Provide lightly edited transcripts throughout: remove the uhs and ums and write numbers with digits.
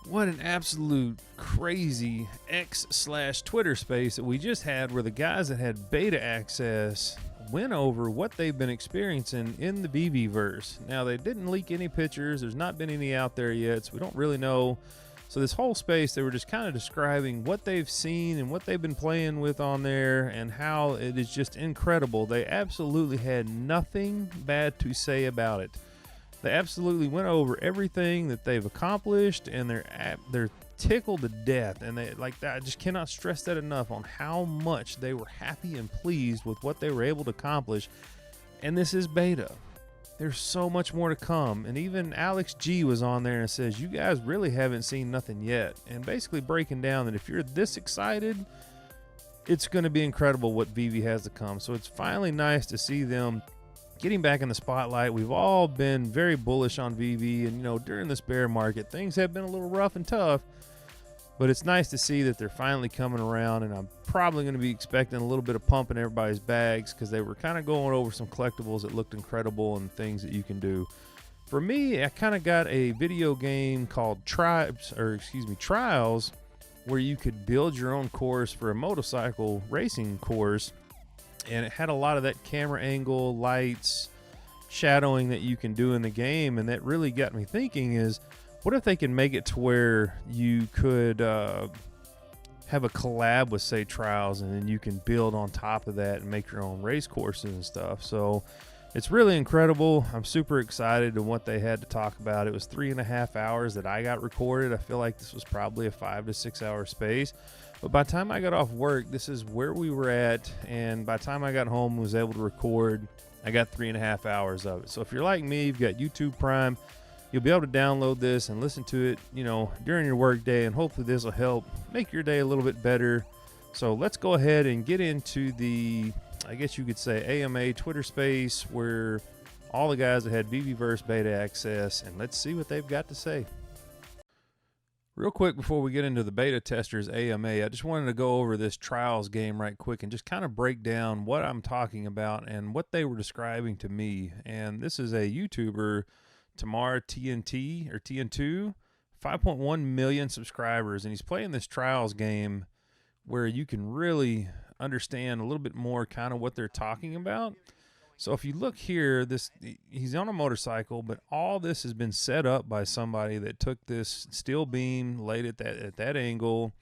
What an absolute crazy X/Twitter space that we just had, where the guys that had beta access went over what they've been experiencing in the Veve verse. Now, they didn't leak any pictures, there's not been any out there yet, so we don't really know. So, this whole space, they were just kind of describing what they've seen and what they've been playing with on there and how it is just incredible. They absolutely had nothing bad to say about it. They absolutely went over everything that they've accomplished, and they're tickled to death. And they like that. I just cannot stress that enough on how much they were happy and pleased with what they were able to accomplish. And this is beta. There's so much more to come. And even Alex G was on there and says, "You guys really haven't seen nothing yet." And basically breaking down that if you're this excited, it's going to be incredible what Veve has to come. So it's finally nice to see them getting back in the spotlight. We've all been very bullish on Veve, and during this bear market, things have been a little rough and tough, but it's nice to see that they're finally coming around. And I'm probably going to be expecting a little bit of pump in everybody's bags, because they were kind of going over some collectibles that looked incredible and things that you can do. For me, I kind of got a video game called Trials, where you could build your own course for a motorcycle racing course. And it had a lot of that camera angle, lights, shadowing that you can do in the game. And that really got me thinking is, what if they can make it to where you could have a collab with, say, Trials, and then you can build on top of that and make your own race courses and stuff. So it's really incredible. I'm super excited to what they had to talk about. It was 3.5 hours that I got recorded. I feel like this was probably a 5 to 6 hour space. But by the time I got off work, this is where we were at. And by the time I got home and was able to record, I got 3.5 hours of it. So if you're like me, you've got YouTube Prime, you'll be able to download this and listen to it, during your work day. And hopefully this will help make your day a little bit better. So let's go ahead and get into the, I guess you could say, AMA Twitter space, where all the guys that had Veveverse beta access, and let's see what they've got to say. Real quick before we get into the beta testers AMA, I just wanted to go over this Trials game right quick and just kind of break down what I'm talking about and what they were describing to me. And this is a YouTuber, Tamar TNT or TN2, 5.1 million subscribers, and he's playing this Trials game where you can really understand a little bit more kind of what they're talking about. So if you look here, he's on a motorcycle, but all this has been set up by somebody that took this steel beam, laid it at that angle.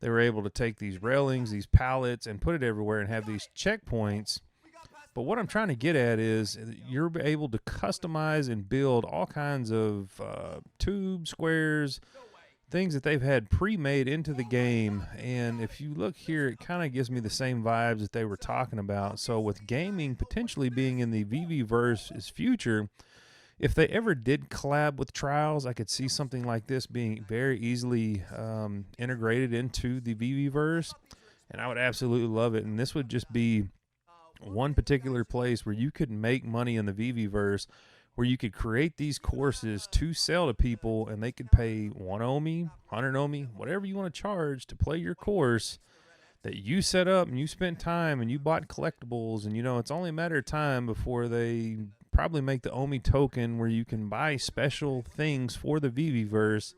They were able to take these railings, these pallets, and put it everywhere and have these checkpoints. But what I'm trying to get at is you're able to customize and build all kinds of tubes, squares, things that they've had pre-made into the game. And if you look here, it kind of gives me the same vibes that they were talking about. So with gaming potentially being in the Veveverse's future, if they ever did collab with Trials, I could see something like this being very easily integrated into the Veveverse, and I would absolutely love it. And this would just be one particular place where you could make money in the Veveverse, where you could create these courses to sell to people, and they could pay 1 Omi, 100 Omi, whatever you want to charge to play your course that you set up and you spent time and you bought collectibles. And it's only a matter of time before they probably make the Omi token where you can buy special things for the Veveverse.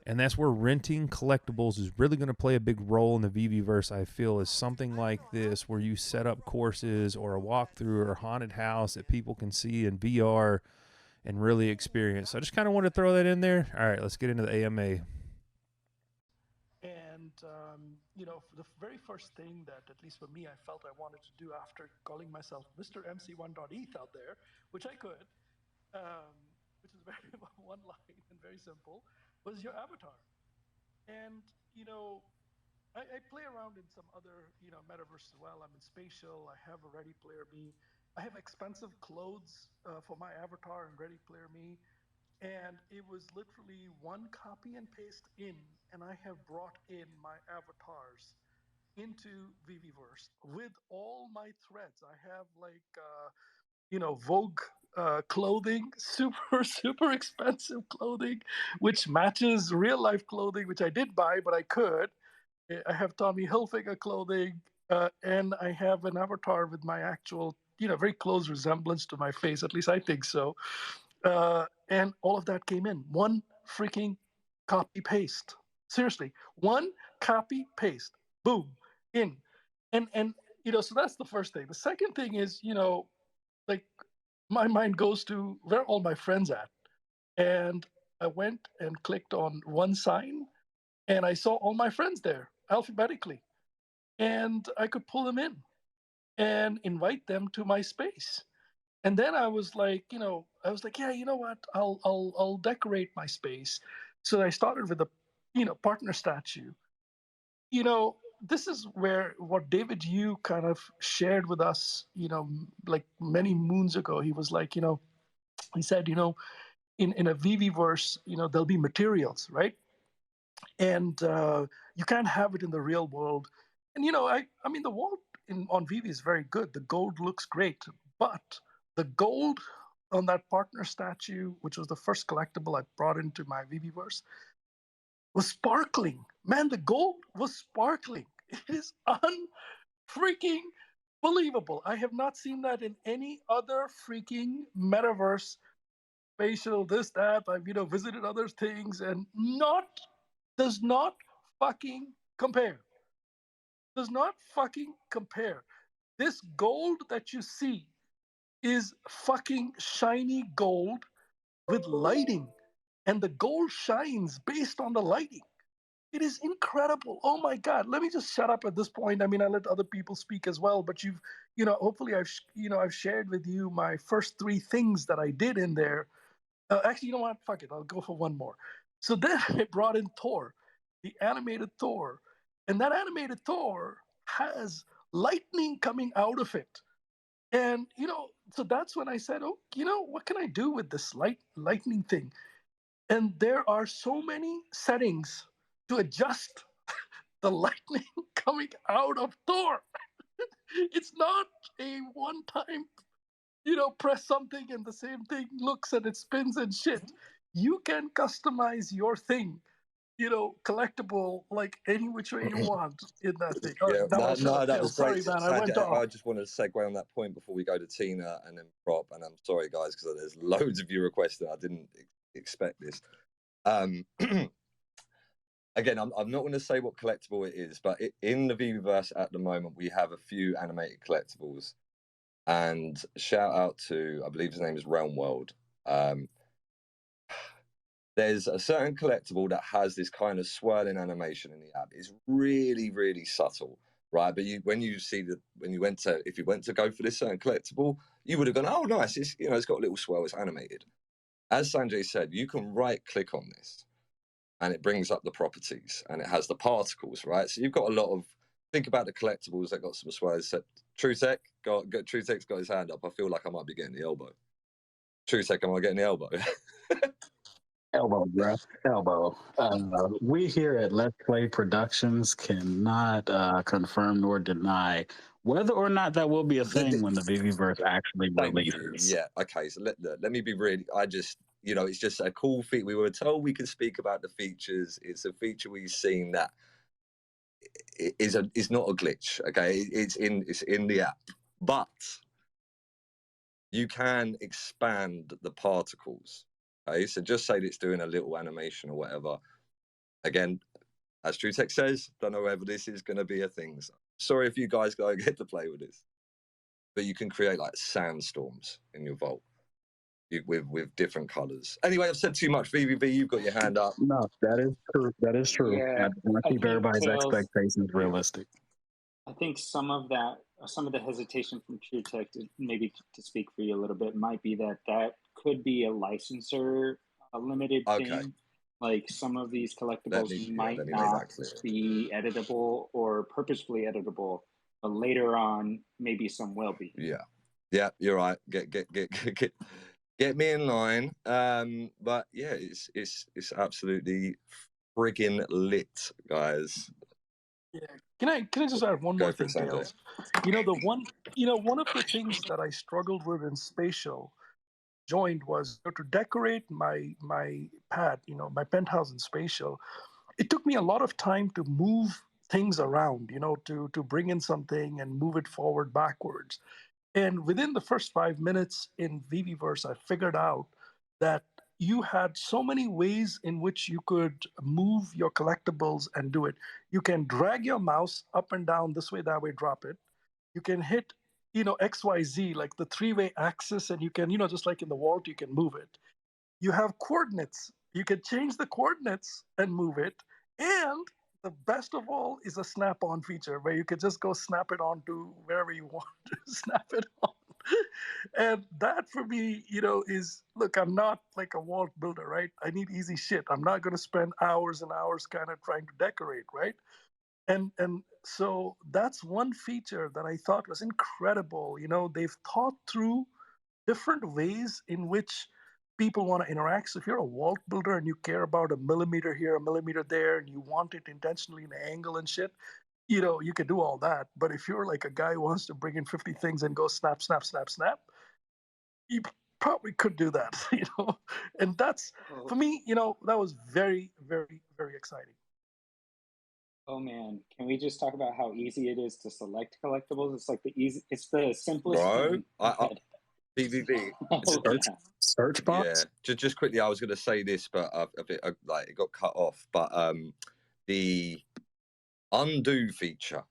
And that's where renting collectibles is really going to play a big role in the Veveverse, I feel, is something like this, where you set up courses or a walkthrough or a haunted house that people can see in VR and really experience. So I just kind of wanted to throw that in there. All right, let's get into the AMA. And, the very first thing that, at least for me, I felt I wanted to do after calling myself Mr. MC1.eth out there, which I could, which is very one line and very simple, was your avatar. And, I play around in some other, metaverse as well. I'm in Spatial. I have a Ready Player Me. I have expensive clothes for my avatar in Ready Player Me. And it was literally one copy and paste in, and I have brought in my avatars into Veveverse with all my threads. I have Vogue clothing, super, super expensive clothing, which matches real life clothing, which I did buy, but I could. I have Tommy Hilfiger clothing, and I have an avatar with my actual, very close resemblance to my face. At least I think so. And all of that came in one freaking copy paste. Seriously, one copy paste, boom, in, and so that's the first thing. The second thing is, like my mind goes to where are all my friends at, and I went and clicked on one sign, and I saw all my friends there alphabetically, and I could pull them in and invite them to my space. And then I was like, yeah, you know what? I'll decorate my space. So I started with a, partner statue. This is where what David you kind of shared with us, like many moons ago. He was like, he said, in a VV verse, there'll be materials, right? And you can't have it in the real world. And I mean, the world on VV is very good. The gold looks great, but the gold on that partner statue, which was the first collectible I brought into my VV verse, was sparkling. Man, the gold was sparkling. It is unfreaking believable. I have not seen that in any other freaking metaverse, spatial, this, that. I've visited other things, and does not fucking compare. Does not fucking compare. This gold that you see is fucking shiny gold with lighting, and the gold shines based on the lighting. It is incredible. Oh my God. Let me just shut up at this point. I mean, I let other people speak as well, but hopefully I've shared with you my first three things that I did in there. Actually, you know what? Fuck it. I'll go for one more. So then I brought in Thor, the animated Thor, and that animated Thor has lightning coming out of it. And so that's when I said, oh, what can I do with this lightning thing? And there are so many settings to adjust the lightning coming out of Thor. It's not a one time, press something and the same thing looks and it spins and shit. You can customize your thing, collectible like any which way you want in that thing. All right, Yeah, now I'll shut no, up. that Phil, was great. sorry, man, I went Sanjay, off. I just wanted to segue on that point before we go to Tina and then Prop. And I'm sorry, guys, because there's loads of you requesting. I didn't expect this. Again, I'm not going to say what collectible it is, but in the Viviverse at the moment, we have a few animated collectibles. And shout out to, I believe his name is Realm World. There's a certain collectible that has this kind of swirling animation in the app. It's really, really subtle, right? But if you went to go for this certain collectible, you would have gone, oh, nice. It's got a little swirl. It's animated. As Sanjay said, you can right click on this and it brings up the properties and it has the particles, right? So you've got a lot of, think about the collectibles that got some swirls. So TrueTech TrueTech's got his hand up. I feel like I might be getting the elbow. TrueTech, am I getting the elbow? Elbow, bro. Elbow. We here at Let's Play Productions cannot confirm nor deny whether or not that will be a thing when the Viviverse actually Thank you. releases. Yeah. Okay. So let me be really. It's just a cool feature. We were told we could speak about the features. It's a feature we've seen that is not a glitch. Okay. It's in the app, but you can expand the particles. Okay. So just say that it's doing a little animation or whatever. Again, as TrueTech says, don't know whether this is going to be a thing. So sorry if you guys don't get to play with this, but you can create like sandstorms in your vault with different colors. Anyway, I've said too much. VVV, you've got your hand up. No, that is true. That is true. Yeah, I want to keep everybody's expectations realistic. I think some of the hesitation from TrueTech, maybe to speak for you a little bit, might be that could be a licensor limited thing. Like some of these collectibles might not be editable or purposefully editable, but later on, maybe some will be. Yeah, you're right. Get me in line. But yeah, it's absolutely friggin' lit, guys. Yeah. Can I just add one more thing, Dale? One of the things that I struggled with in spatial joined was to decorate my pad, my penthouse in spatial. It took me a lot of time to move things around, to bring in something and move it forward, backwards. And within the first 5 minutes in VVverse, I figured out that you had so many ways in which you could move your collectibles and do it. You can drag your mouse up and down this way, that way, drop it. You can hit, XYZ, like the three-way axis, and you can, just like in the vault, you can move it. You have coordinates. You can change the coordinates and move it. And the best of all is a snap on feature where you can just go snap it on to wherever you want to snap it on. And that for me, is look, I'm not like a vault builder, right? I need easy shit. I'm not going to spend hours and hours kind of trying to decorate, right? And so that's one feature that I thought was incredible. They've thought through different ways in which people want to interact. So if you're a vault builder and you care about a millimeter here, a millimeter there, and you want it intentionally in an angle and shit, you can do all that. But if you're like a guy who wants to bring in 50 things and go snap, snap, snap, snap, you probably could do that, And that's, for me, that was very, very, very exciting. Oh man, can we just talk about how easy it is to select collectibles? It's the simplest Bro, thing. BVV. Search box. Yeah, just quickly, I was going to say this, but it got cut off. But the undo feature,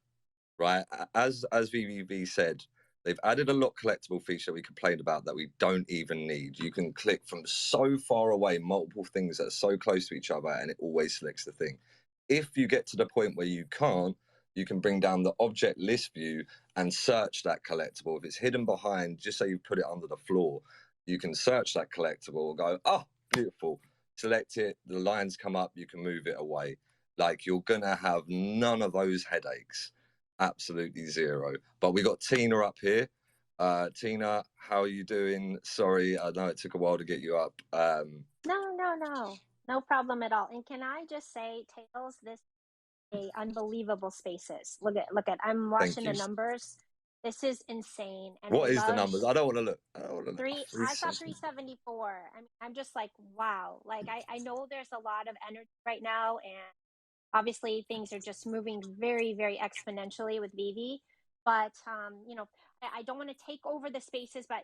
right? As VVV said, they've added a lot collectible feature we complained about that we don't even need. You can click from so far away, multiple things that are so close to each other, and it always selects the thing. If you get to the point where you can't, you can bring down the object list view and search that collectible. If it's hidden behind, just say you put it under the floor, you can search that collectible, go, oh, beautiful, select it, the lines come up, you can move it away. Like, you're going to have none of those headaches. Absolutely zero. But we got Tina up here. Tina, how are you doing? Sorry, I know it took a while to get you up. No problem at all. And can I just say, Tails, this is unbelievable spaces. Look at. I'm watching the numbers. This is insane. And what is the numbers? I don't want to look. I saw 374. I mean, I'm just like, wow. Like, I know there's a lot of energy right now, and obviously things are just moving very, very exponentially with Veve. But I don't want to take over the spaces, but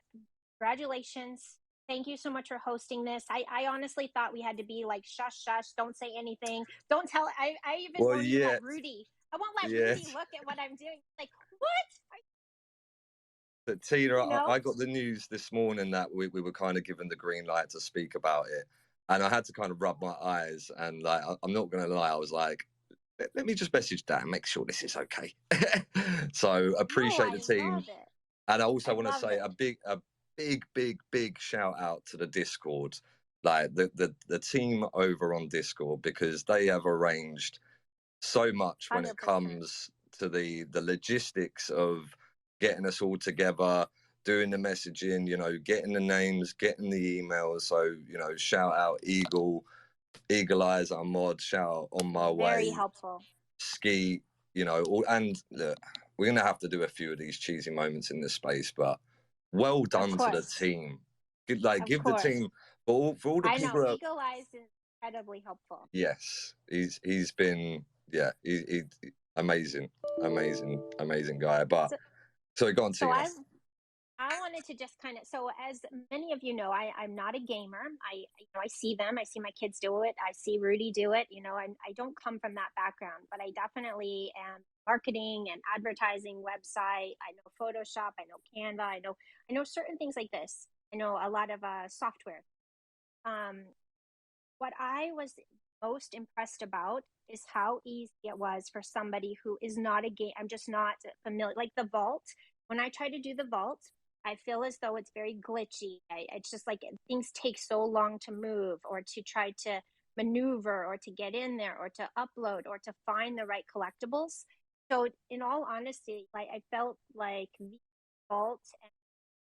congratulations. Thank you so much for hosting this. I honestly thought we had to be like, shush, don't say anything. Don't tell. I even won't even let Rudy. I won't let Rudy look at what I'm doing. Like, what? But Tina, I got the news this morning that we were kind of given the green light to speak about it. And I had to kind of rub my eyes. And like, I'm not going to lie, I was like, let me just message Dan and make sure this is okay. So appreciate the team. And I also want to say a big shout out to the Discord, like the team over on Discord, because they have arranged so much when 100%. It comes to the logistics of getting us all together, doing the messaging, getting the names, getting the emails. So, shout out Eagle Eyes, our mod, shout out On My Way. Very helpful. Ski, and look, we're going to have to do a few of these cheesy moments in this space, but well done to the team. Give the team, for all the people. I know, Eagle Eyes is incredibly helpful. Yes, he's been, he's amazing guy. But so go on, Tina. I wanted to just kind of, so as many of you know, I'm not a gamer. I see them. I see my kids do it. I see Rudy do it. I don't come from that background, but I definitely am marketing and advertising website. I know Photoshop. I know Canva. I know certain things like this. I know a lot of software. What I was most impressed about is how easy it was for somebody who is not a game. I'm just not familiar. Like the vault. When I try to do the vault, I feel as though it's very glitchy. It's just like things take so long to move or to try to maneuver or to get in there or to upload or to find the right collectibles. So in all honesty, like I felt like the vault and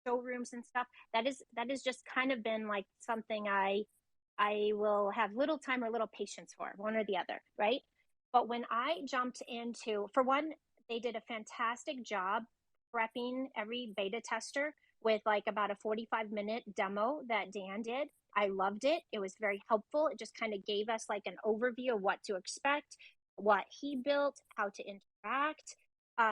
showrooms and stuff, that is just kind of been like something I will have little time or little patience for, one or the other, right? But when I jumped into, for one, they did a fantastic job prepping every beta tester with like about a 45-minute demo that Dan did. I loved it. It was very helpful. It just kind of gave us like an overview of what to expect, what he built, how to interact.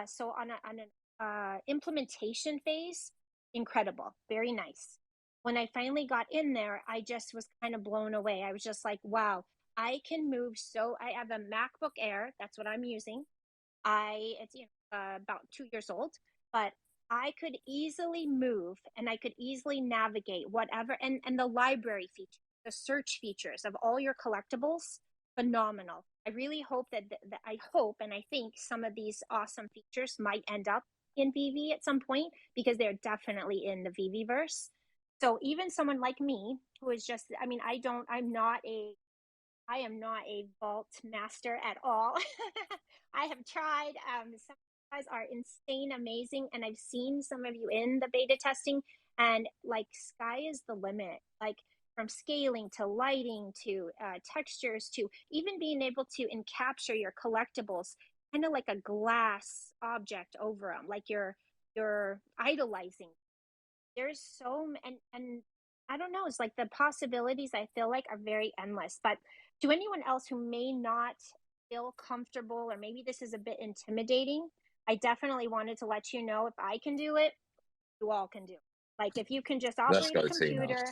So on an implementation phase, incredible, very nice. when I finally got in there, I just was kind of blown away. I was just like, wow, I can move. So I have a MacBook Air. That's what I'm using. It's about 2 years old, but I could easily move and I could easily navigate whatever. And the library feature, the search features of all your collectibles, phenomenal. I really hope that I hope and I think some of these awesome features might end up in VV at some point, because they're definitely in the VV verse. So even someone like me who is just, I mean, I am not a vault master at all. I have tried. Some of you guys are insane, amazing, and I've seen some of you in the beta testing, and like sky is the limit. Like from scaling to lighting to textures to even being able to encapture your collectibles, kind of like a glass object over them, like you're idolizing. There's and I don't know, it's like the possibilities I feel like are very endless. But to anyone else who may not feel comfortable, or maybe this is a bit intimidating, I definitely wanted to let you know, if I can do it, you all can do it. Like if you can just operate a computer,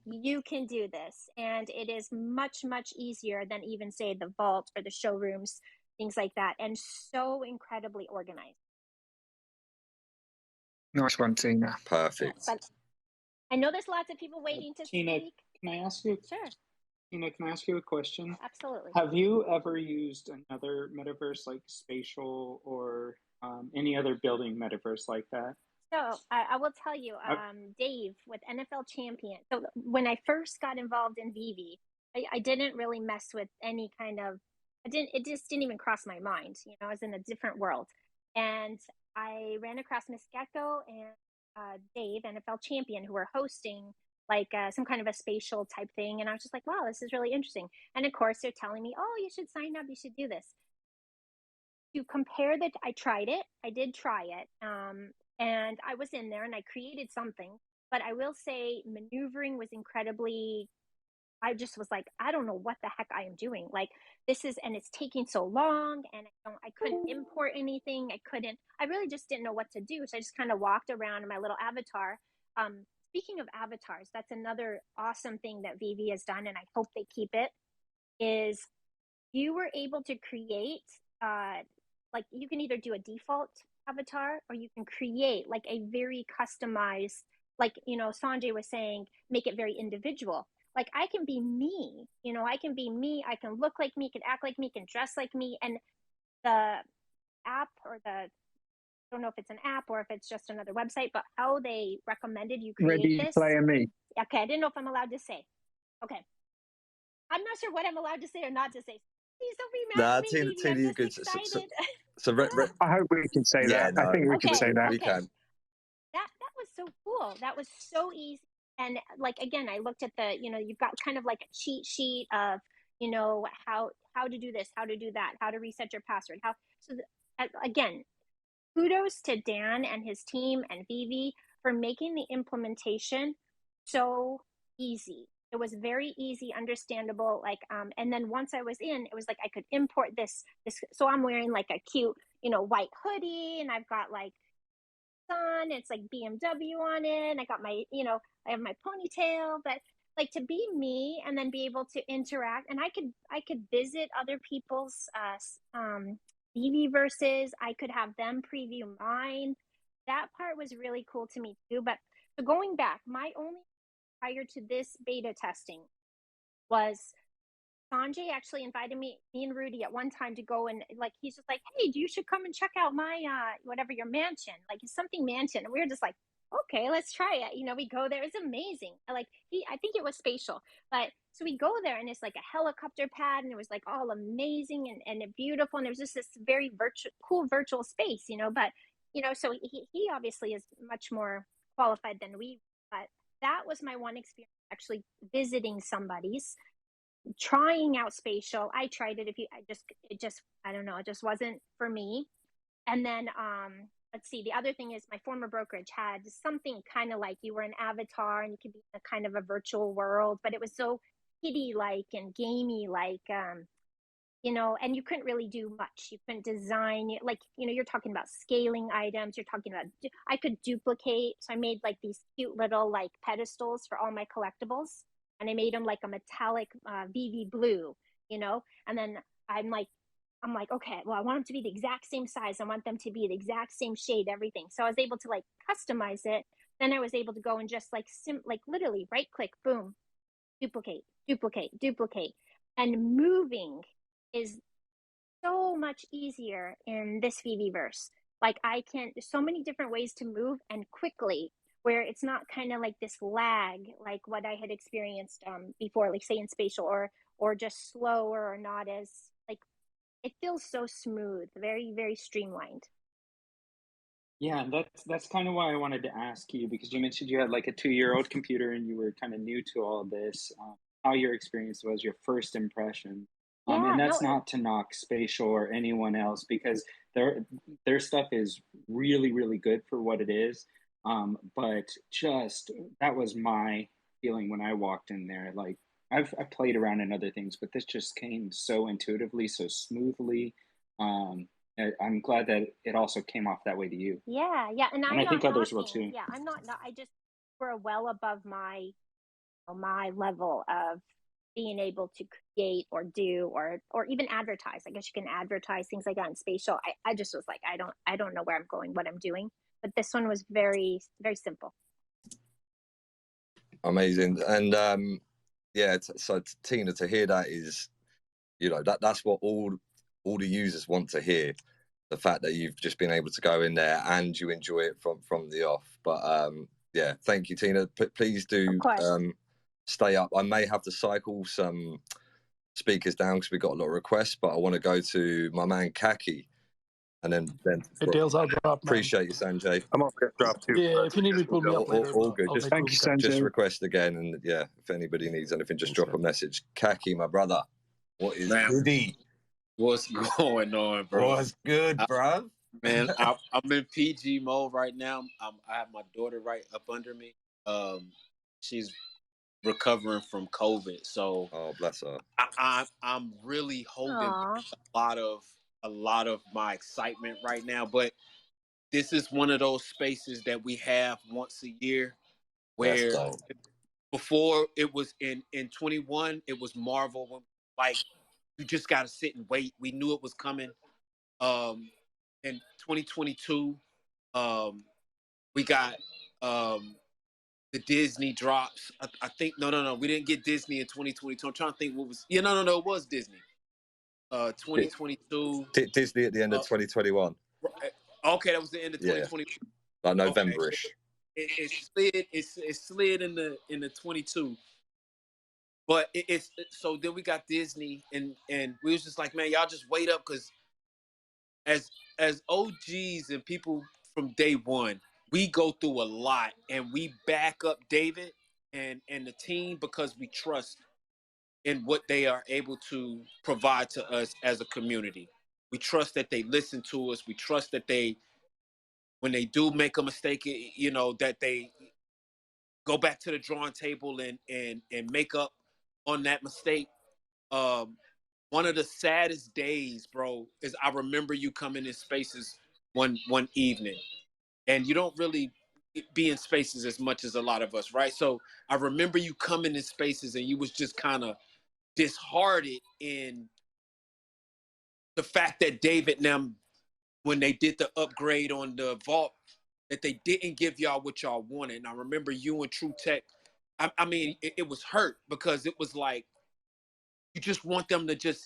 you can do this. And it is much, much easier than even say the vault or the showrooms, things like that, and so incredibly organized. Nice one, Tina. Perfect. But I know there's lots of people waiting to Tina, speak. can I ask you? Sure. Tina, can I ask you a question? Absolutely. Have you ever used another metaverse like Spatial or any other building metaverse like that? So I will tell you, Dave with NFL Champion. So when I first got involved in Veve, I didn't really mess with any kind of, it just didn't even cross my mind. You know, I was in a different world. And I ran across Miss Gecko and Dave, NFL Champion, who were hosting like some kind of a spatial type thing. And I was just like, wow, this is really interesting. And of course, they're telling me, oh, you should sign up, you should do this. To compare that, I tried it. I did try it. And I was in there and I created something. But I will say maneuvering was incredibly, I just was like, I don't know what the heck I am doing. Like this is, and it's taking so long, and I couldn't import anything. I really just didn't know what to do. So I just kind of walked around in my little avatar. Speaking of avatars, that's another awesome thing that Veve has done, and I hope they keep it, is you were able to create, like you can either do a default avatar or you can create like a very customized, like, you know, Sanjay was saying, make it very individual. Like I can be me, you know, I can be me, I can look like me, can act like me, can dress like me. And the app or I don't know if it's an app or if it's just another website, but how they recommended you create Ready this. Player Me. Okay, I didn't know if I'm allowed to say. Okay. I'm not sure what I'm allowed to say or not to say. Please don't be mad at me. Tina, I'm just excited. I hope we can say that. No, I think we can say that. We can. That was so cool. That was so easy. And like again, I looked at the, you know, you've got kind of like a cheat sheet of, you know, how to do this, how to do that, how to reset your password. Again, kudos to Dan and his team and Veve for making the implementation so easy. It was very easy, understandable. Like, and then once I was in, it was like I could import this. So I'm wearing like a cute, you know, white hoodie, and I've got like sun. It's like BMW on it. And I got my, you know, I have my ponytail, but like to be me and then be able to interact, and I could visit other people's Veve verses. I could have them preview mine. That part was really cool to me too. But so going back, my only prior to this beta testing was Sanjay actually invited me and Rudy at one time to go, and like he's just like, hey, you should come and check out my whatever your mansion, like it's something mansion. And we were just like, okay, let's try it. You know, we go there. It's amazing. Like I think it was spatial, but so we go there and it's like a helicopter pad, and it was like all amazing and beautiful, and it was just this very cool virtual space, you know. But you know, so he obviously is much more qualified than we. But that was my one experience actually visiting somebody's, trying out spatial. I tried it. I don't know, it just wasn't for me. And then let's see, the other thing is my former brokerage had something kind of like you were an avatar and you could be in a kind of a virtual world, but it was so kiddie like and gamey like. you know, and you couldn't really do much. You couldn't design, like, you know, you're talking about scaling items. You're talking about, I could duplicate. So I made like these cute little like pedestals for all my collectibles. And I made them like a metallic Veve blue, you know, and then I'm like, okay, well, I want them to be the exact same size. I want them to be the exact same shade, everything. So I was able to like customize it. Then I was able to go and just like like literally right click, boom, duplicate, duplicate, duplicate. And moving is so much easier in this Veveverse. Like there's so many different ways to move and quickly, where it's not kind of like this lag, like what I had experienced before, like say in spatial, or just slower, or not as like, it feels so smooth, very, very streamlined. Yeah, that's kind of why I wanted to ask you, because you mentioned you had like a 2-year-old computer and you were kind of new to all of this. How your experience was, your first impression, Yeah, and no, that's not to knock Spatial or anyone else, because their stuff is really really good for what it is. But just that was my feeling when I walked in there. Like I've played around in other things, but this just came so intuitively, so smoothly. Um, I'm glad that it also came off that way to you. yeah, yeah, and And I'm I not think others will knocking. too. Yeah, I'm not. I just, we're well above my level of being able to create or do or even advertise. I guess you can advertise things like that in spatial. I just was like, I don't know where I'm going, what I'm doing. But this one was very, very simple. Amazing. And yeah, so Tina, to hear that is, you know, that's what all the users want to hear. The fact that you've just been able to go in there and you enjoy it from the off. But yeah, thank you, Tina. Please do stay up. I may have to cycle some speakers down because we got a lot of requests, but I want to go to my man Kaki, and then Hey, Dales, I'll drop, man. appreciate you, Sanjay. I'm on get drop too. Yeah, if you need me, pull me up later. All good. I'll Just make Thank room you, to come. Sanjay. just request again, and yeah, if anybody needs anything, just drop a message. Kaki, my brother, what is goody? What's going on, bro? What's good, bro? Man, I'm in PG mode right now. I have my daughter right up under me. She's recovering from COVID, so Oh, bless her. I'm really holding Aww. a lot of my excitement right now. But this is one of those spaces that we have once a year, where before it was in 21, it was Marvel, when like you just got to sit and wait. We knew it was coming. In 2022, we got the Disney drops. I think no, we didn't get Disney in 2022. I'm trying to think what was. Yeah, no, it was Disney. 2022. Disney at the end of 2021. Okay, that was the end of 2020. Like November-ish. Okay. It slid in the 22. But it's so then we got Disney, and we was just like, man, y'all just wait up, because as OGs and people from day one, we go through a lot, and we back up David and the team because we trust in what they are able to provide to us as a community. We trust that they listen to us. We trust that when they do make a mistake, you know, that they go back to the drawing table and make up on that mistake. One of the saddest days, bro, is I remember you coming in spaces one evening, and you don't really be in spaces as much as a lot of us, right? So I remember you coming in spaces, and you was just kind of disheartened in the fact that David and them, when they did the upgrade on the vault, that they didn't give y'all what y'all wanted. And I remember you and True Tech. I mean, it was hurt, because it was like you just want them to just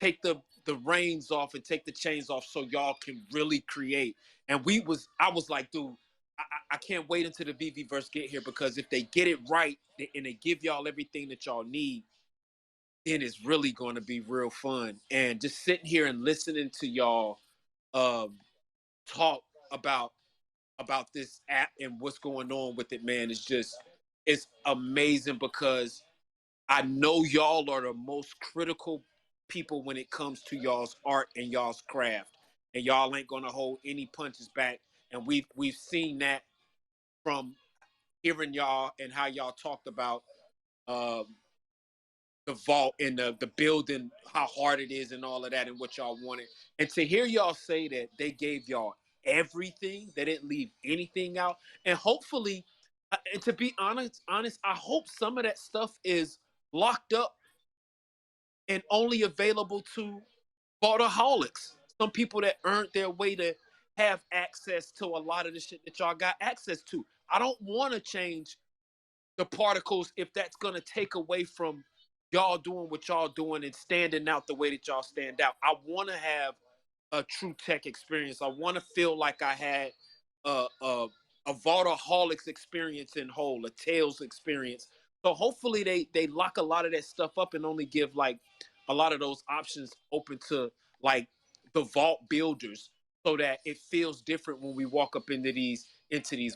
take the reins off and take the chains off so y'all can really create. And I was like, dude, I can't wait until the Veveverse get here, because if they get it right and they give y'all everything that y'all need, then it's really going to be real fun. And just sitting here and listening to y'all talk about this app and what's going on with it, man, it's amazing, because I know y'all are the most critical people when it comes to y'all's art and y'all's craft, and y'all ain't gonna hold any punches back. And we've seen that from hearing y'all and how y'all talked about the vault and the building, how hard it is and all of that and what y'all wanted. And to hear y'all say that they gave y'all everything, they didn't leave anything out. And hopefully, and to be honest, I hope some of that stuff is locked up and only available to Vaultaholics. Some people that earned their way to have access to a lot of the shit that y'all got access to. I don't want to change the particles if that's going to take away from y'all doing what y'all doing and standing out the way that y'all stand out. I want to have a true tech experience. I want to feel like I had a Vaultaholics experience in whole, a Tails experience. So hopefully they lock a lot of that stuff up and only give like a lot of those options open to like the vault builders, so that it feels different when we walk up into these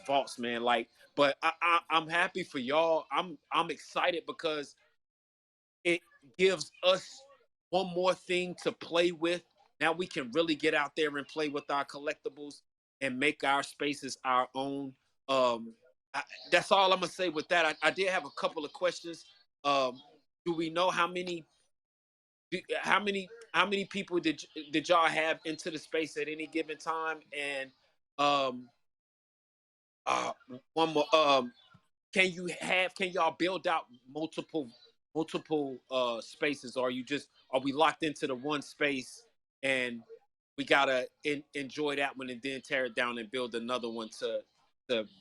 vaults, man. Like, but I'm happy for y'all. I'm excited because it gives us one more thing to play with. Now we can really get out there and play with our collectibles and make our spaces our own. That's all I'm gonna say with that. I did have a couple of questions. Do we know how many people did y'all have into the space at any given time? And um, one more. Can y'all build out multiple spaces, or are we locked into the one space and we gotta enjoy that one and then tear it down and build another one to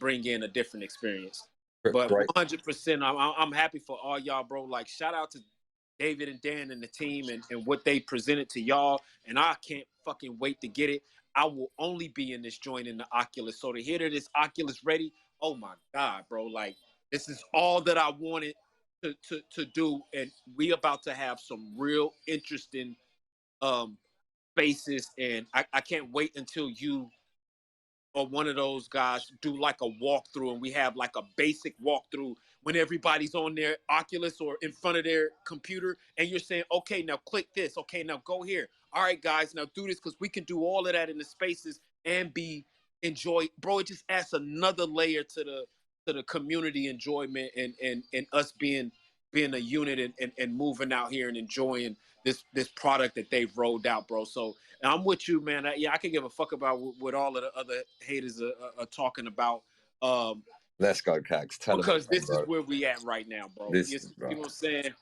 bring in a different experience? But 100%, I'm happy for all y'all, bro. Like, shout out to David and Dan and the team and what they presented to y'all, and I can't fucking wait to get it. I will only be in this joint in the Oculus, so to hear that this Oculus ready, oh my God, bro, like, this is all that I wanted to do, and we about to have some real interesting spaces, and I can't wait until you or one of those guys do like a walkthrough, and we have like a basic walkthrough when everybody's on their Oculus or in front of their computer, and you're saying, okay, now click this, okay, now go here, all right guys, now do this, because we can do all of that in the spaces and be enjoy, bro. It just adds another layer to the community enjoyment and us being a unit and moving out here and enjoying this product that they've rolled out, bro. So I'm with you, man. I can give a fuck about what all of the other haters are talking about. Let's go, Cax. Tell because them, this is where we at right now, bro. This, you know what I'm saying?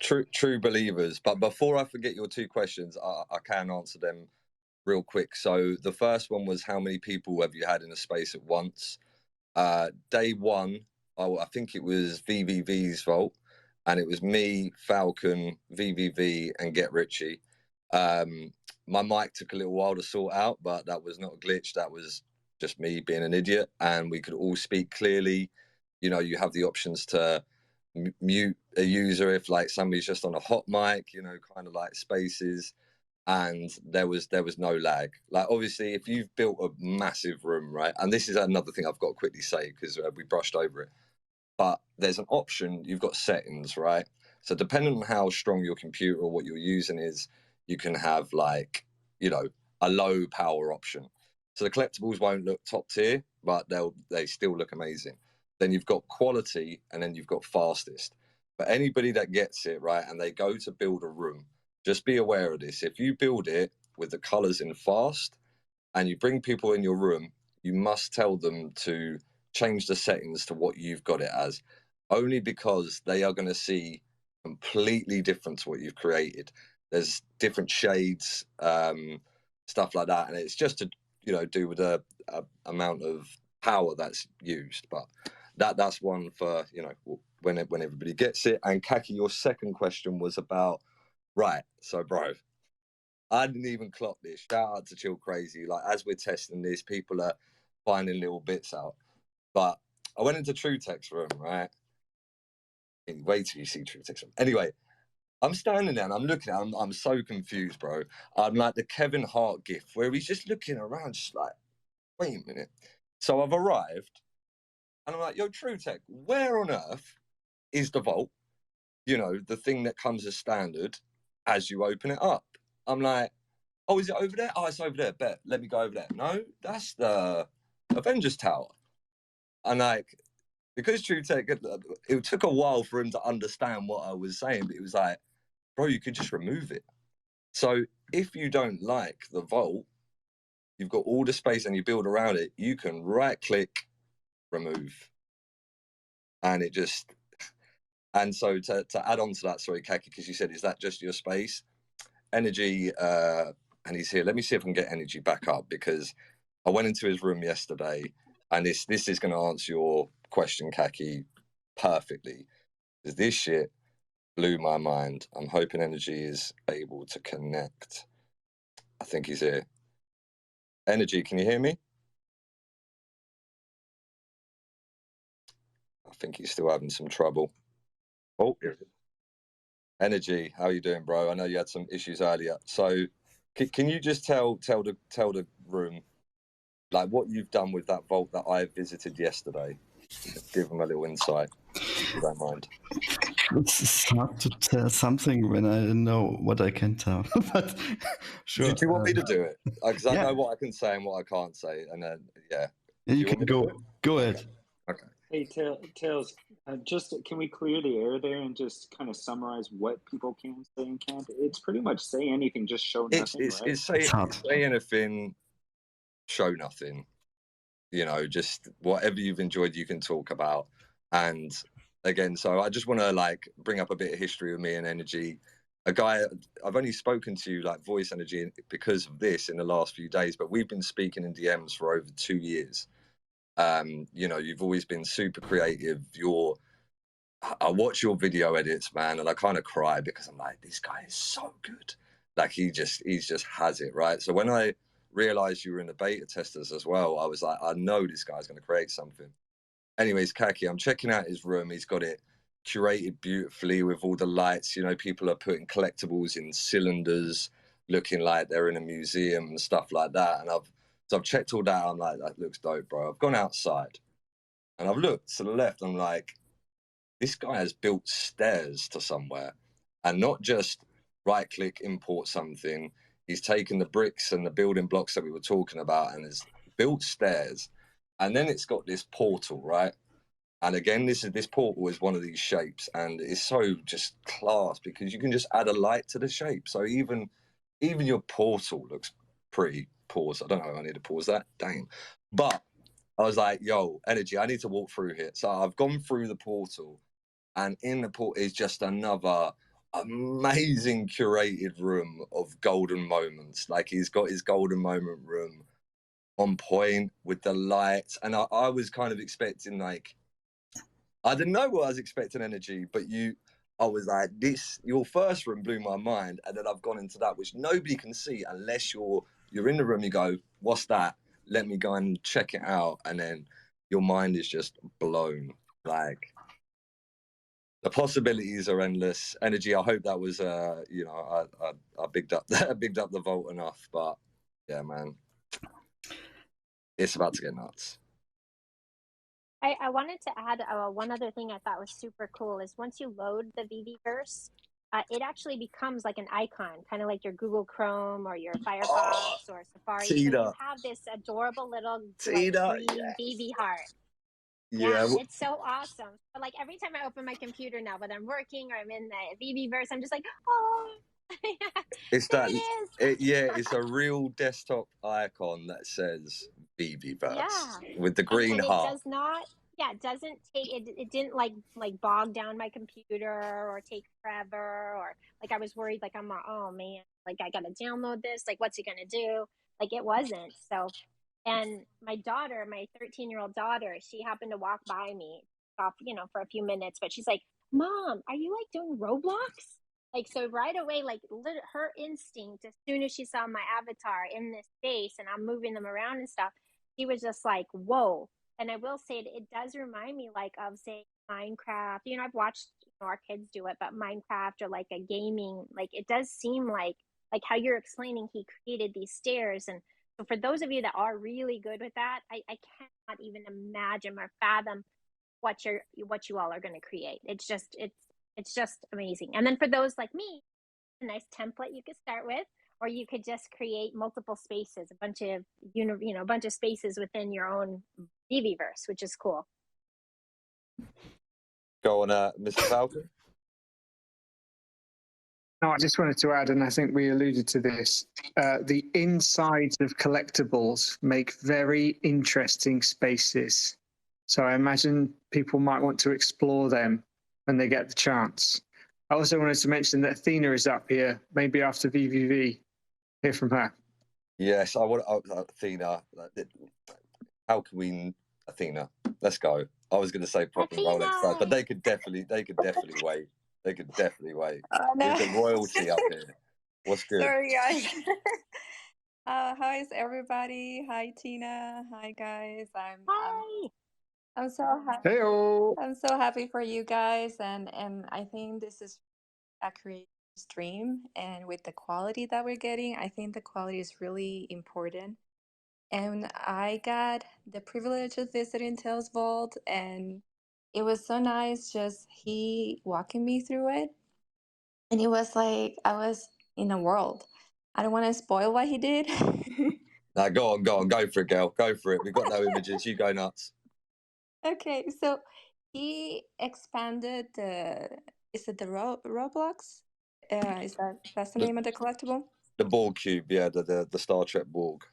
True believers. But before I forget your two questions, I can answer them real quick. So the first one was, how many people have you had in a space at once? Day one, I think it was VVV's vault, and it was me, Falcon, VVV, and Get Richie. My mic took a little while to sort out, but that was not a glitch. That was just me being an idiot, and we could all speak clearly. You know, you have the options to mute a user if like somebody's just on a hot mic, you know, kind of like spaces. And there was no lag. Like, obviously, if you've built a massive room, right, and this is another thing I've got to quickly say because we brushed over it, but there's an option. You've got settings, right? So depending on how strong your computer or what you're using is, you can have like, you know, a low power option. So the collectibles won't look top tier, but they still look amazing. Then you've got quality, and then you've got fastest. But anybody that gets it, right, and they go to build a room, just be aware of this. If you build it with the colors in fast and you bring people in your room, you must tell them to change the settings to what you've got it as, only because they are going to see completely different to what you've created. There's different shades, stuff like that. And it's just to, you know, do with the amount of power that's used. But that's one for, you know, when everybody gets it. And Kaki, your second question was about, right, so bro, I didn't even clock this. Shout out to Chill Crazy. Like, as we're testing this, people are finding little bits out. But I went into True Tech's room, right? Wait till you see True Tech's room. Anyway, I'm standing there and I'm looking at him. I'm so confused, bro. I'm like the Kevin Hart gif where he's just looking around, just like, wait a minute. So I've arrived and I'm like, yo, True Tech, where on earth is the vault? You know, the thing that comes as standard as you open it up. I'm like, oh, is it over there? Oh, it's over there. Bet. Let me go over there. No, that's the Avengers Tower. And like, because True Tech, it took a while for him to understand what I was saying, but it was like, bro, you could just remove it. So if you don't like the vault, you've got all the space and you build around it, you can right click, remove. And it just, and so to add on to that, sorry, Kaki, because you said, is that just your space? Energy, and he's here. Let me see if I can get Energy back up, because I went into his room yesterday, and this is going to answer your question, Kaki, perfectly. Because this shit blew my mind. I'm hoping Energy is able to connect. I think he's here. Energy, can you hear me? I think he's still having some trouble. Oh, Energy, how are you doing, bro? I know you had some issues earlier. So, can you just tell the room, like, what you've done with that vault that I visited yesterday? Just give them a little insight, if you don't mind. It's hard to tell something when I know what I can tell. But sure. Do you want me to do it? Because I yeah. know what I can say and what I can't say, and then You can go ahead. Okay. Hey, Tails, just can we clear the air there and just kind of summarize what people can say and can't? It's pretty much say anything, just show nothing, right? It's say anything, show nothing. You know, just whatever you've enjoyed, you can talk about. And again, so I just want to like bring up a bit of history with me and Energy. A guy, I've only spoken to like Voice Energy because of this in the last few days, but we've been speaking in DMs for over 2 years. You know, you've always been super creative. I watch your video edits, man, and I kind of cry because I'm like, this guy is so good. Like he's just has it, right? So when I realized you were in the beta testers as well, I was like, I know this guy's going to create something. Anyways, Kaki, I'm checking out his room. He's got it curated beautifully with all the lights. You know, people are putting collectibles in cylinders, looking like they're in a museum and stuff like that. And I've checked all that. I'm like, that looks dope, bro. I've gone outside and I've looked to the left. I'm like, this guy has built stairs to somewhere, and not just right click, import something. He's taken the bricks and the building blocks that we were talking about and has built stairs. And then it's got this portal, right? And again, this portal is one of these shapes, and it's so just class because you can just add a light to the shape. So even your portal looks pretty. Pause. I don't know. I need to pause that. Dang. But I was like, yo, Energy, I need to walk through here. So I've gone through the portal, and in the portal is just another amazing curated room of golden moments. Like he's got his golden moment room on point with the lights. And I was kind of expecting, like, I didn't know what I was expecting, Energy, but I was like, your first room blew my mind. And then I've gone into that, which nobody can see unless you're in the room, you go, what's that? Let me go and check it out. And then your mind is just blown. Like, the possibilities are endless. Energy, I hope that was, you know, I bigged up the vault enough. But yeah, man, it's about to get nuts. I wanted to add one other thing I thought was super cool is once you load the Veveverse, it actually becomes like an icon, kind of like your Google Chrome or your Firefox or Safari. So you have this adorable little like, green Veve heart. Yeah, it's so awesome. But like every time I open my computer now, whether I'm working or I'm in the Veveverse, I'm just like, oh, it's that. It's a real desktop icon that says Veveverse with the green heart. It does not. Yeah, it doesn't take it. It didn't like bog down my computer or take forever or like I was worried like I'm like, oh man, like I gotta download this. Like what's it gonna do? Like it wasn't. So, and my daughter, my 13-year-old daughter, she happened to walk by me off, you know, for a few minutes, but she's like, Mom, are you like doing Roblox? Like, so right away, like her instinct, as soon as she saw my avatar in this space and I'm moving them around and stuff, she was just like, whoa. And I will say it does remind me like of say Minecraft. You know, I've watched our kids do it, but Minecraft or like a gaming, like it does seem like how you're explaining he created these stairs. And so for those of you that are really good with that, I cannot even imagine or fathom what you all are going to create. It's just amazing. And then for those like me, a nice template you could start with, or you could just create multiple spaces, a bunch of a bunch of spaces within your own Veveverse, which is cool. Go on, Mr. Falcon. No, I just wanted to add, and I think we alluded to this, the insides of collectibles make very interesting spaces. So I imagine people might want to explore them when they get the chance. I also wanted to mention that Athena is up here, maybe after VVV. Hear from her. Yes, I want Athena. How can we, Athena? Let's go. I was going to say proper Rolex first, but they could definitely wait. They could definitely wait. Oh, no. We've got royalty up here. What's good? Sorry, guys. Hi, everybody. Hi, Tina. Hi, guys. I'm so happy. Hey-o. I'm so happy for you guys, and I think this is a creator's dream. And with the quality that we're getting, I think the quality is really important. And I got the privilege of visiting Tales Vault, and it was so nice just he walking me through it. And it was like I was in a world. I don't want to spoil what he did. Now, go on, go for it, girl. Go for it. We've got no images. You go nuts. Okay, so he expanded the. Is it the Roblox? That's the name of the collectible? The Borg cube, yeah, the Star Trek Borg.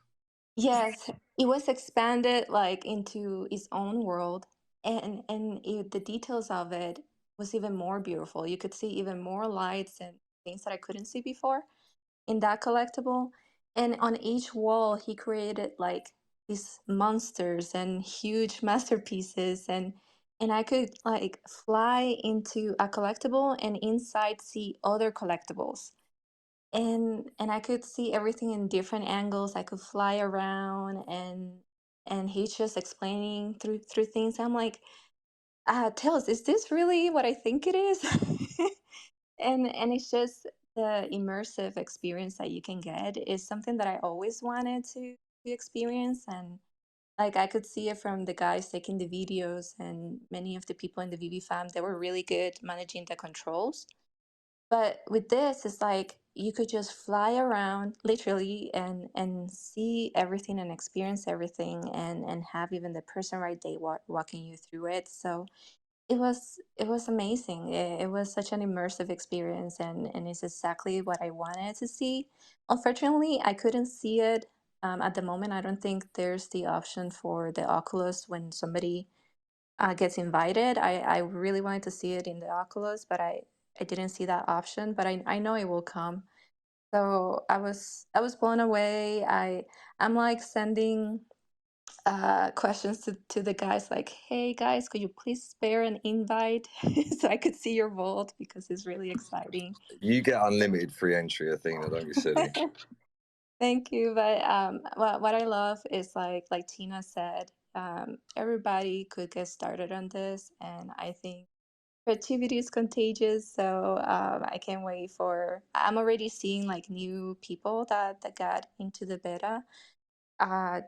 Yes, it was expanded like into its own world, and the details of it was even more beautiful. You could see even more lights and things that I couldn't see before in that collectible. And on each wall, he created like these monsters and huge masterpieces, and I could like fly into a collectible and inside see other collectibles, and I could see everything in different angles. I could fly around, and he's just explaining through things. I'm like, tell us, is this really what I think it is? And it's just the immersive experience that you can get is something that I always wanted to experience. And like I could see it from the guys taking the videos, and many of the people in the VV fam, they were really good managing the controls. But with this, it's like you could just fly around literally and see everything and experience everything, and have even the person right there walking you through it. So it was amazing. It was such an immersive experience, and it's exactly what I wanted to see. Unfortunately, I couldn't see it at the moment. I don't think there's the option for the Oculus when somebody gets invited. I really wanted to see it in the Oculus, but I didn't see that option. But I know it will come. So I was blown away. I'm like sending questions to the guys like, hey guys, could you please spare an invite so I could see your vault because it's really exciting. You get unlimited free entry, Athena. Don't be silly. Thank you. But what I love is like Tina said, everybody could get started on this, and I think creativity is contagious. So I can't wait for. I'm already seeing like new people that got into the beta,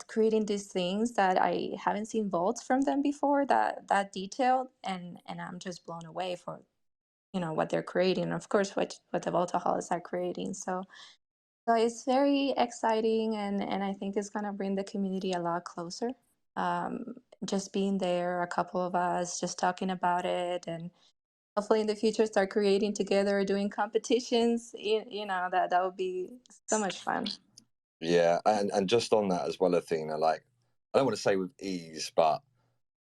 creating these things that I haven't seen vaults from them before, that detailed, and I'm just blown away for what they're creating, and of course what the Vaultaholics are creating. So it's very exciting, and I think it's gonna bring the community a lot closer. Just being there, a couple of us just talking about it, and hopefully in the future start creating together, doing competitions. That would be so much fun. Yeah, and just on that as well, Athena, like I don't want to say with ease, but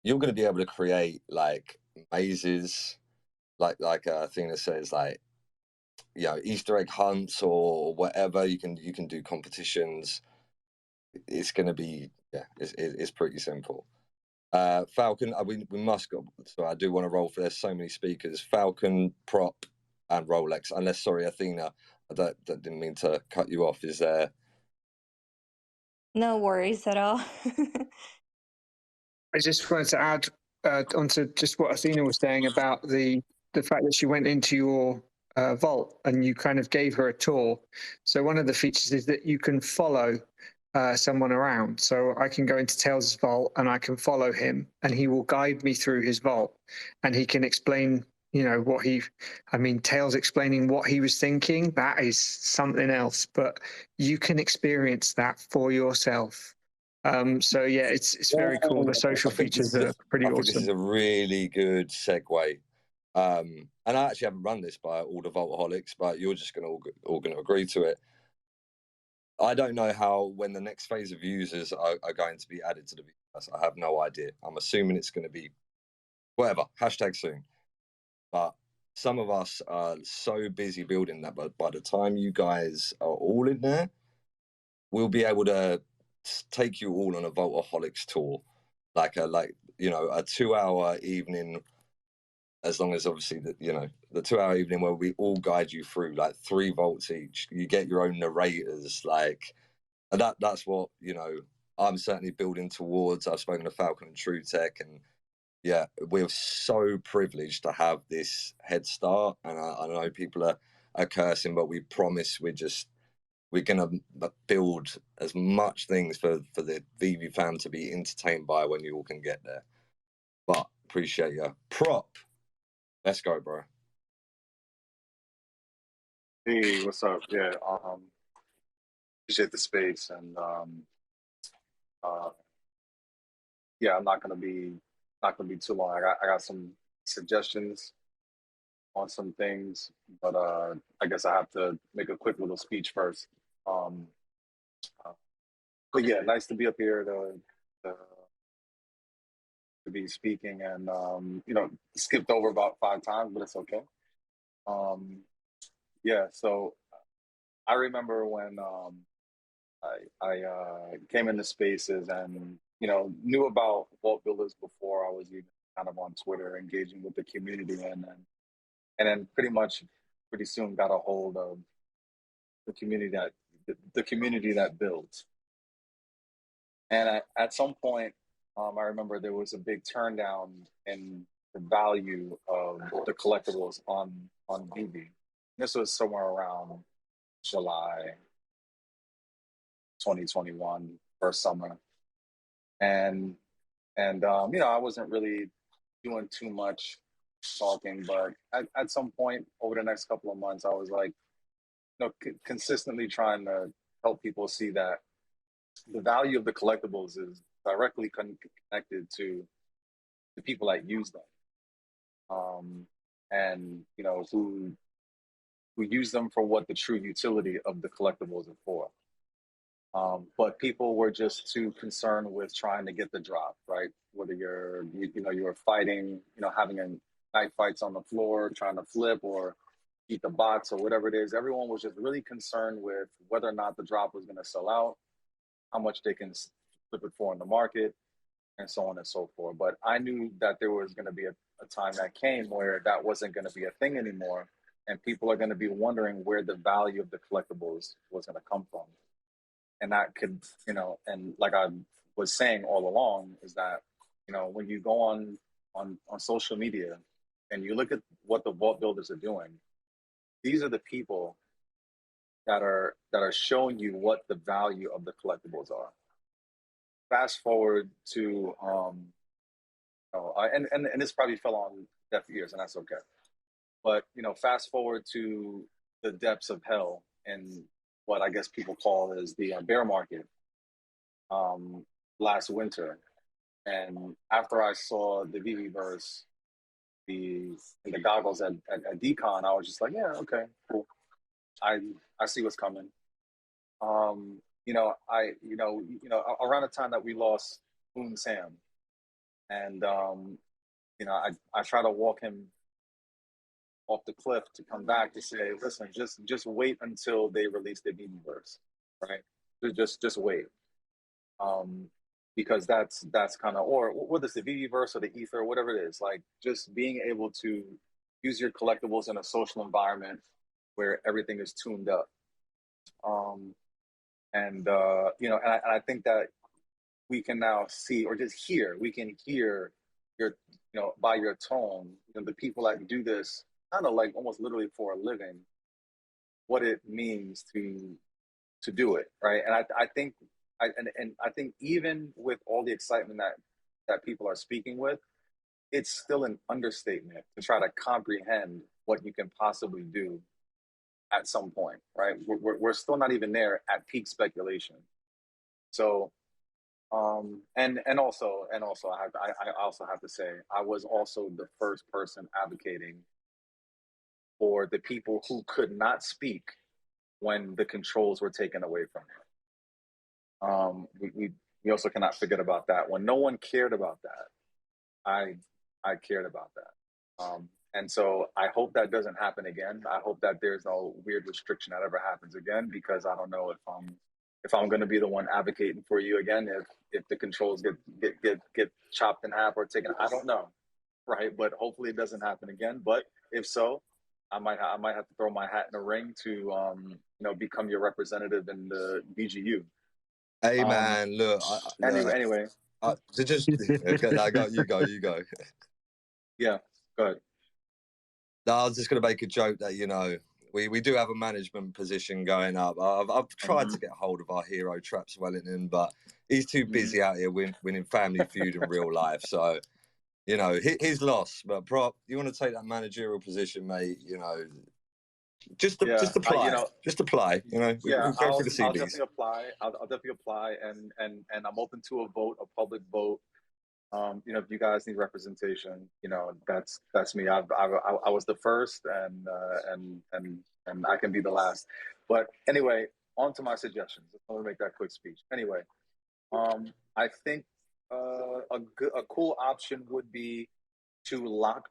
you're going to be able to create like mazes, like Athena says, like Easter egg hunts or whatever. You can do competitions. It's going to be it's pretty simple. Falcon, we must go. So I do want to roll for. There's so many speakers. Falcon, Prop, and Rolex. Unless, sorry, Athena, I didn't mean to cut you off. Is there? No worries at all. I just wanted to add onto just what Athena was saying about the fact that she went into your vault and you kind of gave her a tour. So one of the features is that you can follow someone around. So I can go into Tails' vault and I can follow him, and he will guide me through his vault, and he can explain, Tails explaining what he was thinking. That is something else, but you can experience that for yourself. So yeah, it's very cool. The social features are pretty awesome. I think this is a really good segue. And I actually haven't run this by all the Voltaholics, but you're just all going to agree to it. I don't know how when the next phase of users are going to be added to the VS. I have no idea. I'm assuming it's going to be whatever, #soon. But some of us are so busy building that, but by the time you guys are all in there, we'll be able to take you all on a Voltaholics tour, like a 2-hour evening, as long as obviously the 2-hour evening where we all guide you through like 3 vaults each. You get your own narrators, like, and that's what I'm certainly building towards. I've spoken to Falcon and True Tech, and yeah, we're so privileged to have this head start. And I know people are cursing, but we promise we're gonna build as much things for the Veve fam to be entertained by when you all can get there. But appreciate you. Prop, let's go, bro. Hey, what's up? Yeah, appreciate the space, and yeah, I'm not gonna be too long. I got some suggestions on some things, but I guess I have to make a quick little speech first. Um, but yeah, nice to be up here to be speaking, and skipped over about 5 times, but it's okay. Yeah, so I remember when I came into spaces and knew about vault builders before I was even kind of on Twitter engaging with the community, and then pretty soon got a hold of the community that builds. And at some point, I remember there was a big turn down in the value of the collectibles on Veve. This was somewhere around July 2021, first summer, and I wasn't really doing too much talking, but at some point over the next couple of months, I was like, consistently trying to help people see that the value of the collectibles is directly connected to the people that use them, and who use them for what the true utility of the collectibles are for. But people were just too concerned with trying to get the drop, right? Whether you're fighting, having night fights on the floor, trying to flip or eat the box or whatever it is. Everyone was just really concerned with whether or not the drop was going to sell out, how much they can flip it for in the market, and so on and so forth. But I knew that there was going to be a time that came where that wasn't going to be a thing anymore, and people are going to be wondering where the value of the collectibles was going to come from. And that could, and like I was saying all along, is that, when you go on social media and you look at what the vault builders are doing, these are the people that are showing you what the value of the collectibles are. Fast forward to, and this probably fell on deaf ears, and that's okay. But fast forward to the depths of hell and what I guess people call is the bear market last winter. And after I saw the Veveverse, the goggles at Decon, I was just like, yeah, okay, cool. I see what's coming. Around the time that we lost Boom Sam, and I try to walk him off the cliff to come back to say, listen, just wait until they release the Veveverse, right? Just wait. Because that's kind of, or whether it's the Veveverse or the Ether, whatever it is, like just being able to use your collectibles in a social environment where everything is tuned up. And I think that we can now see, or just hear, we can hear your, by your tone, the people that do this kind of like almost literally for a living, what it means to do it, right? And I think I think even with all the excitement that people are speaking with, it's still an understatement to try to comprehend what you can possibly do at some point, right? We're still not even there at peak speculation. So And also I also have to say I was also the first person advocating for the people who could not speak when the controls were taken away from them. We also cannot forget about that. When no one cared about that, I cared about that. And so I hope that doesn't happen again. I hope that there's no weird restriction that ever happens again, because I don't know if I'm going to be the one advocating for you again if the controls get chopped in half or taken. I don't know, right? But hopefully it doesn't happen again. But if so, I might have to throw my hat in the ring to become your representative in the BGU. Hey man, look, Anyway. So just no, you go. Yeah, go ahead. No, I was just going to make a joke that we do have a management position going up. I've tried to get hold of our hero Traps Wellington, but he's too busy out here winning Family Feud in real life. So he's lost. But Prop, you want to take that managerial position, mate? Just apply. Just apply. We'll go through the CVs. I'll definitely apply. I'll definitely apply, and I'm open to a vote, a public vote. If you guys need representation, that's me. I was the first, and I can be the last. But anyway, on to my suggestions. I'm gonna make that quick speech. Anyway, I think a cool option would be to lock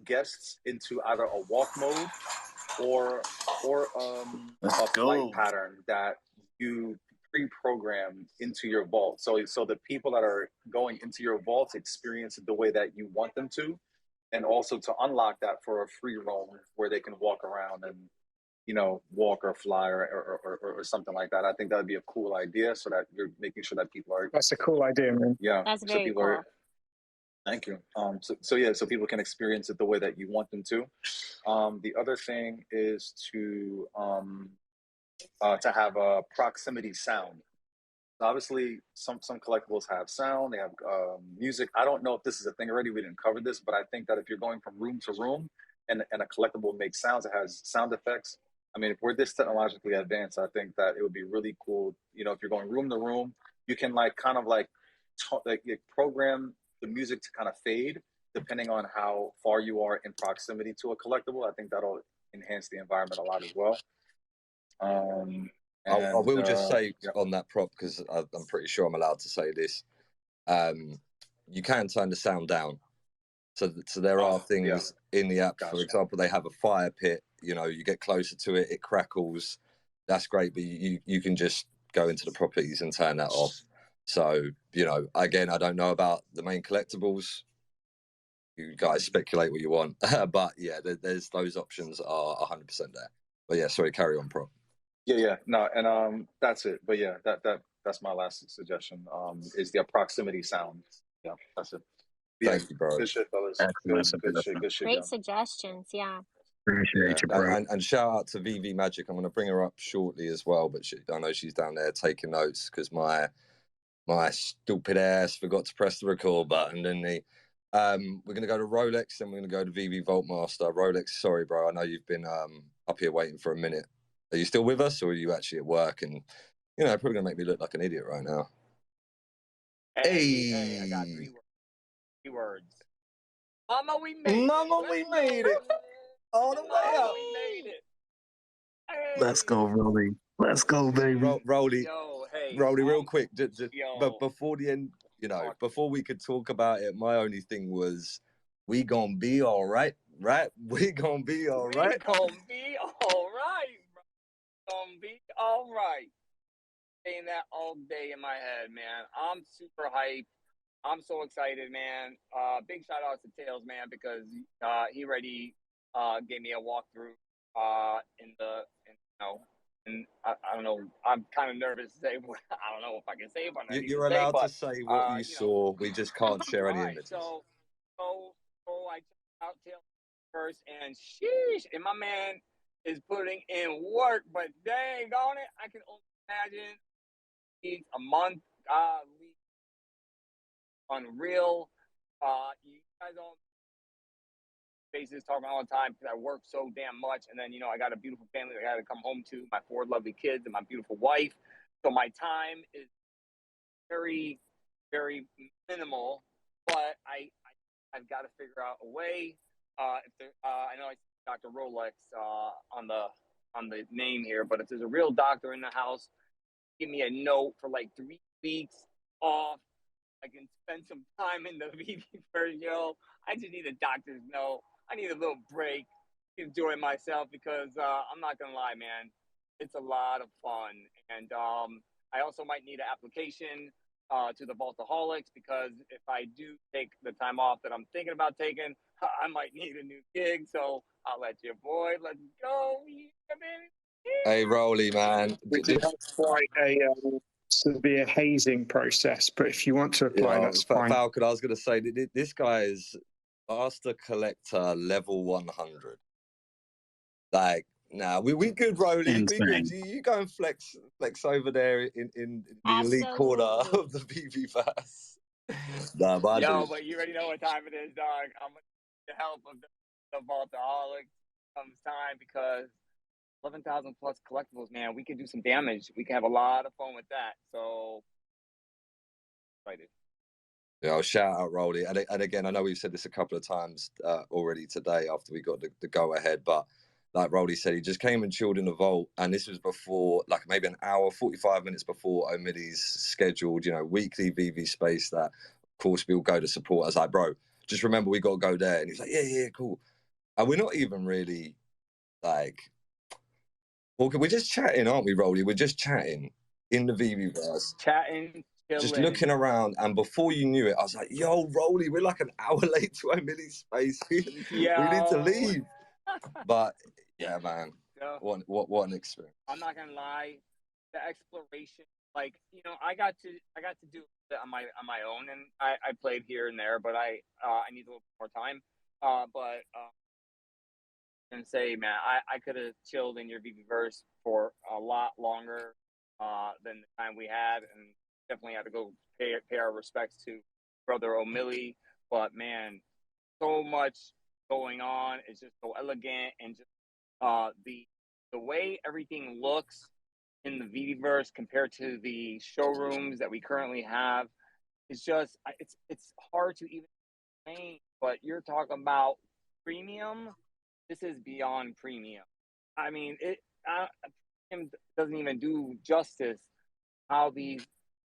guests into either a walk mode or a flight pattern that you pre-program into your vault. So the people that are going into your vault experience it the way that you want them to, and also to unlock that for a free roam where they can walk around and walk or fly or something like that. I think that would be a cool idea, so that you're making sure that people are. That's a cool idea, man. Yeah, that's very cool. Thank you. So people can experience it the way that you want them to. The other thing is to have a proximity sound. Obviously, some collectibles have sound. They have music. I don't know if this is a thing already. We didn't cover this, but I think that if you're going from room to room and a collectible makes sounds, it has sound effects. I mean, if we're this technologically advanced, I think that it would be really cool. If you're going room to room, you can program the music to kind of fade depending on how far you are in proximity to a collectible. I think that'll enhance the environment a lot as well. I will just say on that Prop, because I'm pretty sure I'm allowed to say this. You can turn the sound down, so there are things in the app. For example, they have a fire pit. You get closer to it, it crackles. That's great, but you can just go into the properties and turn that off. So again, I don't know about the main collectibles. You guys speculate what you want, but yeah, there's those options are 100% there. But yeah, sorry, carry on, Prop. Yeah, no, and that's it. But yeah, that's my last suggestion. Is the proximity sound. Yeah, that's it. Thank you, bro. Good shit, fellas. Good shit. Great suggestions. Yeah. Appreciate you, bro. And shout out to Veve Magic. I'm going to bring her up shortly as well, but I know she's down there taking notes because my stupid ass forgot to press the record button, didn't he? We're going to go to Rolex, then we're going to go to Veve Vaultmaster. Rolex, sorry, bro. I know you've been up here waiting for a minute. Are you still with us, or are you actually at work? And probably going to make me look like an idiot right now. Hey, I got 3 words. Mama, we made it. All the way up. We made it. Hey. Let's go, Rolly. Let's go, baby. Rolly. Yo, hey, Rolly, real quick. But before the end, before we could talk about it, my only thing was, we gonna be all right, right? We gonna be all right. We gonna be all right, bro. Gonna be all right. Saying that all day in my head, man. I'm super hyped. I'm so excited, man. Big shout out to Tails, man, because he already gave me a walkthrough and I don't know. I'm kind of nervous to say. I don't know if I can say it, but you're allowed to say what you saw. We just can't share any images. So I checked out Tails first, and sheesh, and my man is putting in work. But dang on it, I can only imagine a month. Unreal. You guys don't faces talking all the time because I work so damn much, and then I got a beautiful family that I got to come home to, my 4 lovely kids and my beautiful wife. So my time is very, very minimal. But I've got to figure out a way. If there, I know I see Dr. Rolex on the name here, but if there's a real doctor in the house, give me a note for like 3 weeks off. I can spend some time in the VV yo. I just need a doctor's note. I need a little break, enjoy myself because I'm not gonna lie, man, it's a lot of fun. And I also might need an application to the Vaultaholics because if I do take the time off that I'm thinking about taking, I might need a new gig. So I'll let you, boy. Let's go. Yeah, baby. Hey, Rolly, man. Which is quite a severe hazing process, but if you want to apply, that's fine. Falcon, I was going to say, this guy is Master Collector level 100. Like, nah, we good, Rolly. We good. You go and flex over there in the elite corner of the VV verse. Nah, but but you already know what time it is, dog. I'm gonna need the help of the Vaultaholics comes time because 11,000 plus collectibles, man. We can do some damage. We can have a lot of fun with that. So excited. Yeah, shout out Rolly. And again, I know we've said this a couple of times already today after we got the go ahead, but like Rolly said, he just came and chilled in the vault, and this was before, like maybe an hour, 45 minutes before O'Middy's scheduled, weekly VV space that, of course, we'll go to support. I was like, bro, just remember we got to go there. And he's like, yeah, cool. And we're not even really like, well, we're just chatting, aren't we, Rolly? We're just chatting in the VV-verse. Chatting, chilling. Just looking around, and before you knew it, I was like, yo, Rolly, we're like an hour late to O'Middy's space. We need to leave. But yeah, man, what an experience. I'm not gonna lie, the exploration, like I got to do it on my own, and I played here and there, but I need a little more time. But and say, man, I could have chilled in your VV verse for a lot longer than the time we had, and definitely had to go pay our respects to brother O'Milly. But man, so much going on. It's just so elegant, and just the way everything looks in the VV-verse compared to the showrooms that we currently have is just it's hard to even explain. But you're talking about premium. This is beyond premium. I mean, premium doesn't even do justice how these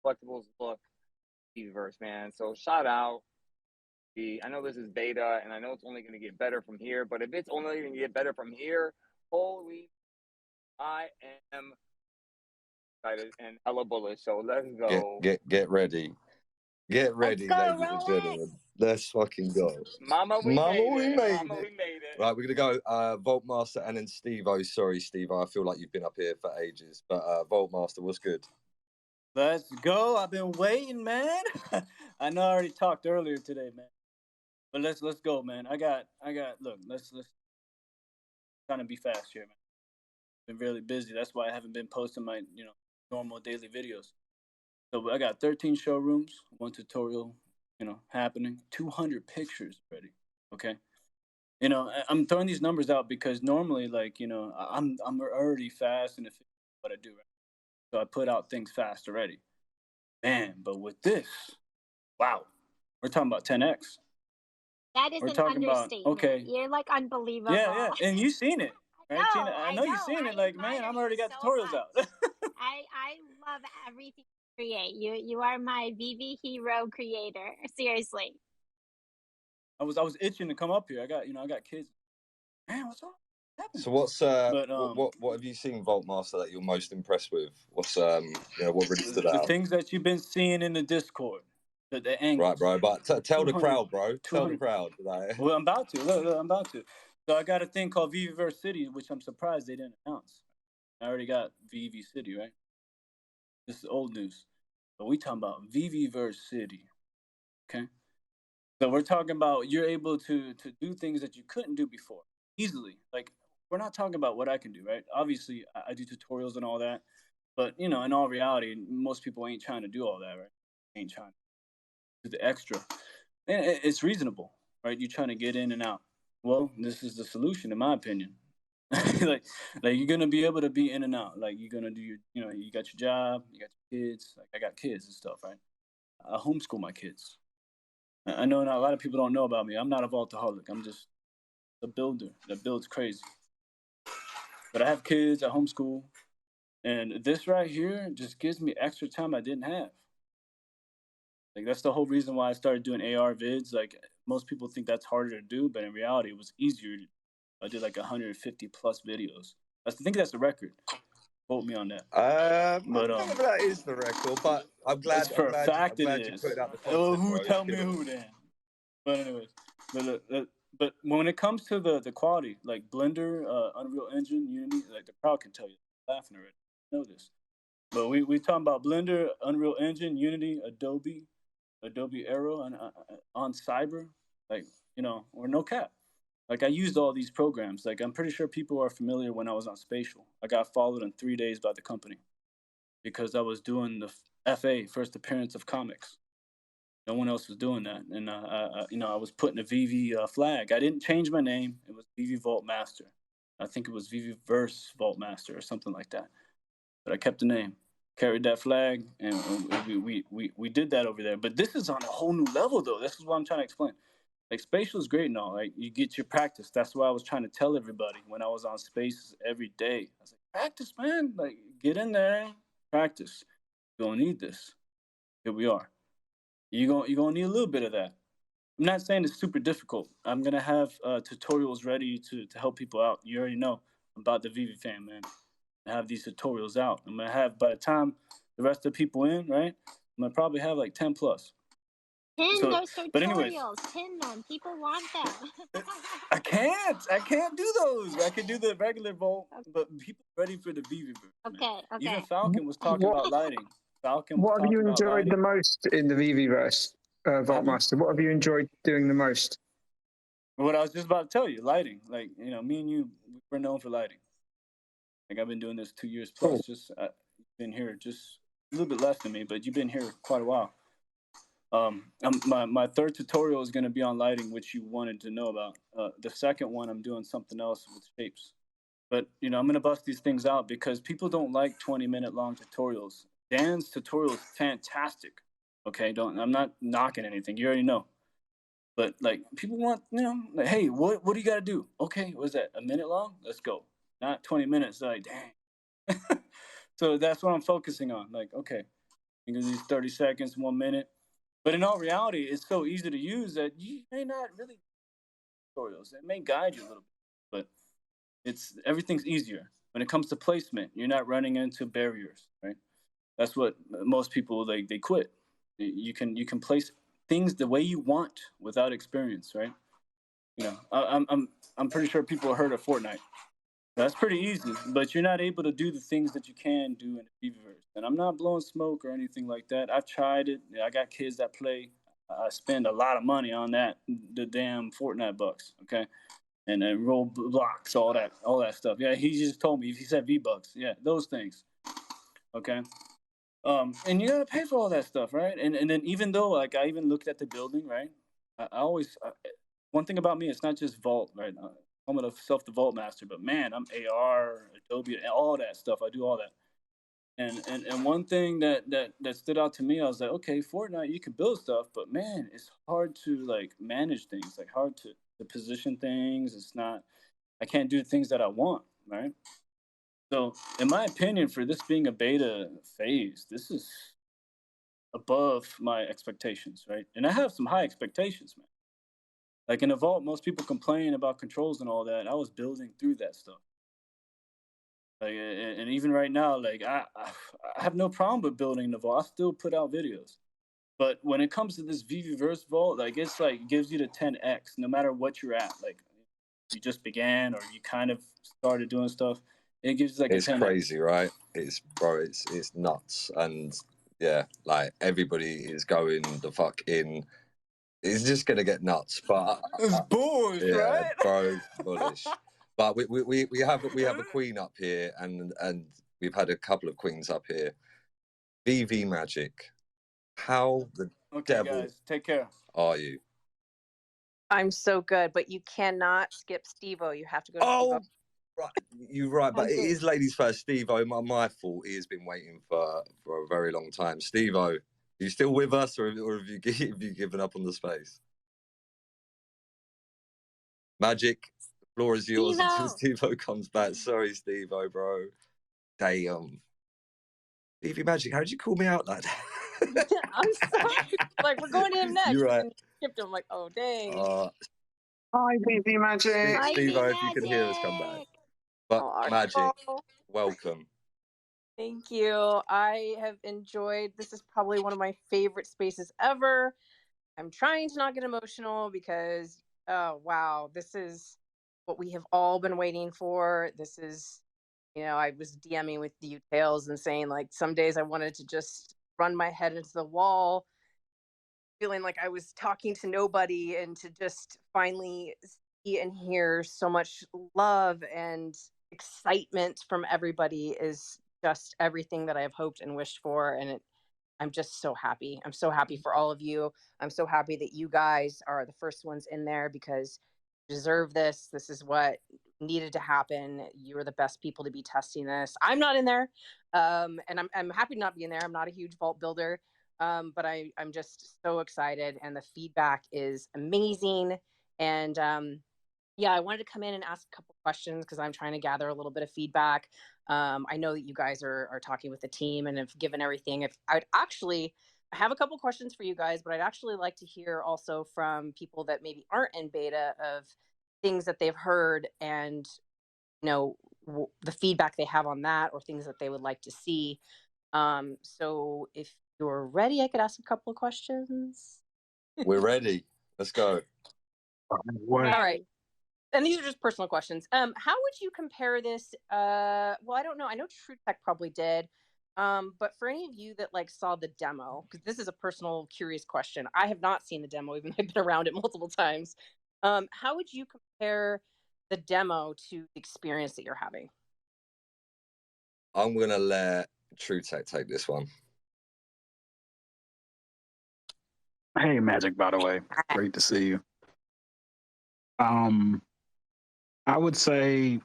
collectibles look in VV-verse, man. So shout out. I know this is beta, and I know it's only going to get better from here. But if it's only going to get better from here, holy, I am excited and hella bullish. So let's go. Get ready. Get ready, ladies and gentlemen. Let's fucking go. Mama, we made it. Right, we're going to go Vault Master and then Steve-O. Sorry, Steve-O. I feel like you've been up here for ages. But Vault Master, what's good? Let's go. I've been waiting, man. I know I already talked earlier today, man. But let's go, man. I got look, let's trying to be fast here, man. Been really busy. That's why I haven't been posting my, normal daily videos. So I got 13 showrooms, one tutorial, happening, 200 pictures already. Okay. I'm throwing these numbers out because normally, like, I'm already fast and efficient what I do, right? So I put out things fast already. Man, but with this, wow, we're talking about 10x. That is an understatement. Okay. You're like unbelievable. Yeah, and you've seen it, right, no, Tina? I know you've seen it. Like, man, I'm already got tutorials out. I love everything you create. You are my VV hero creator. Seriously. I was itching to come up here. I got kids. Man, what's wrong? So what's what have you seen, Vault Master, that you're most impressed with? What's what really stood out? The things that you've been seeing in the Discord. The angles. Right, bro. But tell the crowd, bro. Tell the crowd. Like... Well, I'm about to. Look, I'm about to. So I got a thing called VV-verse City, which I'm surprised they didn't announce. I already got VV City, right? This is old news. But we talking about VV-verse City. Okay? So we're talking about you're able to do things that you couldn't do before easily. Like, we're not talking about what I can do, right? Obviously, I do tutorials and all that. But, in all reality, most people ain't trying to do all that, right? Ain't trying to do the extra. And it's reasonable, right? You're trying to get in and out. Well, this is the solution, in my opinion. like you're gonna be able to be in and out. Like you're gonna do your, you got your job, you got your kids. Like I got kids and stuff, right? I homeschool my kids. I know not a lot of people don't know about me. I'm not a vaultaholic. I'm just a builder that builds crazy. But I have kids. I homeschool, and this right here just gives me extra time I didn't have. Like that's the whole reason why I started doing AR vids. Like most people think that's harder to do, but in reality, it was easier. I did like 150 plus videos. I think that's the record. Quote me on that. I don't know if that is the record, but I'm glad. For a fact, I'm it glad is. you put out the Oh, content, who? bro. Tell me who then. But anyways, but when it comes to the quality, like Blender, Unreal Engine, Unity, like the crowd can tell you. I'm laughing already. I know this. But we talking about Blender, Unreal Engine, Unity, Adobe Aero, and on Cyber, like or no cap. Like I used all these programs. Like I'm pretty sure people are familiar when I was on Spatial. I got followed in 3 days by the company because I was doing the FA, first appearance of comics. No one else was doing that, and I was putting a Veve flag. I didn't change my name. It was Veve Vault Master. I think it was Veve Verse Vault Master or something like that. But I kept the name, carried that flag, and we did that over there. But this is on a whole new level, though. This is what I'm trying to explain. Like Spatial is great and all. Like you get your practice. That's what I was trying to tell everybody when I was on Spaces every day. I was like, practice, man. Like get in there, practice. You're gonna need this. Here we are. You're gonna need a little bit of that. I'm not saying it's super difficult. I'm gonna have tutorials ready to help people out. You already know about the Veve fam, man. I have these tutorials out. I'm gonna have, by the time the rest of the people in, right? I'm gonna probably have like 10 plus. Pin those tutorials. But anyways, pin them. People want them. I can't do those. I can do the regular Vault, but people are ready for the Veve. Okay. Even Falcon was talking about lighting. What have you enjoyed the most in the Veveverse, Vaultmaster? What have you enjoyed doing the most? What I was just about to tell you, lighting. Like me and you, we're known for lighting. Like I've been doing this 2 years plus. Cool. Just been here just a little bit less than me, but you've been here quite a while. My third tutorial is going to be on lighting, which you wanted to know about. The second one, I'm doing something else with shapes. But I'm going to bust these things out because people don't like 20-minute long tutorials. Dan's tutorial is fantastic. Okay, I'm not knocking anything. You already know. But like people want, like, hey, what do you got to do? Okay, what's that? A minute long? Let's go. Not 20 minutes. They're like, dang. So that's what I'm focusing on. Like, okay, you can do 30 seconds, 1 minute. But in all reality, it's so easy to use that you may not really tutorials. It may guide you a little bit, but everything's easier. When it comes to placement, you're not running into barriers, right? That's what most people they quit. You can place things the way you want without experience, right? I'm pretty sure people have heard of Fortnite. That's pretty easy, but you're not able to do the things that you can do in the Veveverse. And I'm not blowing smoke or anything like that. I've tried it. I got kids that play. I spend a lot of money on that, the damn Fortnite bucks, okay? And Roblox, all that stuff. Yeah, he just told me. He said V-Bucks. Yeah, those things, okay? And you gotta pay for all that stuff, right? And then even though, like, I even looked at the building, right? I always, one thing about me, it's not just Vault, right? I'm a the Vault Master, but man, I'm AR, Adobe, all that stuff. I do all that. And one thing that stood out to me, I was like, okay, Fortnite, you can build stuff, but man, it's hard to like manage things, like hard to position things. It's not, I can't do things that I want, right? So, in my opinion, for this being a beta phase, this is above my expectations, right? And I have some high expectations, man. Like in the Vault, most people complain about controls and all that. I was building through that stuff. Like, and even right now, like I have no problem with building the Vault. I still put out videos. But when it comes to this Veveverse Vault, like it's like gives you the 10x no matter what you're at. Like you just began or you kind of started doing stuff. It gives like it's a 10x. Crazy, right? It's nuts. And yeah, like everybody is going the fuck in. It's just gonna get nuts. But it's bullish, yeah, right? Bro, bullish. But we have a queen up here, and we've had a couple of queens up here. Veve Magic, how the devil guys, take care. Are you? I'm so good, but you cannot skip Steve-O. You have to go to Steve-O. Right, you're right, but it is ladies first. Steve-O, my fault. He has been waiting for a very long time. Steve-O, are you still with us, or have you given up on the space? Magic, the floor is yours until Steve-O comes back. Sorry, Steve-O, bro. Damn. Stevie Magic, how'd you call me out like that? I'm sorry. Like, we're going to him next. You're right. And skipped him. Like, oh, dang. Hi, Veve Magic. Hi, Steve-O, Veve if you can hear us, come back. Magic. But Oh, Magic, welcome. Thank you. I have enjoyed, this is probably one of my favorite spaces ever. I'm trying to not get emotional because, oh, wow, this is what we have all been waiting for. This is, you know, I was DMing with you, Tails, and saying, like, some days I wanted to just run my head into the wall, feeling like I was talking to nobody, and to just finally see and hear so much love and excitement from everybody is just everything that I have hoped and wished for. And I'm just so happy. I'm so happy for all of you. I'm so happy that you guys are the first ones in there, because you deserve this. This is what needed to happen. You are the best people to be testing this. I'm not in there. And I'm happy to not be in there. I'm not a huge vault builder. But I'm just so excited, and the feedback is amazing. And yeah, I wanted to come in and ask a couple questions because I'm trying to gather a little bit of feedback. I know that you guys are talking with the team and have given everything. I have a couple questions for you guys, but I'd actually like to hear also from people that maybe aren't in beta of things that they've heard, and you know, the feedback they have on that, or things that they would like to see. So if you're ready, I could ask a couple of questions. We're ready. Let's go. All right. And these are just personal questions. How would you compare this? Well, I don't know. I know True Tech probably did. But for any of you that like saw the demo, because this is a personal, curious question. I have not seen the demo, even though I've been around it multiple times. How would you compare the demo to the experience that you're having? I'm gonna let True Tech take this one. Hey, Magic, by the way. Great to see you. I would say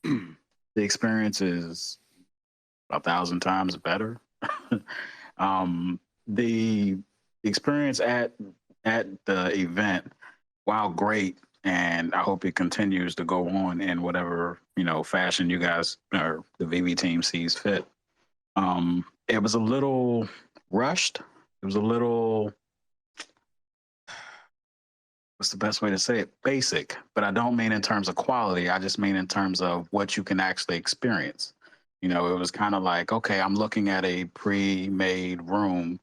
the experience is 1,000 times better. The experience at the event, while great, and I hope it continues to go on in whatever fashion you guys or the Veve team sees fit. It was a little rushed. It was a little, what's the best way to say it? Basic, but I don't mean in terms of quality. I just mean in terms of what you can actually experience. It was kind of like, okay, I'm looking at a pre-made room,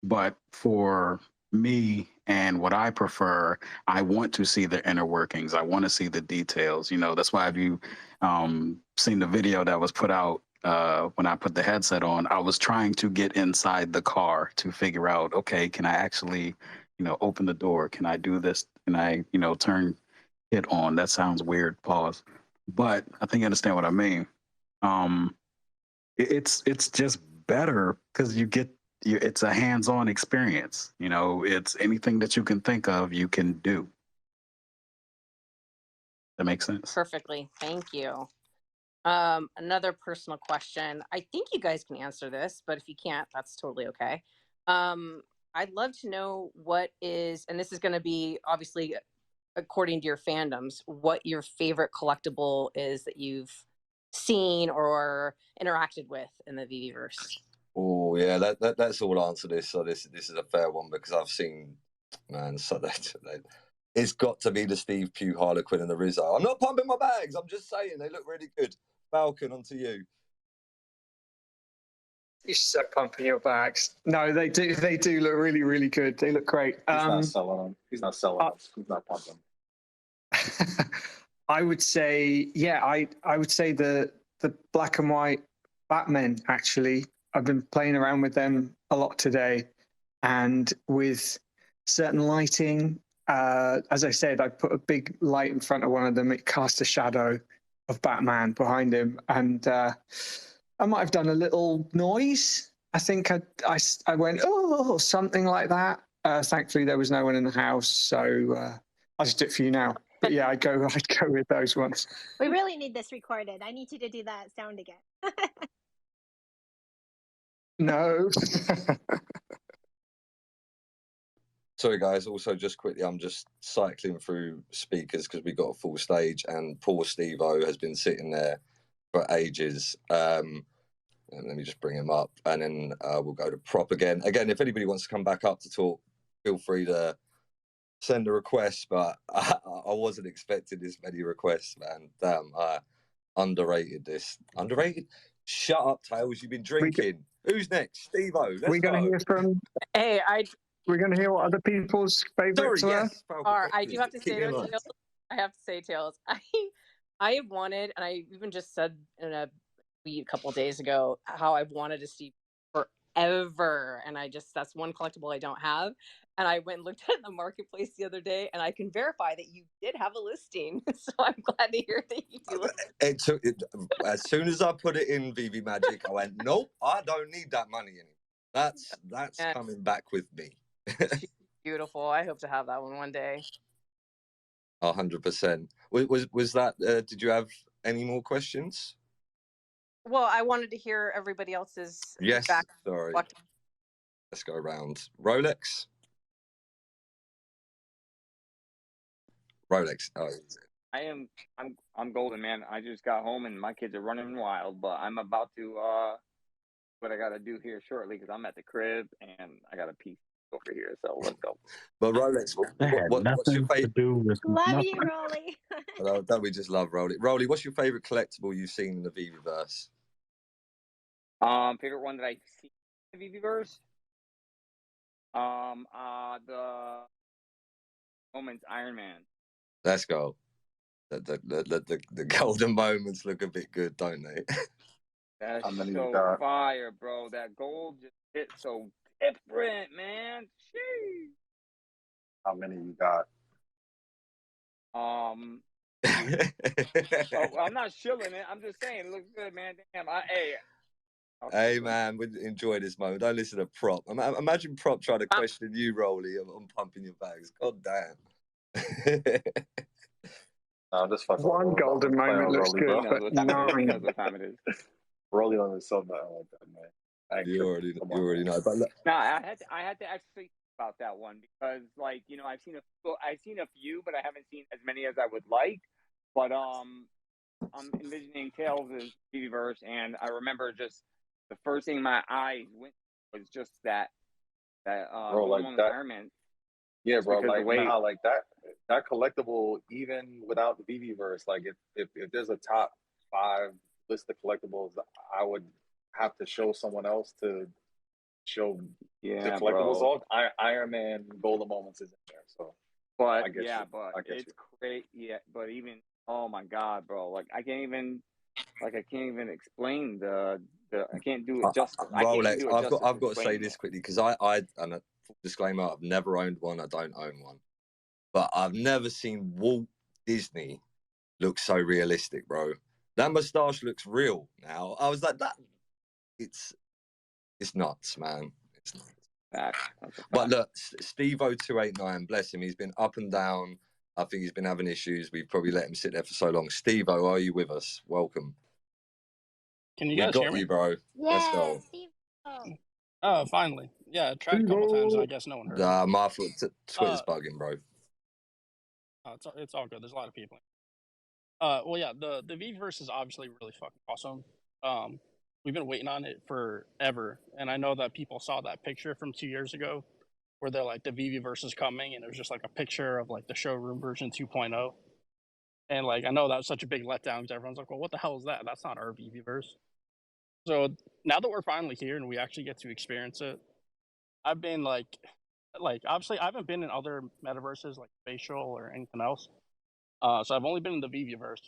but for me and what I prefer, I want to see the inner workings. I want to see the details. That's why if you seen the video that was put out when I put the headset on, I was trying to get inside the car to figure out, okay, can I actually open the door? Can I do this? Can I, turn it on? That sounds weird, pause. But I think you understand what I mean. It's just better because it's a hands-on experience. It's anything that you can think of, you can do. That makes sense? Perfectly. Thank you. Another personal question. I think you guys can answer this, but if you can't, that's totally okay. I'd love to know what is, and this is going to be obviously according to your fandoms, what your favorite collectible is that you've seen or interacted with in the Veveverse. Oh yeah, that's all answer this. So this is a fair one because I've seen, man. So it's got to be the Steve Pugh Harlequin and the Rizzo. I'm not pumping my bags. I'm just saying they look really good. Falcon, onto you. You start pumping your bags. No, they do. They do look really, really good. They look great. He's not selling them. He's not selling them. He's not pumping. I would say, yeah, I would say the black and white Batmen. Actually, I've been playing around with them a lot today, and with certain lighting. As I said, I put a big light in front of one of them. It cast a shadow of Batman behind him, and I might have done a little noise. I think I went, oh, something like that. Thankfully, there was no one in the house, so I'll just do it for you now. But yeah, I'd go with those ones. We really need this recorded. I need you to do that sound again. No. Sorry, guys. Also, just quickly, I'm just cycling through speakers because we got a full stage, and poor Steve-O has been sitting there for ages. And let me just bring him up, and then we'll go to Prop again. Again, if anybody wants to come back up to talk, feel free to send a request. But I wasn't expecting this many requests, man. Damn, I underrated this. Underrated? Shut up, Tails. You've been drinking. Who's next? Steve-O. Let's We're going to go. hear from. Hey, We're going to hear what other people's favorites Sorry, were. yes. I do have to say though, Tails, I have to say, Tails, I have wanted, and I even just said in a tweet a couple of days ago how I've wanted a Steve forever, and that's one collectible I don't have. And I went and looked at the marketplace the other day, and I can verify that you did have a listing. So I'm glad to hear that you do. It took it as soon as I put it in VV Magic, I went, nope, I don't need that money anymore. That's coming back with me. She's beautiful. I hope to have that one day. 100%. Was that? Did you have any more questions? Well, I wanted to hear everybody else's feedback. Sorry. Let's go around. Rolex. Oh, I'm golden, man. I just got home and my kids are running wild, but I'm about to what I gotta do here shortly because I'm at the crib and I got a piece over here. So let's go. But Rolex, what's your favorite? Love you, Rolly. Don't we just love Rolly? Rolly, what's your favorite collectible you've seen in the Viviverse? Favorite one that I've seen in the Viviverse? The Moments Iron Man. Let's go. The golden moments look a bit good, don't they? That's so fire, bro. That gold just hit so different, man. Sheesh. How many you got? I'm not shilling it. I'm just saying it looks good, man. Damn. Hey man, we enjoy this moment. Don't listen to Prop. Imagine Prop trying to question you, Rolly, on pumping your bags. God damn. Just fucking one golden moment looks good, but he knows what time it is. Rolling on his something like that, man. You already know. But look, no, I had to actually think about that one because, like, you know, I've seen a few, but I haven't seen as many as I would like. But I'm envisioning Tails' Viviverse, and I remember just the first thing my eyes went was just that like that Iron Man. Yeah, bro, like that collectible, even without the Viviverse, like if there's a top 5 list of collectibles, I would have to show someone else to show the collectibles off. Iron Man Golden Moments is in there, so. But it's great. Yeah, but even oh my god, bro, like I can't even explain I can't do it justice. Rolex, I've got to say this quickly because I and a disclaimer, I've never owned one. I don't own one, but I've never seen Walt Disney look so realistic, bro. That mustache looks real now. I was like, that it's nuts, man. It's nuts. But look, Steve-O289, bless him, he's been up and down. I think he's been having issues. We've probably let him sit there for so long. Steve-O, are you with us? Welcome. Can you guys hear me? We got you, bro. Let's go. Oh, finally. Yeah, I tried a couple times and I guess no one heard me. My Twitter's bugging, bro. It's all good. There's a lot of people. Well, yeah, the Viviverse is obviously really fucking awesome. We've been waiting on it forever, and I know that people saw that picture from 2 years ago where they're like, the Viviverse is coming, and it was just like a picture of like the showroom version 2.0. And like, I know that was such a big letdown because everyone's like, well, what the hell is that? That's not our Viviverse. So now that we're finally here and we actually get to experience it, I've been like obviously I haven't been in other metaverses like Spatial or anything else. So I've only been in the Viviverse,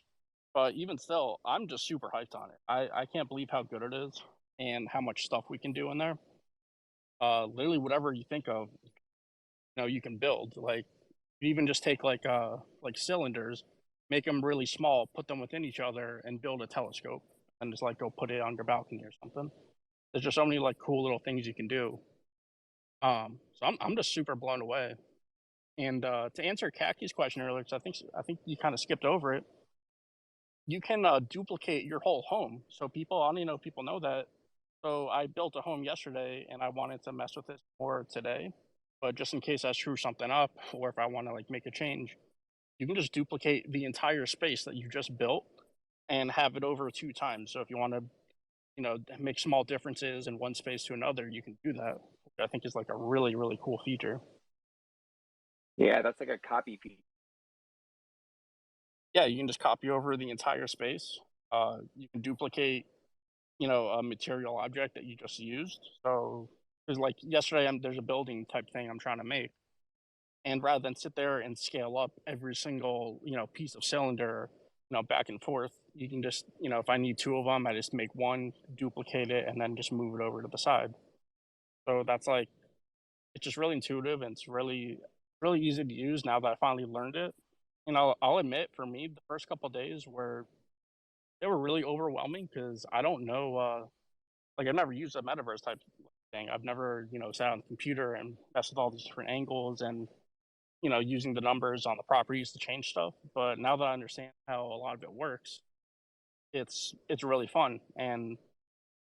but even still, I'm just super hyped on it. I can't believe how good it is and how much stuff we can do in there. Literally whatever you think of, you know, you can build. Like, you even just take like cylinders, make them really small, put them within each other, and build a telescope, and just like go put it on your balcony or something. There's just so many like cool little things you can do. So I'm just super blown away. And to answer Kaki's question earlier, because I think you kind of skipped over it, you can duplicate your whole home. So people, I don't even know if people know that. So I built a home yesterday, and I wanted to mess with this more today. But just in case I screw something up, or if I want to like make a change, you can just duplicate the entire space that you just built and have it over 2 times. So if you want to, you know, make small differences in one space to another, you can do that. Which I think is like a really, really cool feature. Yeah, that's like a copy feed. Yeah, you can just copy over the entire space. You can duplicate, you know, a material object that you just used. So, because like yesterday, there's a building type thing I'm trying to make, and rather than sit there and scale up every single, you know, piece of cylinder, you know, back and forth, you can just, you know, if I need 2 of them, I just make one, duplicate it, and then just move it over to the side. So that's like, it's just really intuitive, and it's really, really easy to use now that I finally learned it. And I'll admit, for me, the first couple of days they were really overwhelming because I don't know, like I've never used a metaverse type thing. I've never, you know, sat on the computer and messed with all these different angles and, you know, using the numbers on the properties to change stuff. But now that I understand how a lot of it works, it's really fun, and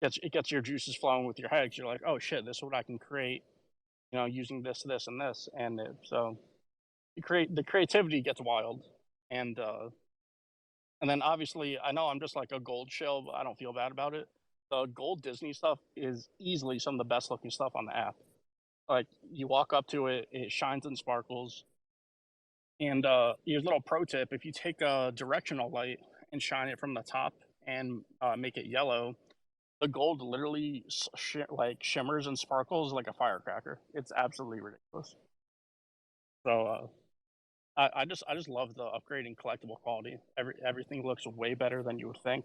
it gets your juices flowing with your head. 'Cause you're like, oh shit, this is what I can create, you know, using this, this, and this, and so the creativity gets wild, and then obviously I know I'm just like a gold shell, but I don't feel bad about it. The gold Disney stuff is easily some of the best looking stuff on the app. Like you walk up to it, it shines and sparkles. And here's a little pro tip: if you take a directional light and shine it from the top and make it yellow, the gold literally like shimmers and sparkles like a firecracker. It's absolutely ridiculous. So I just love the upgrading collectible quality. Everything looks way better than you would think.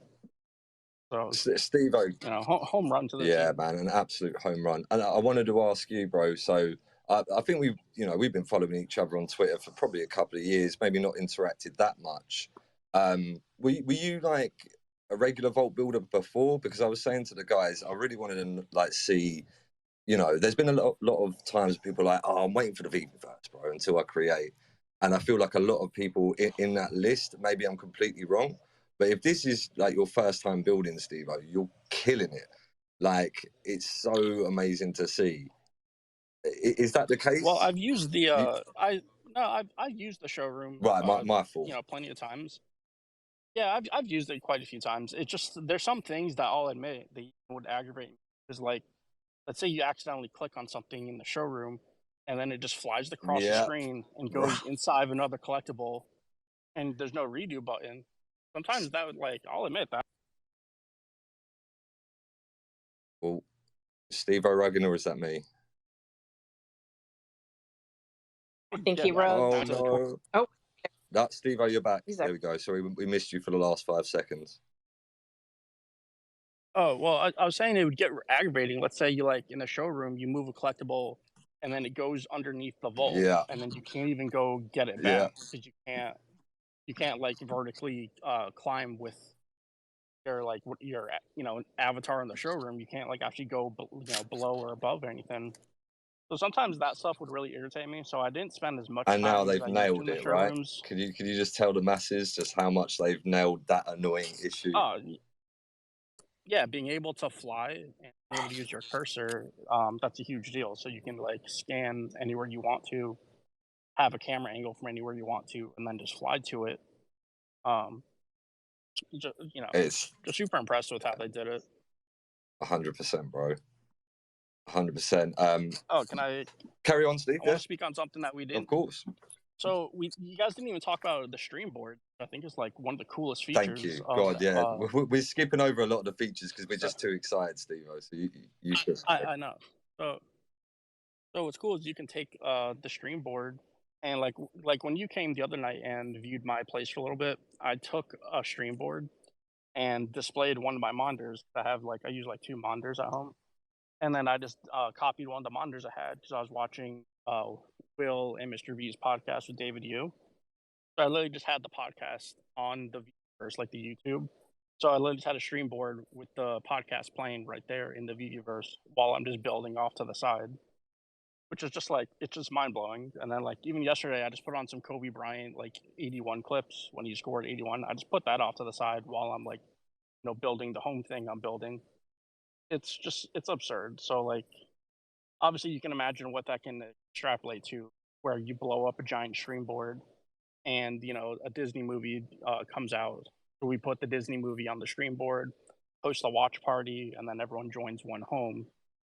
So Steve-O, you know, home run to the yeah, team. man, an absolute home run. And I wanted to ask you, bro. So I think we've been following each other on Twitter for probably a couple of years, maybe not interacted that much. Were you like a regular vault builder before? Because I was saying to the guys, I really wanted to like see. You know, there's been a lot of times people are like, oh, I'm waiting for the Veve first, bro, until I create. And I feel like a lot of people in that list, maybe I'm completely wrong, but if this is like your first time building, Steve-O, you're killing it. Like, it's so amazing to see. Is that the case? Well, I've used the I've used the showroom, Right, my fault. you know, plenty of times. Yeah, I've used it quite a few times. It just there's some things that I'll admit that would aggravate me. Is like, let's say you accidentally click on something in the showroom, and then it just flies across the Yeah. screen and goes inside of another collectible, and there's no redo button. Sometimes that would like I'll admit that. Well, Steve O'Regan, or is that me? I think he wrote. Oh no! Oh, That's Steve-O, you're back. He's There we go. Sorry, we missed you for the last 5 seconds. Oh well, I was saying it would get aggravating. Let's say you like in a showroom, you move a collectible, and then it goes underneath the vault, Yeah. and then you can't even go get it Yeah. back because you can't like vertically climb with your like your you know avatar in the showroom. You can't like actually go below or above or anything. So sometimes that stuff would really irritate me. So I didn't spend as much And now time as they've I used to in nailed the it, right? showrooms. Could you just tell the masses just how much they've nailed that annoying issue? Yeah, being able to fly and being able to use your cursor, that's a huge deal. So you can like scan anywhere you want to, have a camera angle from anywhere you want to, and then just fly to it. You know, It's just super impressed with how they did it. 100%, bro. 100%. Oh, can I carry on, Steve? I want to speak on something that we didn't. Of course. So you guys didn't even talk about the stream board. I think it's like one of the coolest features. Thank you. Of, God, yeah. We're skipping over a lot of the features because we're just too excited, Steve-O. So you should. I know. So what's cool is you can take the stream board and like when you came the other night and viewed my place for a little bit, I took a stream board and displayed one of my monitors. I use like 2 monitors at home, and then I just copied one of the monitors I had because I was watching Will and Mr. V's podcast with David Yu. So I literally just had the podcast on the Vverse, like the YouTube. So I literally just had a stream board with the podcast playing right there in the Vverse while I'm just building off to the side. which is just like, it's just mind blowing. And then like even yesterday, I just put on some Kobe Bryant like 81 clips when he scored 81. I just put that off to the side while I'm like, you know, building the home thing I'm building. It's absurd. So like, obviously you can imagine what that can extrapolate to, where you blow up a giant stream board and, you know, a Disney movie comes out. So we put the Disney movie on the stream board, host a watch party, and then everyone joins one home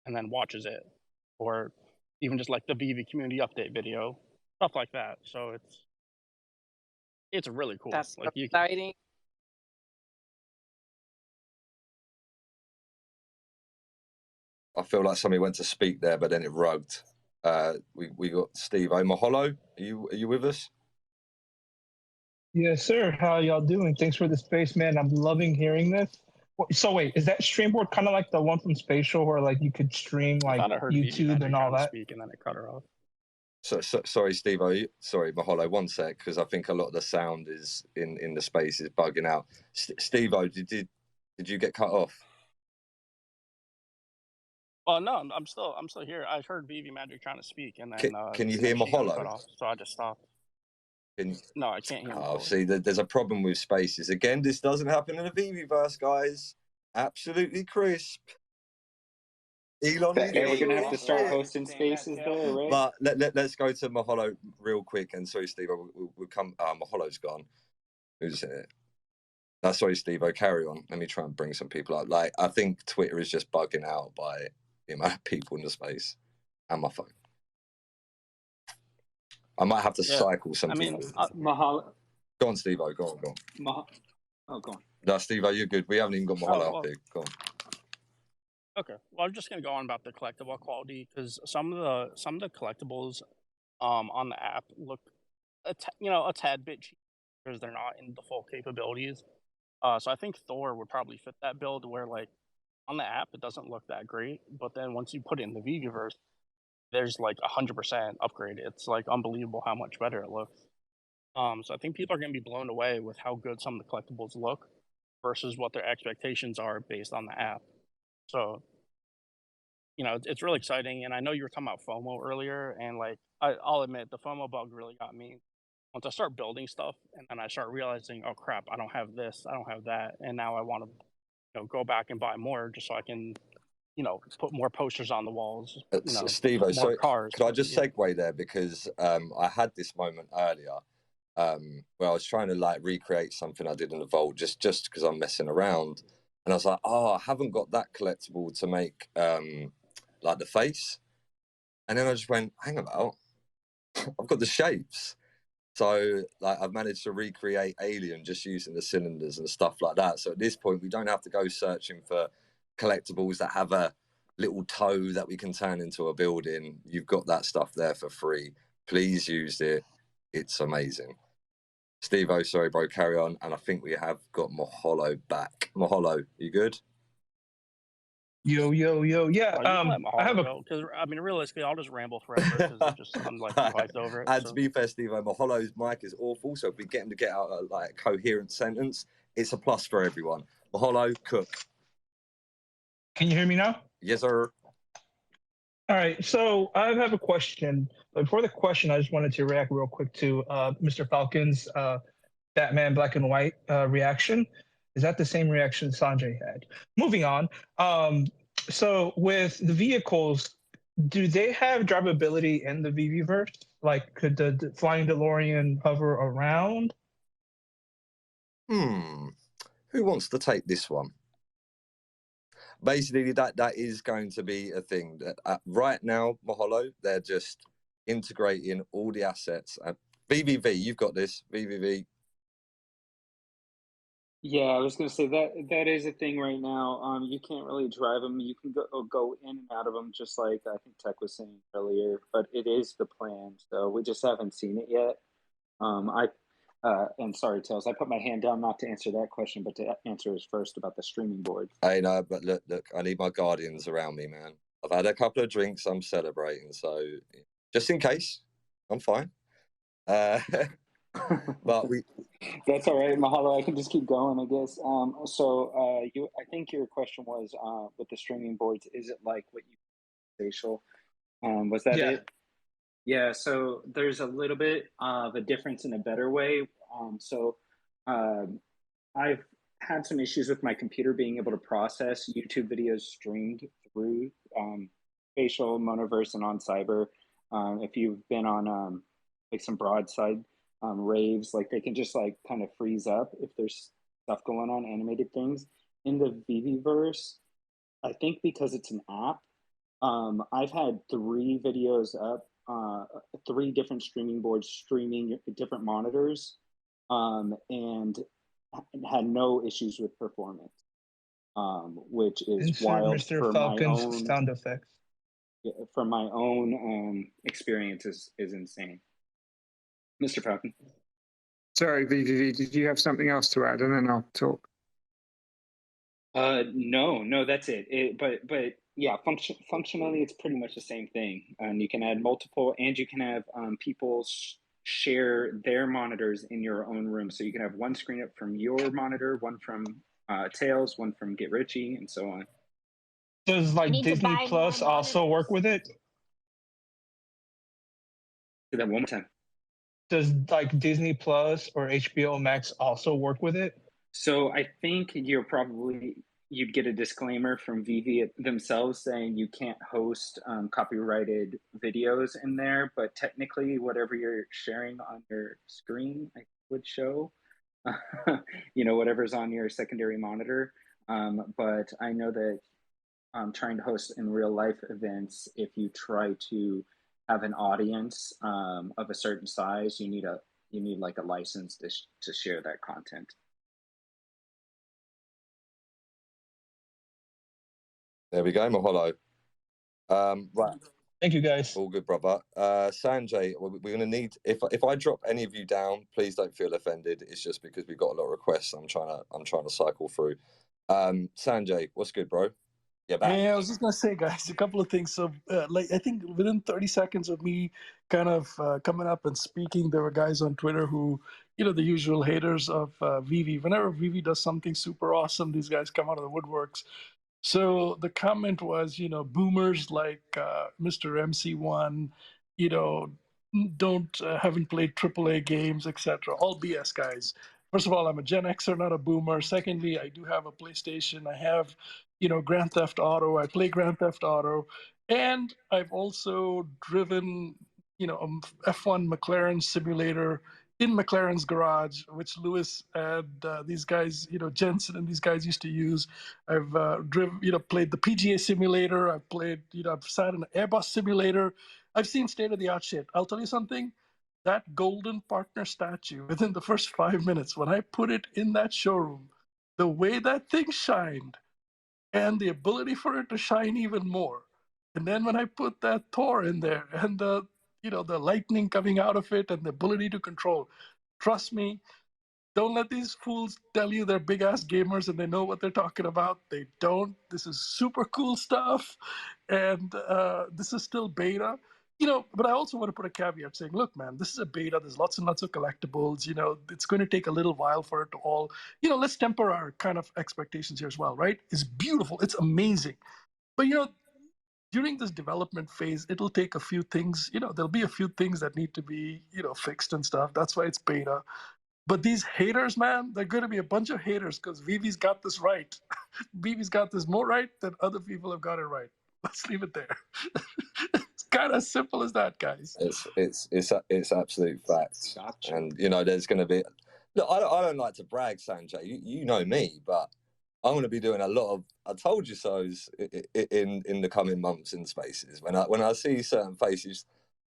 and then watches it. Or even just like the Veve community update video, stuff like that. So it's really cool. That's like you exciting. I feel like somebody went to speak there, but then it rugged. We got Steve Maholo. Are you with us? Yes, sir. How y'all doing? Thanks for the space, man. I'm loving hearing this. So wait, is that streamboard kind of like the one from Spatial, where like you could stream like YouTube and all that? Speak and then it cut her off. So sorry, Steve. Sorry, Maholo. One sec, because I think a lot of the sound is in the space is bugging out. Steve, did you get cut off? Oh no, I'm still here. I heard Veve Magic trying to speak, and then can you hear Maholo? Cut off, so I just stopped. No, I can't hear. Oh, see, there's a problem with spaces again. This doesn't happen in the Veveverse, guys. Absolutely crisp. Elon, we're gonna have to start hosting spaces there, right? But let's go to Maholo real quick. And sorry, Steve, we'll come. Maholo's gone. Who's in it? Sorry, Steve. Carry on. Let me try and bring some people up. Like, I think Twitter is just bugging out by the amount of people in the space, and my phone. I might have to cycle something. Mahalo. Go on, Steve. Go on. Go on. No, Steve, you're good. We haven't even got Mahalo up here. Go on. Okay, well, I'm just gonna go on about the collectible quality, because some of the collectibles on the app look a tad bit cheap because they're not in the full capabilities. So I think Thor would probably fit that build, where like on the app it doesn't look that great, but then once you put it in the Veveverse, there's like 100% upgrade. It's like unbelievable how much better it looks. So I think people are gonna be blown away with how good some of the collectibles look versus what their expectations are based on the app. So, you know, it's really exciting. And I know you were talking about FOMO earlier, and like I'll admit the FOMO bug really got me. Once I start building stuff and then I start realizing, oh crap, I don't have this, I don't have that, and now I want to go back and buy more just so I can put more posters on the walls. Steve, so cars. Could I just segue there, because I had this moment earlier where I was trying to like recreate something I did in the vault just because I'm messing around, and I was like, oh, I haven't got that collectible to make like the face, and then I just went, hang about, I've got the shapes. So like I've managed to recreate Alien just using the cylinders and stuff like that. So at this point, we don't have to go searching for collectibles that have a little toe that we can turn into a building. You've got that stuff there for free. Please use it. It's amazing. Steve, sorry, bro, carry on. And I think we have got Maholo back. Maholo, you good? Yo, yeah. I have because I mean, realistically, I'll just ramble forever because I'm like hyped over it. And to be fair, Steve, Maholo's mic is awful, so if we get him to get out a like coherent sentence, it's a plus for everyone. Maholo, cook. Can you hear me now? Yes, sir. All right, so I have a question. But before the question, I just wanted to react real quick to Mr. Falcon's Batman Black and White reaction. Is that the same reaction Sanjay had? Moving on. So with the vehicles, do they have drivability in the Veveverse? Like, could the flying DeLorean hover around? Who wants to take this one? Basically, that is going to be a thing. That right now, Maholo, they're just integrating all the assets. VVV, you've got this. VVV. Yeah, I was going to say that is a thing right now. You can't really drive them. You can go in and out of them, just like I think Tech was saying earlier. But it is the plan, so we just haven't seen it yet. And sorry, Tails, I put my hand down not to answer that question, but to answer his first about the streaming board. I know, but look, I need my guardians around me, man. I've had a couple of drinks. I'm celebrating, so just in case, I'm fine. But that's all right, Mahalo. I can just keep going, I guess. I think your question was with the streaming boards, is it like what you spatial? Was that Yeah. it? Yeah, so there's a little bit of a difference in a better way. I've had some issues with my computer being able to process YouTube videos streamed through Facial, Monoverse, and on Cyber. If you've been on like some broadside raves, like they can just like kind of freeze up if there's stuff going on, animated things. In the Viviverse, I think because it's an app, I've had 3 videos up, 3 different streaming boards streaming different monitors, and had no issues with performance, which is Insert wild Mr. for my Falcon's own sound effects. experience is insane. Mr. Falcon. Sorry, VVV, did you have something else to add? And then I'll talk. No, that's it. But yeah, functionally, it's pretty much the same thing. You can add multiple, and you can have people share their monitors in your own room. So you can have one screen up from your monitor, one from Tails, one from Get Richie, and so on. Does like Disney Plus also work with it? Say that one more time. Does like Disney Plus or HBO Max also work with it? So I think you'd get a disclaimer from Veve themselves saying you can't host copyrighted videos in there, but technically whatever you're sharing on your screen would show, whatever's on your secondary monitor. But I know that trying to host in real life events, if you try to have an audience of a certain size, you need like a license to share that content. There we go, Mahalo. Right. Thank you, guys. All good, brother. Sanjay, we're going to need, if I drop any of you down, please don't feel offended. It's just because we've got a lot of requests. I'm trying to cycle through. Sanjay, what's good, bro? Yeah, back. Yeah, I was just gonna say, guys, a couple of things. So, I think within 30 seconds of me kind of coming up and speaking, there were guys on Twitter who, the usual haters of Veve. Whenever Veve does something super awesome, these guys come out of the woodworks. So the comment was, boomers like Mr. MC1, haven't played AAA games, etc. All BS, guys. First of all, I'm a Gen Xer, not a boomer. Secondly, I do have a PlayStation. I have, Grand Theft Auto. I play Grand Theft Auto, and I've also driven, a F1 McLaren simulator in McLaren's garage, which Lewis and these guys, Jensen and these guys used to use. I've played the PGA simulator. I've played, I've sat in an Airbus simulator. I've seen state-of-the-art shit. I'll tell you something. That golden partner statue, within the first 5 minutes, when I put it in that showroom, the way that thing shined, and the ability for it to shine even more. And then when I put that Thor in there, and the lightning coming out of it, and the ability to control, trust me, don't let these fools tell you they're big ass gamers and they know what they're talking about. They don't. This is super cool stuff, and this is still beta. But I also want to put a caveat saying, look, man, this is a beta. There's lots and lots of collectibles. It's going to take a little while for it to all, let's temper our kind of expectations here as well, right? It's beautiful. It's amazing. But, during this development phase, it'll take a few things, there'll be a few things that need to be, fixed and stuff. That's why it's beta. But these haters, man, they're going to be a bunch of haters because Vivi's got this right. Vivi's got this more right than other people have got it right. Let's leave it there. It's kind of as simple as that, guys. It's absolute facts. Gotcha. And there's going to be. Look, I don't like to brag, Sanjay. You know me, but I'm going to be doing a lot of "I told you so's" in the coming months in spaces. When I see certain faces,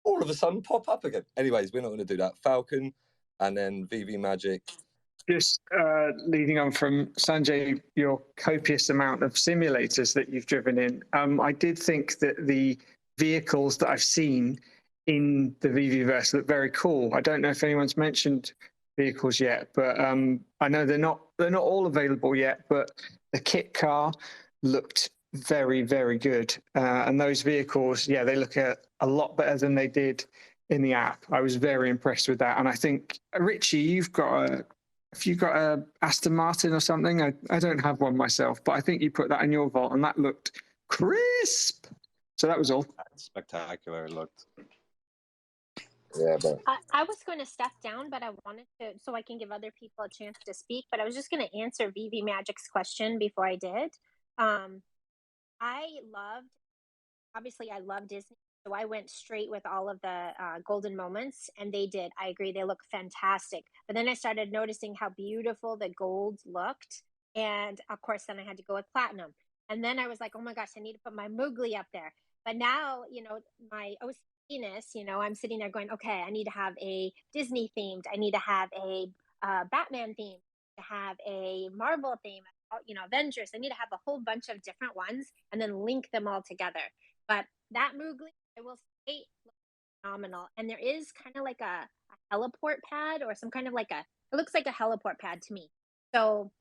all of a sudden pop up again. Anyways, we're not going to do that. Falcon, and then Veve Magic. Just leading on from Sanjay, your copious amount of simulators that you've driven in, I did think that the vehicles that I've seen in the Viviverse look very cool. I don't know if anyone's mentioned vehicles yet, but I know they're not all available yet, but the kit car looked very, very good. And those vehicles, yeah, they look a lot better than they did in the app. I was very impressed with that. And I think, Richie, if you've got a Aston Martin or something, I don't have one myself, but I think you put that in your vault and that looked crisp. So that was all. Spectacular it looked. Yeah, but I was going to step down, but I wanted to, so I can give other people a chance to speak. But I was just going to answer Veve Magic's question before I did. Obviously, I love Disney, so I went straight with all of the golden moments, and they did. I agree, they look fantastic. But then I started noticing how beautiful the golds looked, and of course, then I had to go with platinum. And then I was like, oh my gosh, I need to put my Moogly up there. But now, my OCDness, I'm sitting there going, okay, I need to have a Disney themed, I need to have a Batman theme, to have a Marvel theme, Avengers. I need to have a whole bunch of different ones and then link them all together. But that Moogly, I will say, looks phenomenal. And there is kind of like a heliport pad, or some kind of it looks like a heliport pad to me. So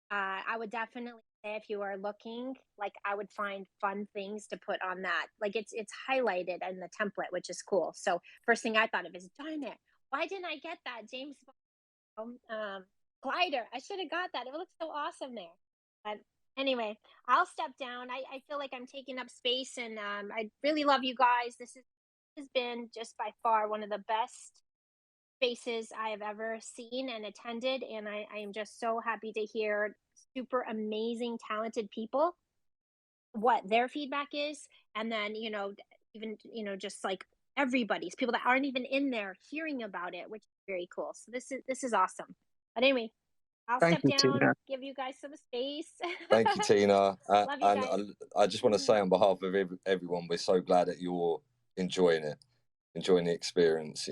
I would definitely say, if you are looking, I would find fun things to put on that. It's highlighted in the template, which is cool. So first thing I thought of is, darn it, why didn't I get that James Bond glider? I should have got that. It looks so awesome there. But anyway, I'll step down. I feel like I'm taking up space, and I really love you guys. This has been just by far one of the best spaces I have ever seen and attended, and I am just so happy to hear super amazing, talented people, what their feedback is, and then even just everybody's, people that aren't even in there, hearing about it, which is very cool. So this is awesome. But anyway, I'll Thank step you, down, Tina. give you guys some space. thank you, Tina. Love you And guys. I just want to say on behalf of everyone, we're so glad that you're enjoying the experience.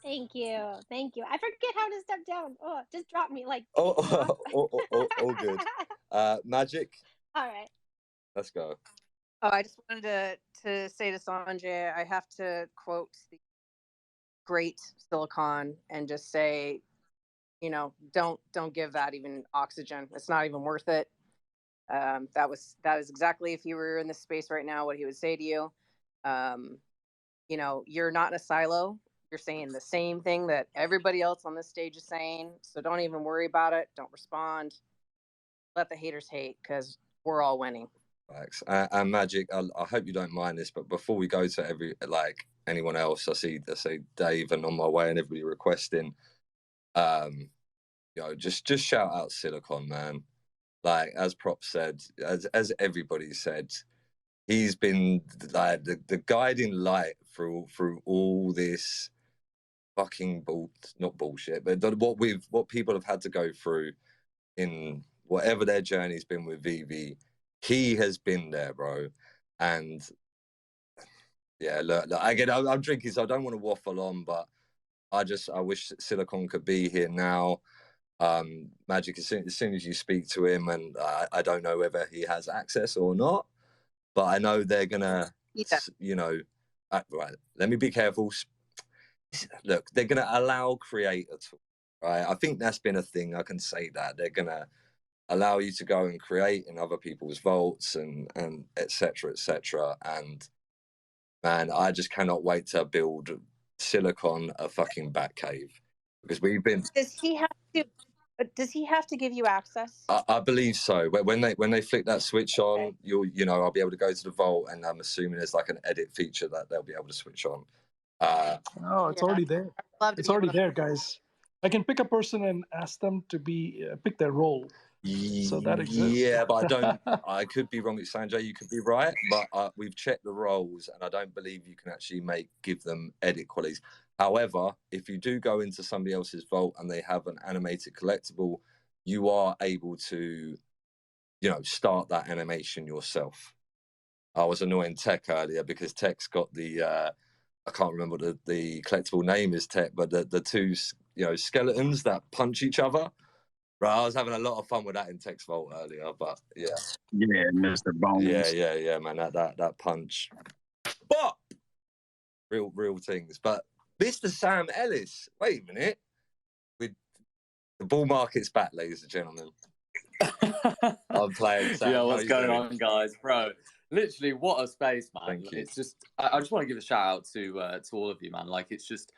Thank you. I forget how to step down. Oh, just drop me All good. Magic, All right. let's go. Oh, I just wanted to say to Sanjay, I have to quote the great Silicon and just say, don't give that even oxygen. It's not even worth it. That is exactly, if you were in this space right now, what he would say to you. You're not in a silo. You're saying the same thing that everybody else on this stage is saying. So don't even worry about it. Don't respond. Let the haters hate, because we're all winning. Thanks. And Magic, I hope you don't mind this, but before we go to anyone else, I see Dave, and on my way, and everybody requesting, just shout out Silicon, man. As Prop said, as everybody said, he's been the guiding light through all this fucking not bullshit, but what people have had to go through in whatever their journey's been with Veve. He has been there, bro. And yeah, look, again, I'm drinking, so I don't want to waffle on, but I wish Silicon could be here now. Magic, as soon as you speak to him, and I don't know whether he has access or not, but I know they're gonna, right, let me be careful. Look, they're gonna allow creator to, right? I think that's been a thing. I can say that they're gonna allow you to go and create in other people's vaults and etc. And man, I just cannot wait to build Silicon a fucking bat cave, because we've been. Does he have to give you access? I believe so. When they flick that switch on, I'll be able to go to the vault, and I'm assuming there's an edit feature that they'll be able to switch on. Oh, it's already there. It's already there, guys. I can pick a person and ask them to pick their role. So that exists. Yeah, but I could be wrong. Sanjay, you could be right, but we've checked the roles, and I don't believe you can actually give them edit qualities. However, if you do go into somebody else's vault and they have an animated collectible, you are able to, start that animation yourself. I was annoying Tech earlier because Tech's got the I can't remember what the collectible name is, Tech, but the two skeletons that punch each other. Right, I was having a lot of fun with that in Tech's Vault earlier, but yeah. Yeah, Mr. Bones. Yeah, man, that punch. But real things. But Mr. Sam Ellis, wait a minute. With the bull market's back, ladies and gentlemen. I'm playing Sam. Yeah, what's going on, guys? Bro, literally, what a space, man. Thank you. It's just, I just want to give a shout out to all of you, man. It's just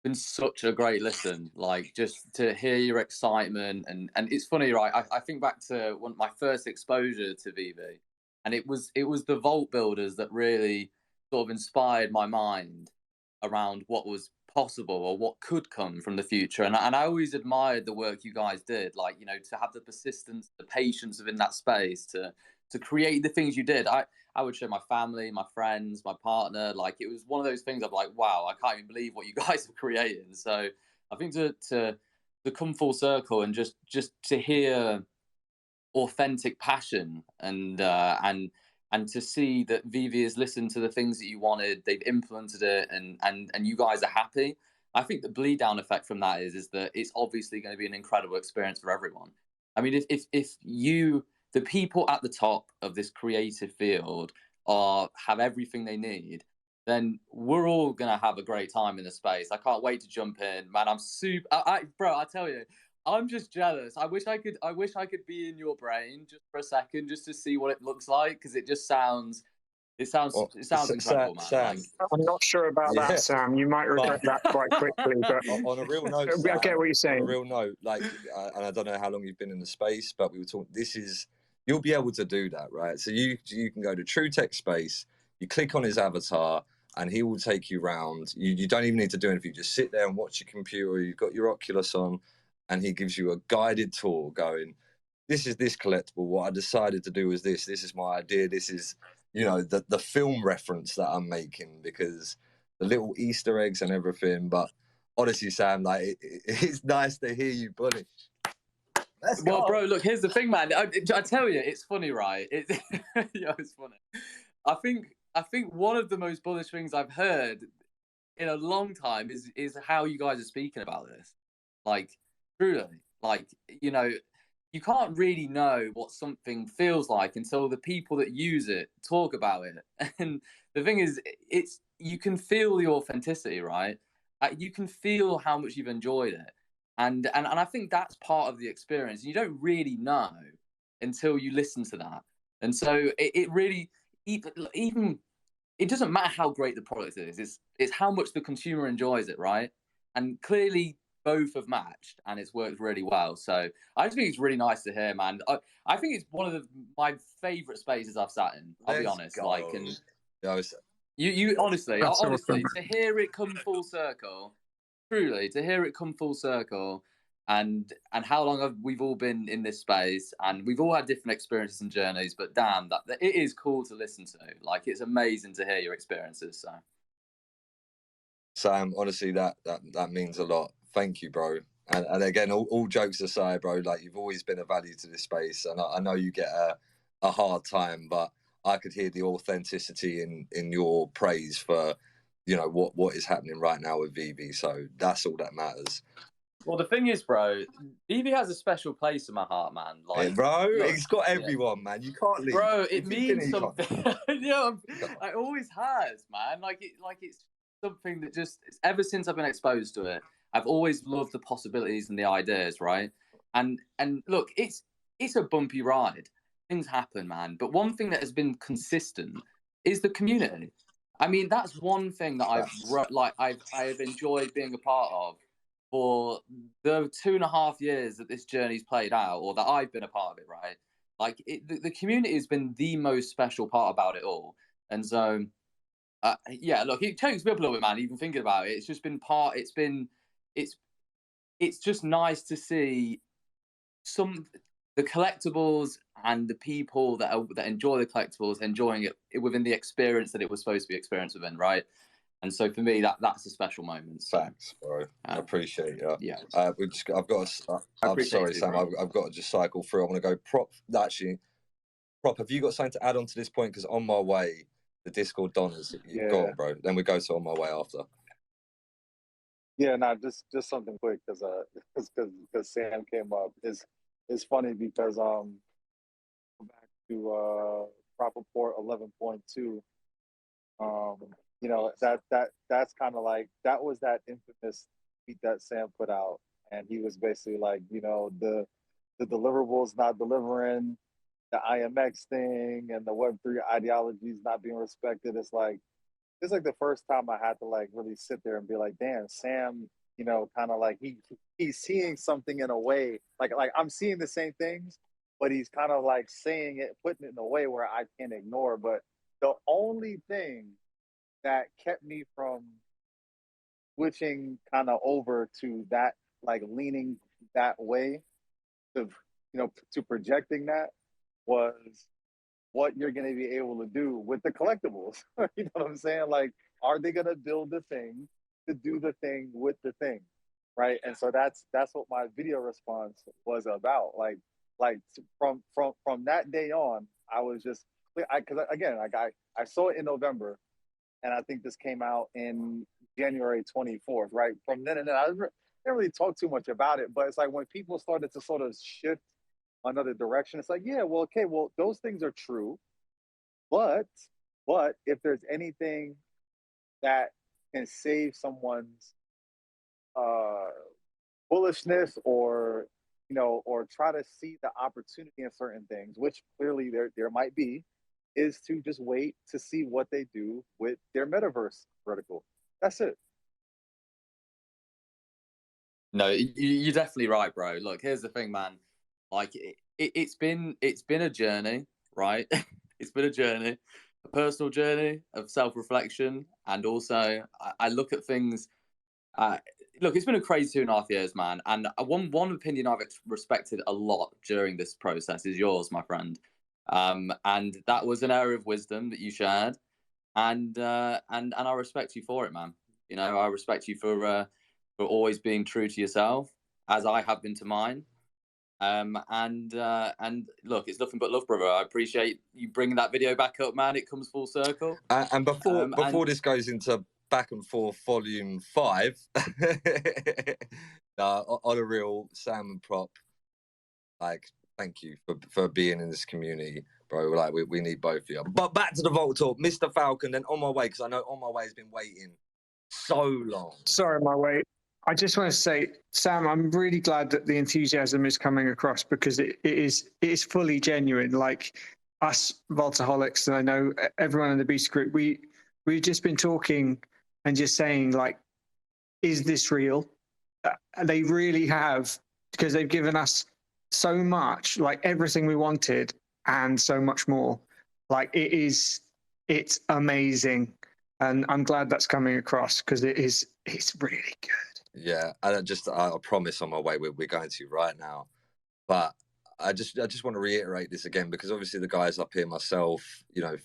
been such a great listen, just to hear your excitement. And it's funny, right? I think back to my first exposure to Veve, and it was the vault builders that really sort of inspired my mind around what was possible or what could come from the future. And I always admired the work you guys did, like, you know, to have the persistence, the patience within that space to create the things you did. I would show my family, my friends, my partner. Like, it was one of those things I'm like, wow, I can't even believe what you guys are creating. So I think to come full circle and just to hear authentic passion and to see that Veve has listened to the things that you wanted, they've implemented it, and you guys are happy. I think the bleed down effect from that is that it's obviously going to be an incredible experience for everyone. I mean, if you, the people at the top of this creative field, have everything they need, then we're all gonna have a great time in the space. I can't wait to jump in, man. I'm super, bro. I tell you, I'm just jealous. I wish I could be in your brain just for a second, just to see what it looks like, because it sounds incredible, man. Sam, I'm not sure about that, Sam. You might regret that quite quickly. But on a real note, I get what you're saying. On a real note, like, and I don't know how long you've been in the space, but we were talking. You'll be able to do that, right? So you can go to True Tech Space. You click on his avatar, and he will take you round. You don't even need to do anything. You just sit there and watch your computer. You've got your Oculus on, and he gives you a guided tour going, this is this collectible. What I decided to do was this. This is my idea. This is, you know, the film reference that I'm making, because the little Easter eggs and everything. But honestly, Sam, like, it's nice to hear you bullish. Well, bro, look, here's the thing, man. I tell you, it's funny, right? It's funny. I think one of the most bullish things I've heard in a long time is how you guys are speaking about this. Like, truly, like, you know, you can't really know what something feels like until the people that use it talk about it. And the thing is, you can feel the authenticity, right? You can feel how much you've enjoyed it. And I think that's part of the experience. You don't really know until you listen to that. And so it really, even it doesn't matter how great the product is. It's how much the consumer enjoys it, right? And clearly both have matched, and it's worked really well. So I just think it's really nice to hear, man. I think it's one of my favorite spaces I've sat in. I'll be honest. Go. Like, and you honestly, awesome. to hear it come full circle, truly, to hear it come full circle, and how long we've all been in this space, and we've all had different experiences and journeys, but damn, that it is cool to listen to. Like, it's amazing to hear your experiences. So, Sam, honestly, that means a lot. Thank you, bro. And again, all jokes aside, bro, like, you've always been a value to this space, and I know you get a hard time, but I could hear the authenticity in your praise for, you know, what is happening right now with Veve. So that's all that matters. well, the thing is, bro, Veve has a special place in my heart, man. Like, bro, look, it's got everyone, man. You can't leave, bro. It means something. Yeah, it always has, man. Like, it's something that just, ever since I've been exposed to it, I've always loved the possibilities and the ideas, right? And look, it's a bumpy ride. Things happen, man. But one thing that has been consistent is the community. I mean, that's one thing that I've enjoyed being a part of for the 2.5 years that this journey's played out, or that I've been a part of it, right? Like, the community has been the most special part about it all. And so, yeah, look, it chokes me up a little bit, man, even thinking about it. It's just been it's just nice to see the collectibles and the people that enjoy the collectibles enjoying it within the experience that it was supposed to be experienced within, right? And so for me, that's a special moment. So, thanks, bro. I appreciate you. Yeah. I'm sorry, Sam. I've got to just cycle through. I want to go prop. Actually, prop. Have you got something to add on to this point? Because on my way, the Discord dons. Go on, bro. Then we go to on my way after. Yeah, no, just something quick, because Sam came up. It's funny because back to Prop Report 11.2. You know, that's kind of like, that was that infamous tweet that Sam put out, and he was basically like, you know, the deliverables not delivering, the IMX thing, and the Web3 ideologies not being respected. It's like the first time I had to, like, really sit there and be like, damn, Sam, you know, kind of like he's seeing something in a way, like I'm seeing the same things, but he's kind of like saying it, putting it in a way where I can't ignore. But the only thing that kept me from switching kind of over to that, like leaning that way, to to projecting that, was what you're going to be able to do with the collectibles. You know what I'm saying? Like, are they going to build the thing to do the thing with the thing, right? And so that's what my video response was about. Like from that day on, I was just, because again, like I saw it in November, and I think this came out in January 24th, right? From then and then, I didn't really talk too much about it, but it's like when people started to sort of shift another direction, it's like, yeah, well, okay, well, those things are true, but if there's anything that can save someone's uh, bullishness, or or try to see the opportunity in certain things, which clearly there might be, is to just wait to see what they do with their metaverse vertical. That's it. No, you're definitely right, bro. Look, here's the thing, man. Like, it's been a journey, right? It's been a journey, a personal journey of self-reflection, and also I look at things. Look, it's been a crazy 2.5 years, man. And one opinion I've respected a lot during this process is yours, my friend. And that was an area of wisdom that you shared, and I respect you for it, man. You know, I respect you for always being true to yourself, as I have been to mine. And look, it's nothing but love, brother. I appreciate you bringing that video back up, man. It comes full circle. And before this goes into back and forth volume 5, on a real Sam and Prop, like, thank you for being in this community, bro. Like, we need both of you. But back to the Vault Talk, Mr. Falcon. Then On My Way, because I know On My Way has been waiting so long. Sorry, My Way. I just want to say, Sam, I'm really glad that the enthusiasm is coming across, because it is fully genuine. Like, us Vaultaholics, and I know everyone in the Beast Group, we've just been talking and just saying, like, is this real? They really have, because they've given us so much, like everything we wanted and so much more. Like, it's amazing. And I'm glad that's coming across, because it's really good. Yeah, I promise On My Way we're going to right now. But I just want to reiterate this again, because obviously the guys up here, myself,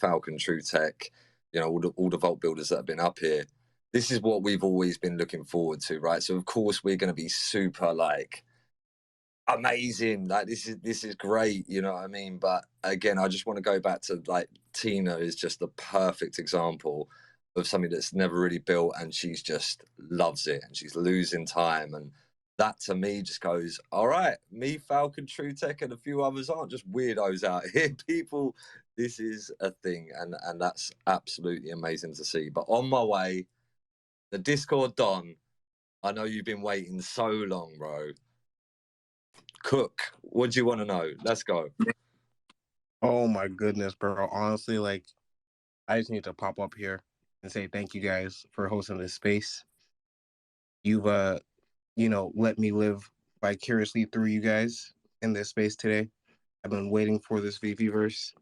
Falcon, True Tech, all the Vault builders that have been up here, this is what we've always been looking forward to, right? So of course we're going to be super, like, amazing, like, this is great, you know what I mean? But again, I just want to go back to, like, Tina is just the perfect example of something that's never really built, and she's just loves it, and she's losing time, and that to me just goes, all right, me, Falcon, True Tech, and a few others aren't just weirdos out here. People, this is a thing, and that's absolutely amazing to see. But On My Way, the Discord Don, I know you've been waiting so long, bro. Cook, what do you want to know? Let's go. Oh my goodness, bro. Honestly, like, I just need to pop up here and say thank you guys for hosting this space. You've let me live vicariously through you guys in this space today. I've been waiting for this VV-verse,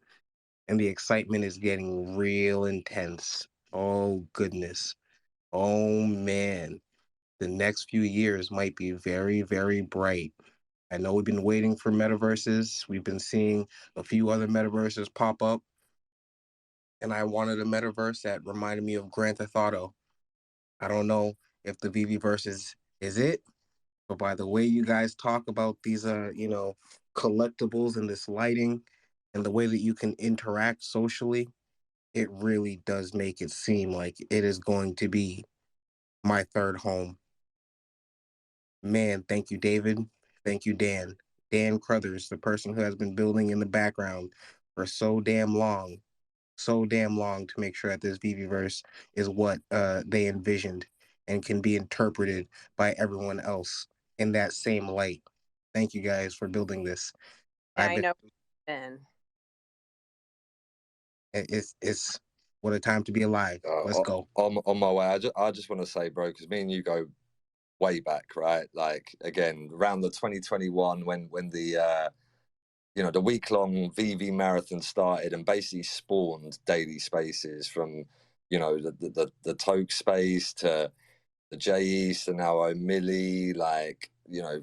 and the excitement is getting real intense. Oh goodness. Oh man. The next few years might be very, very bright. I know we've been waiting for metaverses. We've been seeing a few other metaverses pop up. And I wanted a metaverse that reminded me of Grand Theft Auto. I don't know if the VV-verse is it, but by the way you guys talk about these collectibles and this lighting and the way that you can interact socially, it really does make it seem like it is going to be my third home. Man, thank you, David. Thank you, Dan. Dan Crothers, the person who has been building in the background for so damn long to make sure that this VV-verse is what they envisioned and can be interpreted by everyone else in that same light. Thank you guys for building this. Yeah, I know. Ben. It's what a time to be alive. Let's go. On my way, I just want to say, bro, because me and you go way back, right? Like, again, around the 2021 when the you know, the week-long Veve marathon started and basically spawned daily spaces from, you know, the Toke space to the J East and now O'Milly, like, you know,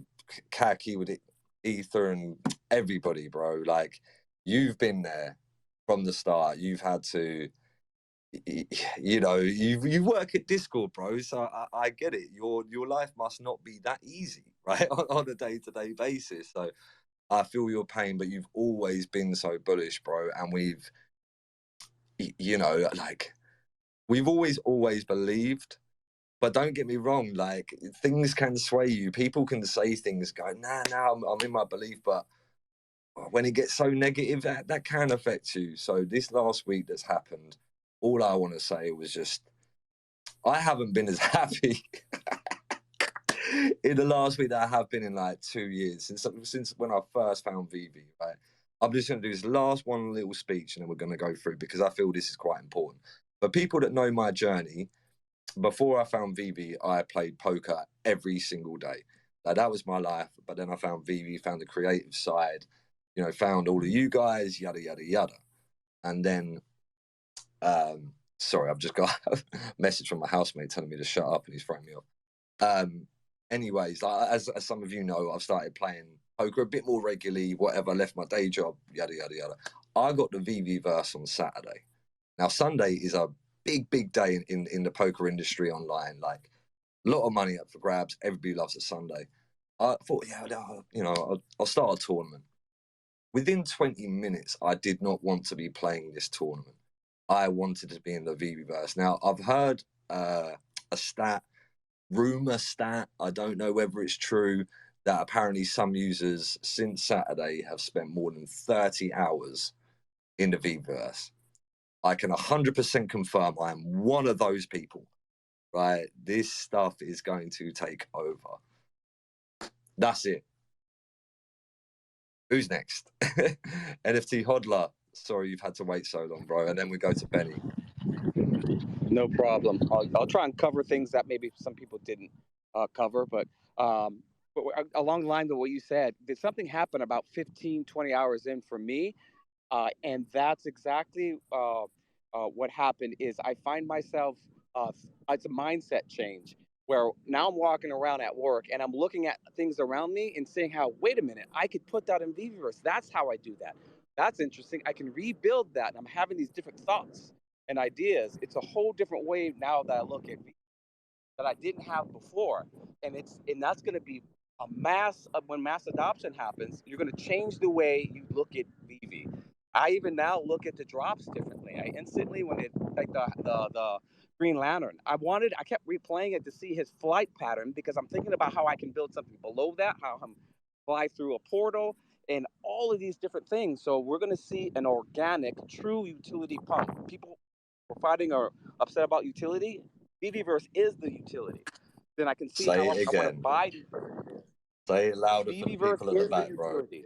Khaki with Ether and everybody, bro. Like, you've been there from the start. You've had to, you know, you work at Discord, bro. So I get it. Your life must not be that easy, right, on a day-to-day basis. So I feel your pain, but you've always been so bullish, bro. And we've, you know, like, we've always believed. But don't get me wrong, like, things can sway you. People can say things, go, nah, I'm in my belief. But when it gets so negative, that can affect you. So this last week that's happened, all I want to say was just, I haven't been as happy in the last week that I have been in like 2 years, since when I first found Veve, right? I'm just going to do this last one little speech and then we're going to go through, because I feel this is quite important. For people that know my journey, before I found Veve, I played poker every single day. Like, that was my life. But then I found Veve, found the creative side, you know, found all of you guys, yada, yada, yada. And then, sorry, I've just got a message from my housemate telling me to shut up and he's throwing me off. Anyways, as some of you know, I've started playing poker a bit more regularly, whatever, left my day job, yada, yada, yada. I got the Veve verse on Saturday. Now, Sunday is a big day in the poker industry online. Like, a lot of money up for grabs. Everybody loves a Sunday. I thought, yeah, you know, I'll start a tournament. Within 20 minutes, I did not want to be playing this tournament. I wanted to be in the Veveverse. Now, I've heard a rumor stat, I don't know whether it's true, that apparently some users since Saturday have spent more than 30 hours in the Veveverse. I can 100% confirm I am one of those people, right? This stuff is going to take over. That's it. Who's next? NFT Hodler. Sorry you've had to wait so long, bro. And then we go to Benny. No problem. I'll try and cover things that maybe some people didn't cover, but along the lines of what you said, did something happen about 15, 20 hours in for me? And that's exactly what happened. Is I find myself, it's a mindset change where now I'm walking around at work and I'm looking at things around me and saying how, wait a minute, I could put that in Veveverse. That's how I do that. That's interesting. I can rebuild that. And I'm having these different thoughts and ideas. It's a whole different way now that I look at that I didn't have before. And that's going to be a when mass adoption happens, you're going to change the way you look at Veve. I even now look at the drops differently. I instantly, when it, like the Green Lantern, I kept replaying it to see his flight pattern, because I'm thinking about how I can build something below that, how I'm fly through a portal, and all of these different things. So we're going to see an organic, true utility pump. People were fighting or upset about utility. Veveverse is the utility. Then I can see Say how it I want to again. buy. Say it louder for the Veveverse people at the is the back, bro. utility.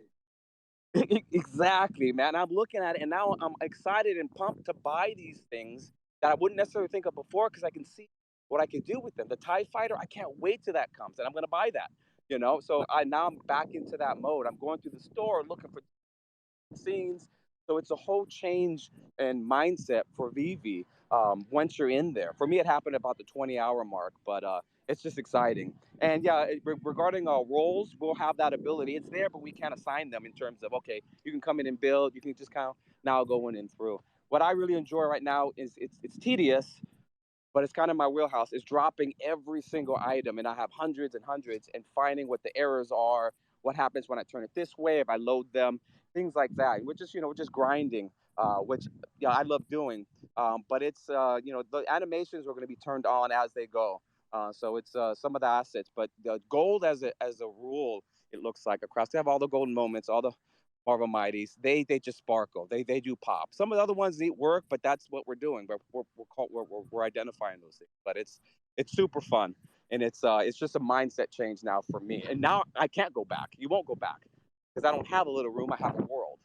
Exactly, man. I'm looking at it, and now I'm excited and pumped to buy these things that I wouldn't necessarily think of before, because I can see what I can do with them. The TIE Fighter, I can't wait till that comes, and I'm going to buy that. You know, so now I'm back into that mode. I'm going through the store looking for scenes. So it's a whole change in mindset for Veve once you're in there. For me, it happened about the 20-hour mark, but it's just exciting. And yeah, regarding roles, we'll have that ability. It's there, but we can't assign them in terms of, okay, you can come in and build. You can just kind of now go in and through. What I really enjoy right now is it's tedious, but it's kind of my wheelhouse, is dropping every single item. And I have hundreds and hundreds, and finding what the errors are, what happens when I turn it this way, if I load them, things like that. We're just grinding, which I love doing. But it's, the animations are going to be turned on as they go. So it's some of the assets, but the gold as a rule, it looks like across. They have all the golden moments, all the Marvel Mighties. They just sparkle. They do pop. Some of the other ones need work, but that's what we're doing. But we're identifying those things. But it's super fun, and it's just a mindset change now for me. And now I can't go back. You won't go back, because I don't have a little room. I have a world.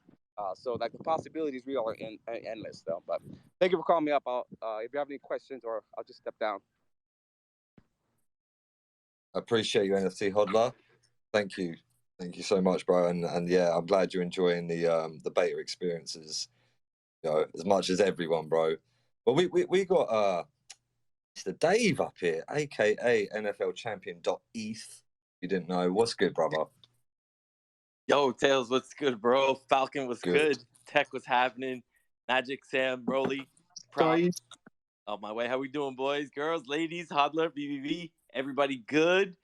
So like the possibilities really are endless though. But thank you for calling me up. If you have any questions, or I'll just step down. Appreciate you, NFT Hodler. Thank you. Thank you so much, bro. And yeah, I'm glad you're enjoying the beta experiences, you know, as much as everyone, bro. Well, we got Mr. Dave up here, aka NFL Champion .eth. You didn't know. What's good, brother? Yo, Tails, what's good, bro? Falcon was Good. good. Tech was happening. Magic, Sam, Broly, Prop. On my way. How we doing, boys, girls, ladies, hodler, BBB? Everybody good?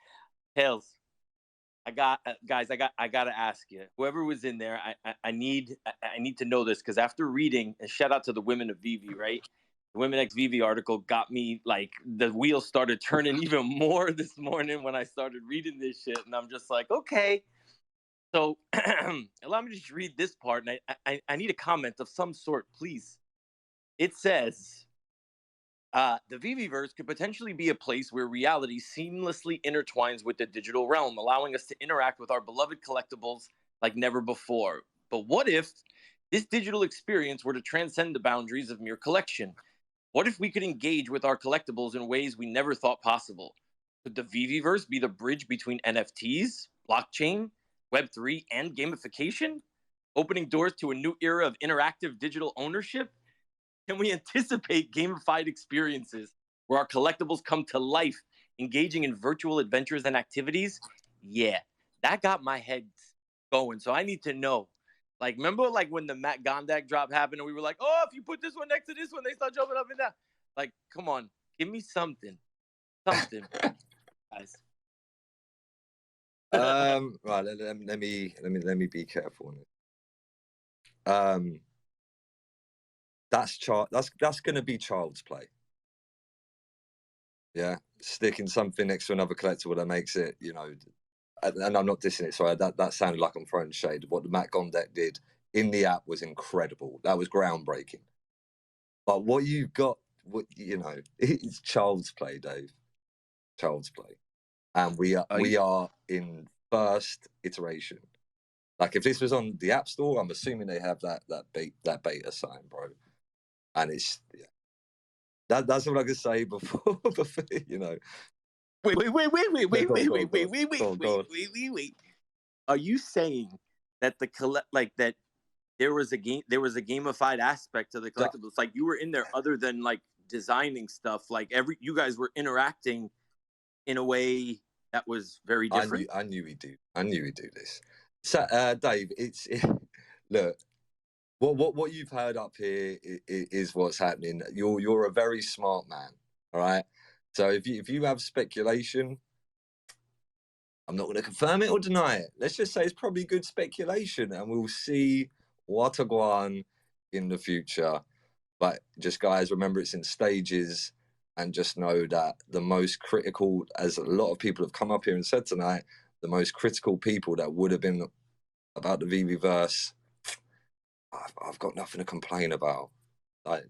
Tails, I got guys. I gotta ask you. Whoever was in there, I need to know this because after reading, and shout out to the women of Veve, right? The Women X Veve article got me like the wheels started turning even more this morning when I started reading this shit, and I'm just like, okay. So allow me to just read this part, and I need a comment of some sort, please. It says, the Veveverse could potentially be a place where reality seamlessly intertwines with the digital realm, allowing us to interact with our beloved collectibles like never before. But what if this digital experience were to transcend the boundaries of mere collection? What if we could engage with our collectibles in ways we never thought possible? Could the Veveverse be the bridge between NFTs, blockchain, Web3, and gamification, opening doors to a new era of interactive digital ownership? Can we anticipate gamified experiences where our collectibles come to life, engaging in virtual adventures and activities? Yeah, that got my head going. So I need to know. Like, remember, like when the Matt Gondak drop happened, and we were like, "Oh, if you put this one next to this one, they start jumping up and down." Like, come on, give me something, guys. Right. Let me be careful. That's going to be child's play. Yeah, sticking something next to another collectible that makes it, you know, and I'm not dissing it. Sorry, that sounded like I'm throwing shade. What the Matt Gondek did in the app was incredible. That was groundbreaking. But what you've got, what you know, it's child's play, Dave. Child's play, and we are in first iteration. Like if this was on the App Store, I'm assuming they have that beta sign, bro. And it's that's what I could say before you know. Wait. Are you saying that that there was a gamified aspect to the collectibles? Like you were in there other than like designing stuff, like you guys were interacting in a way that was very different? I knew we'd do this. So, Dave, look, what you've heard up here is what's happening. You're a very smart man, all right? So if you have speculation, I'm not going to confirm it or deny it. Let's just say it's probably good speculation, and we'll see what a go on in the future. But just guys, remember it's in stages, and just know that the most critical, as a lot of people have come up here and said tonight, the most critical people that would have been about the Veveverse, I've got nothing to complain about. I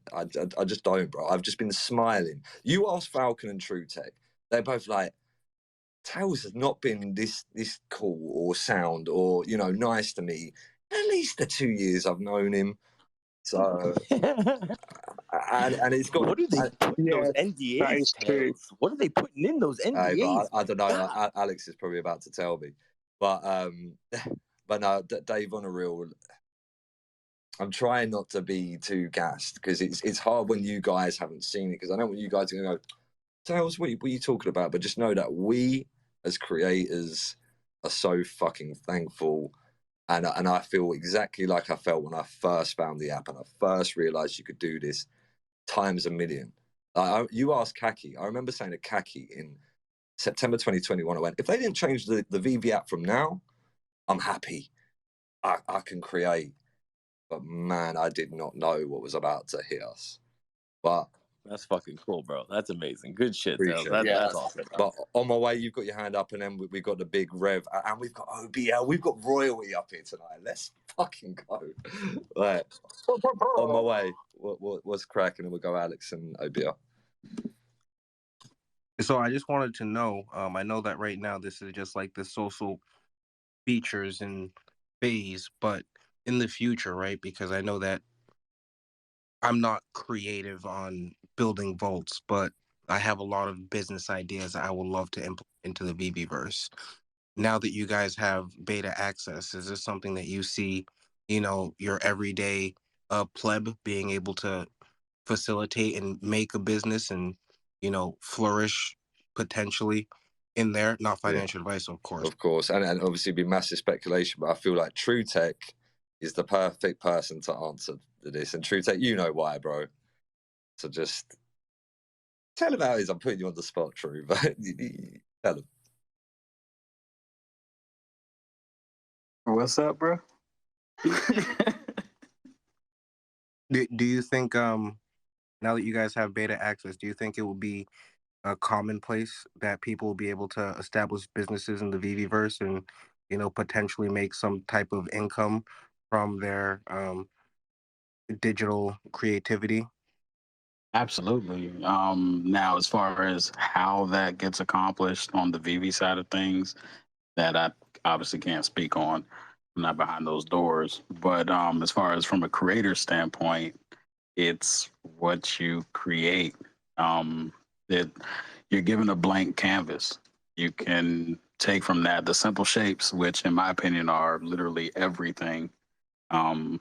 just don't, bro. I've just been smiling. You ask Falcon and True Tech, they're both like, Tails has not been this cool or sound or, you know, nice to me at least the 2 years I've known him. So and it's got. What do they put in those NDAs, Tails? What are they putting in those NDAs? I don't know. Alex is probably about to tell me, but no, Dave, on a real, I'm trying not to be too gassed because it's hard when you guys haven't seen it, because I know when you guys are going to go, Tails, what are you talking about? But just know that we as creators are so fucking thankful. And I feel exactly like I felt when I first found the app and I first realized you could do this times a million. You asked Kaki. I remember saying to Kaki in September 2021, I went, if they didn't change the Veve app from now, I'm happy. I can create. But man, I did not know what was about to hit us. But that's fucking cool, bro. That's amazing. Good shit, Tails. Appreciate it. That's awesome. But on my way, you've got your hand up, and then we got the big Rev, and we've got OBL. We've got royalty up here tonight. Let's fucking go. Right. On my way, what's cracking? And we'll go Alex and OBL. So I just wanted to know, I know that right now this is just like the social features and phase, but in the future, right? Because I know that I'm not creative on building vaults, but I have a lot of business ideas I would love to implement into the Veveverse. now that you guys have beta access, is this something that you see, your everyday pleb being able to facilitate and make a business and, flourish potentially in there? Not Yeah, financial advice, of course. of course, and obviously be massive speculation, but I feel like True Tech is the perfect person to answer this. And True Tech, you know why, bro. So just tell him how it is. I'm putting you on the spot, True, but tell him. What's up, bro? Do you think now that you guys have beta access, do you think it will be a commonplace that people will be able to establish businesses in the VVverse and potentially make some type of income from their digital creativity? Absolutely. Now, as far as how that gets accomplished on the VV side of things, that I obviously can't speak on. I'm not behind those doors. But as far as from a creator standpoint, it's what you create. That you're given a blank canvas. You can take from that the simple shapes, which in my opinion are literally everything. Um,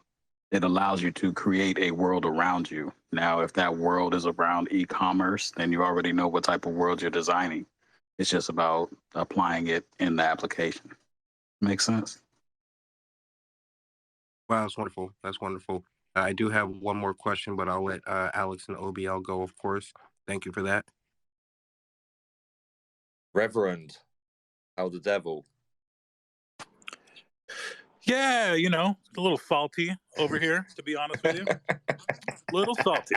it allows you to create a world around you. Now, if that world is around e-commerce, then you already know what type of world you're designing. It's just about applying it in the application. Make sense? Wow, that's wonderful. That's wonderful. I do have one more question, but I'll let Alex and OBL go, of course. Thank you for that. Reverend, how the devil? Yeah, it's a little salty over here, to be honest with you. Little salty.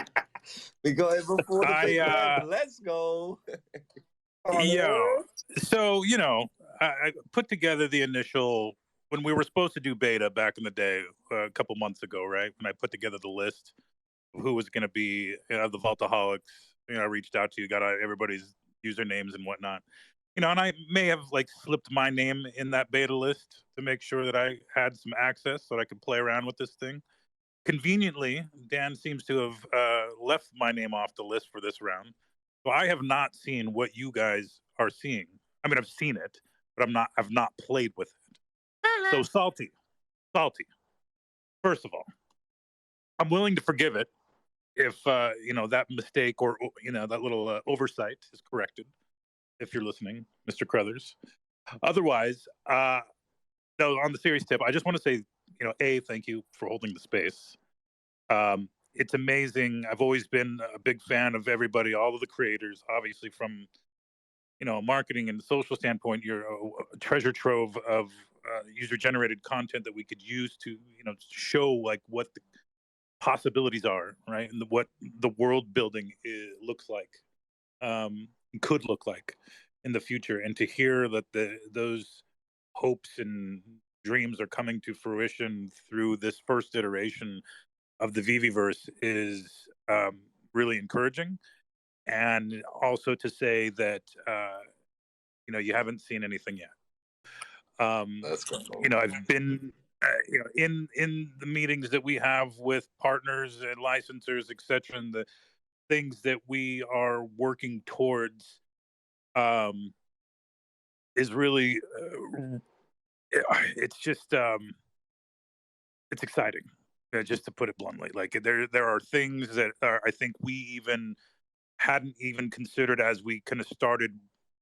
We got it before the big wave. Let's go. So, I put together the initial, when we were supposed to do beta back in the day, a couple months ago, right? When I put together the list of who was going to be the Vaultaholics, I reached out to you, got everybody's usernames and whatnot. And I may have slipped my name in that beta list to make sure that I had some access so that I could play around with this thing. Conveniently, Dan seems to have left my name off the list for this round. So I have not seen what you guys are seeing. I mean, I've seen it, but I've not played with it. So salty. First of all, I'm willing to forgive it if that mistake or that little oversight is corrected. If you're listening, Mr. Crothers. Otherwise, no, on the serious tip, I just want to say, thank you for holding the space. It's amazing. I've always been a big fan of everybody, all of the creators, obviously from, a marketing and social standpoint, you're a treasure trove of user-generated content that we could use to, show what the possibilities are, right? And what the world building looks like, could look like in the future. And to hear that those hopes and dreams are coming to fruition through this first iteration of the VVverse is really encouraging. And also to say that, you haven't seen anything yet. I've been, in the meetings that we have with partners and licensors, etc., and the things that we are working towards is really, it's just, it's exciting. Just to put it bluntly, there are things that I think we even hadn't even considered as we kind of started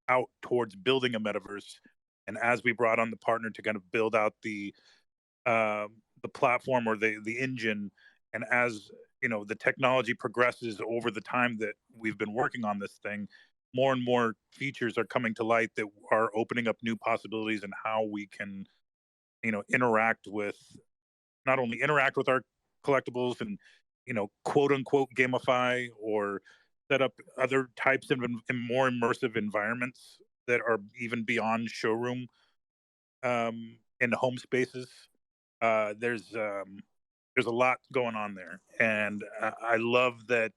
out towards building a metaverse, and as we brought on the partner to kind of build out the platform or the engine, and as the technology progresses over the time that we've been working on this thing, more and more features are coming to light that are opening up new possibilities in how we can not only interact with our collectibles and quote unquote gamify or set up other types of more immersive environments that are even beyond showroom in home spaces. There's a lot going on there, and I love that.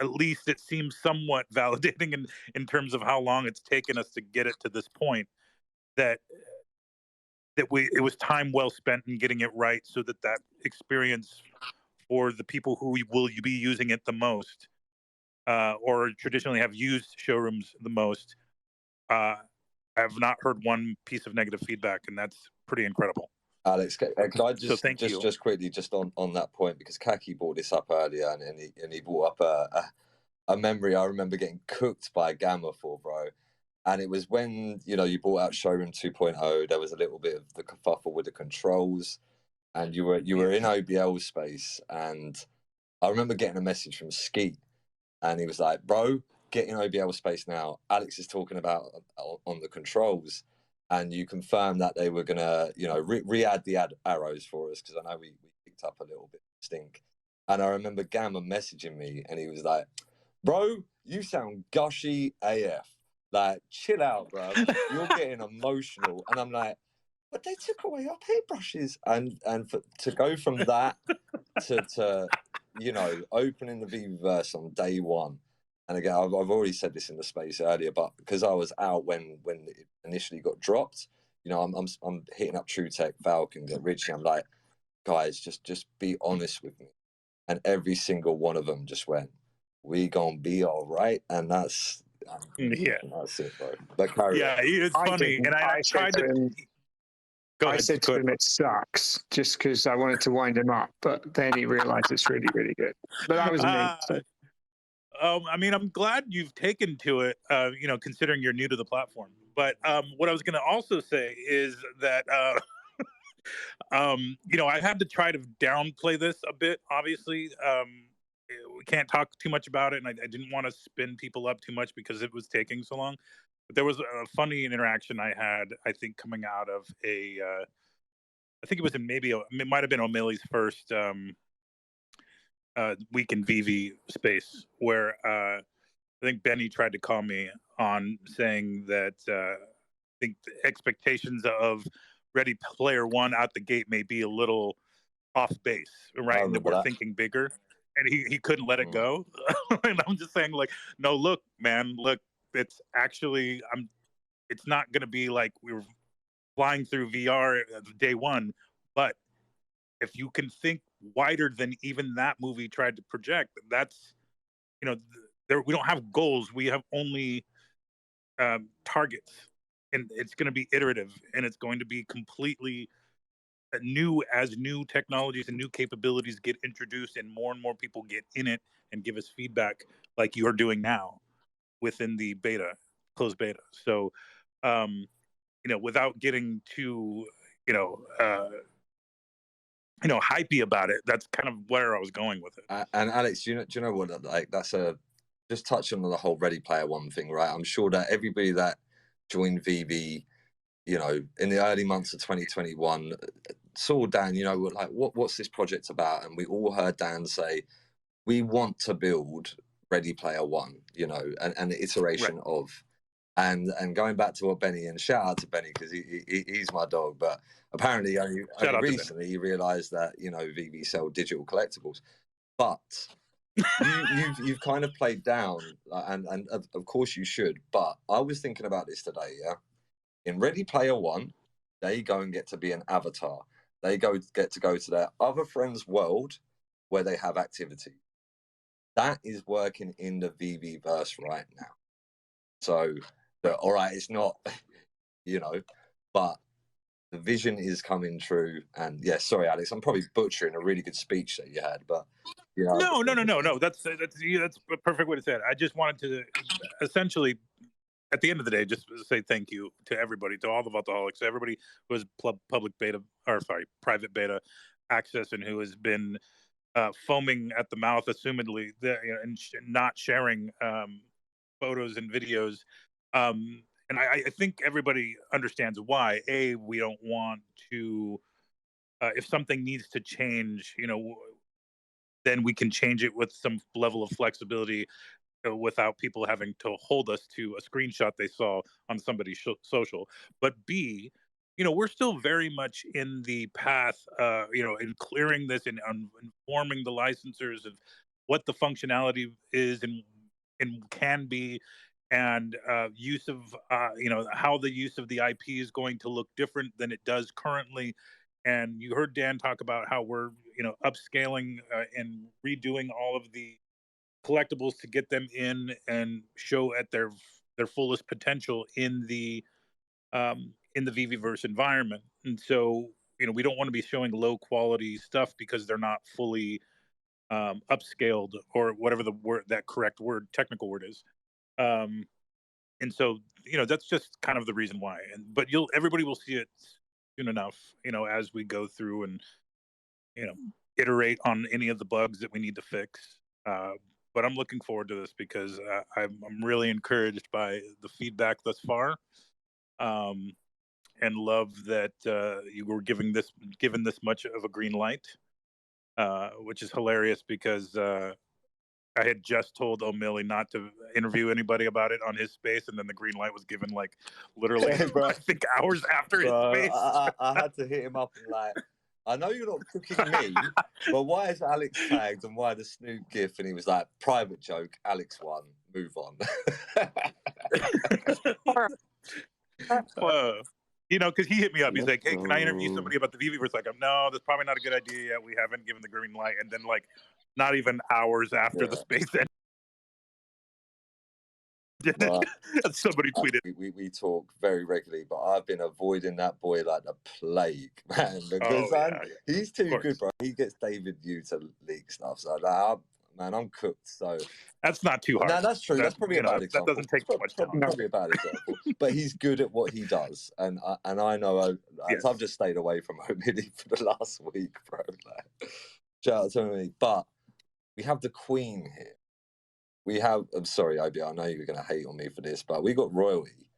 At least it seems somewhat validating in terms of how long it's taken us to get it to this point. That it was time well spent in getting it right, so that experience for the people who will be using it the most, or traditionally have used showrooms the most, I I have not heard one piece of negative feedback, and that's pretty incredible. Alex, could I just thank you. just quickly just on that point, because Kaki brought this up earlier, and he brought up a memory I remember getting cooked by Gamma for, bro. And it was when, you know, you brought out Showroom 2.0. There was a little bit of the kerfuffle with the controls, and you were in OBL space, and I remember getting a message from Skeet, and he was like, "Bro, get in OBL space now. Alex is talking about on the controls." And you confirmed that they were gonna, you know, re-add the arrows for us, because I know we picked up a little bit of stink. And I remember Gamma messaging me, and he was like, "Bro, you sound gushy AF. Like, chill out, bro. You're getting emotional." And I'm like, "But they took away our paintbrushes." And to go from that to you know, opening the Veveverse on day one. And again, I've already said this in the space earlier, but because I was out when it initially got dropped, you know, I'm hitting up True Tech, Falcon, get Richie. I'm like, guys, just be honest with me. And every single one of them just went, "We gonna be all right." And that's that's it, bro. But carry on. It's funny, and I tried to. I said to him, "It sucks," just because I wanted to wind him up, but then he realized it's really, really good. But that was me. So. I mean, I'm glad you've taken to it, you know, considering you're new to the platform. But what I was going to also say is that, you know, I had to try to downplay this a bit, obviously. We can't talk too much about it, and I didn't want to spin people up too much because it was taking so long. But there was a funny interaction I had, I think, coming out of I think it was it might have been O'Malley's first week in Veve space, where I think Benny tried to call me on saying that I think the expectations of Ready Player One out the gate may be a little off base, right? And that we're thinking bigger, and he couldn't let it go. And I'm just saying, like, no, look, man, look, it's actually it's not going to be like we were flying through VR day one, but if you can think wider than even that movie tried to project, that's, you know, we don't have goals. We have only targets, and it's going to be iterative, and it's going to be completely new as new technologies and new capabilities get introduced, and more people get in it and give us feedback, like you're doing now within the closed beta. So, you know, without getting too, you know, hypey about it, that's kind of where I was going with it. And Alex, do you know what? Like, that's just touching on the whole Ready Player One thing, right? I'm sure that everybody that joined Veve, you know, in the early months of 2021, saw Dan, you know, like, what's this project about? And we all heard Dan say, "We want to build Ready Player One," you know, and the iteration of. And going back to what Benny, and shout out to Benny because he's my dog, but apparently only recently he realized that, you know, Veve sell digital collectibles. But you've kind of played down, and of course you should. But I was thinking about this today. Yeah, in Ready Player One, they go and get to be an avatar. They get to go to their other friend's world where they have activity. That is working in the Veveverse right now. So, all right, it's not, you know, but the vision is coming true. And yeah, sorry, Alex, I'm probably butchering a really good speech that you had, but you know, no. That's a perfect way to say it. I just wanted to essentially, at the end of the day, just say thank you to everybody, to all the Vaultaholics, to everybody who has private beta access, and who has been foaming at the mouth, assumedly, and not sharing photos and videos. And I think everybody understands why. We don't want to, if something needs to change, you know, then we can change it with some level of flexibility, without people having to hold us to a screenshot they saw on somebody's social. But B, you know, we're still very much in the path, you know, in clearing this and informing the licensors of what the functionality is and can be, and use of, you know, how the use of the IP is going to look different than it does currently. And you heard Dan talk about how we're, you know, upscaling and redoing all of the collectibles to get them in and show at their fullest potential in the in the Viviverse environment. And so, we don't want to be showing low quality stuff because they're not fully upscaled or whatever that correct technical word is. And so, that's just kind of the reason why. But everybody will see it soon enough, as we go through and, iterate on any of the bugs that we need to fix. But I'm looking forward to this because I'm really encouraged by the feedback thus far. And love that you were given this much of a green light, which is hilarious because I had just told O'Malley not to interview anybody about it on his space, and then the green light was given like literally, I think hours after his space. I had to hit him up and like, I know you're not cooking me, but why is Alex tagged and why the Snoop gif? And he was like, private joke, Alex won, move on. Because he hit me up. He's like, "Hey, can I interview somebody about the Viviverse?" Like, no, that's probably not a good idea yet. We haven't given the green light. And then, like, not even hours after the space ended, somebody tweeted. We talk very regularly, but I've been avoiding that boy like the plague, man. Because he's too good, bro. He gets David Yu to leak stuff. So, man, I'm cooked. So that's not too hard. No, that's true. That's probably a bad example. That doesn't take too much time. Probably a bad example. But he's good at what he does, and I know. I've just stayed away from O'Malley for the last week, bro. Like, shout out to O'Malley. But we have the Queen here. We have. I'm sorry, OBL. I know you're going to hate on me for this, but we got royalty.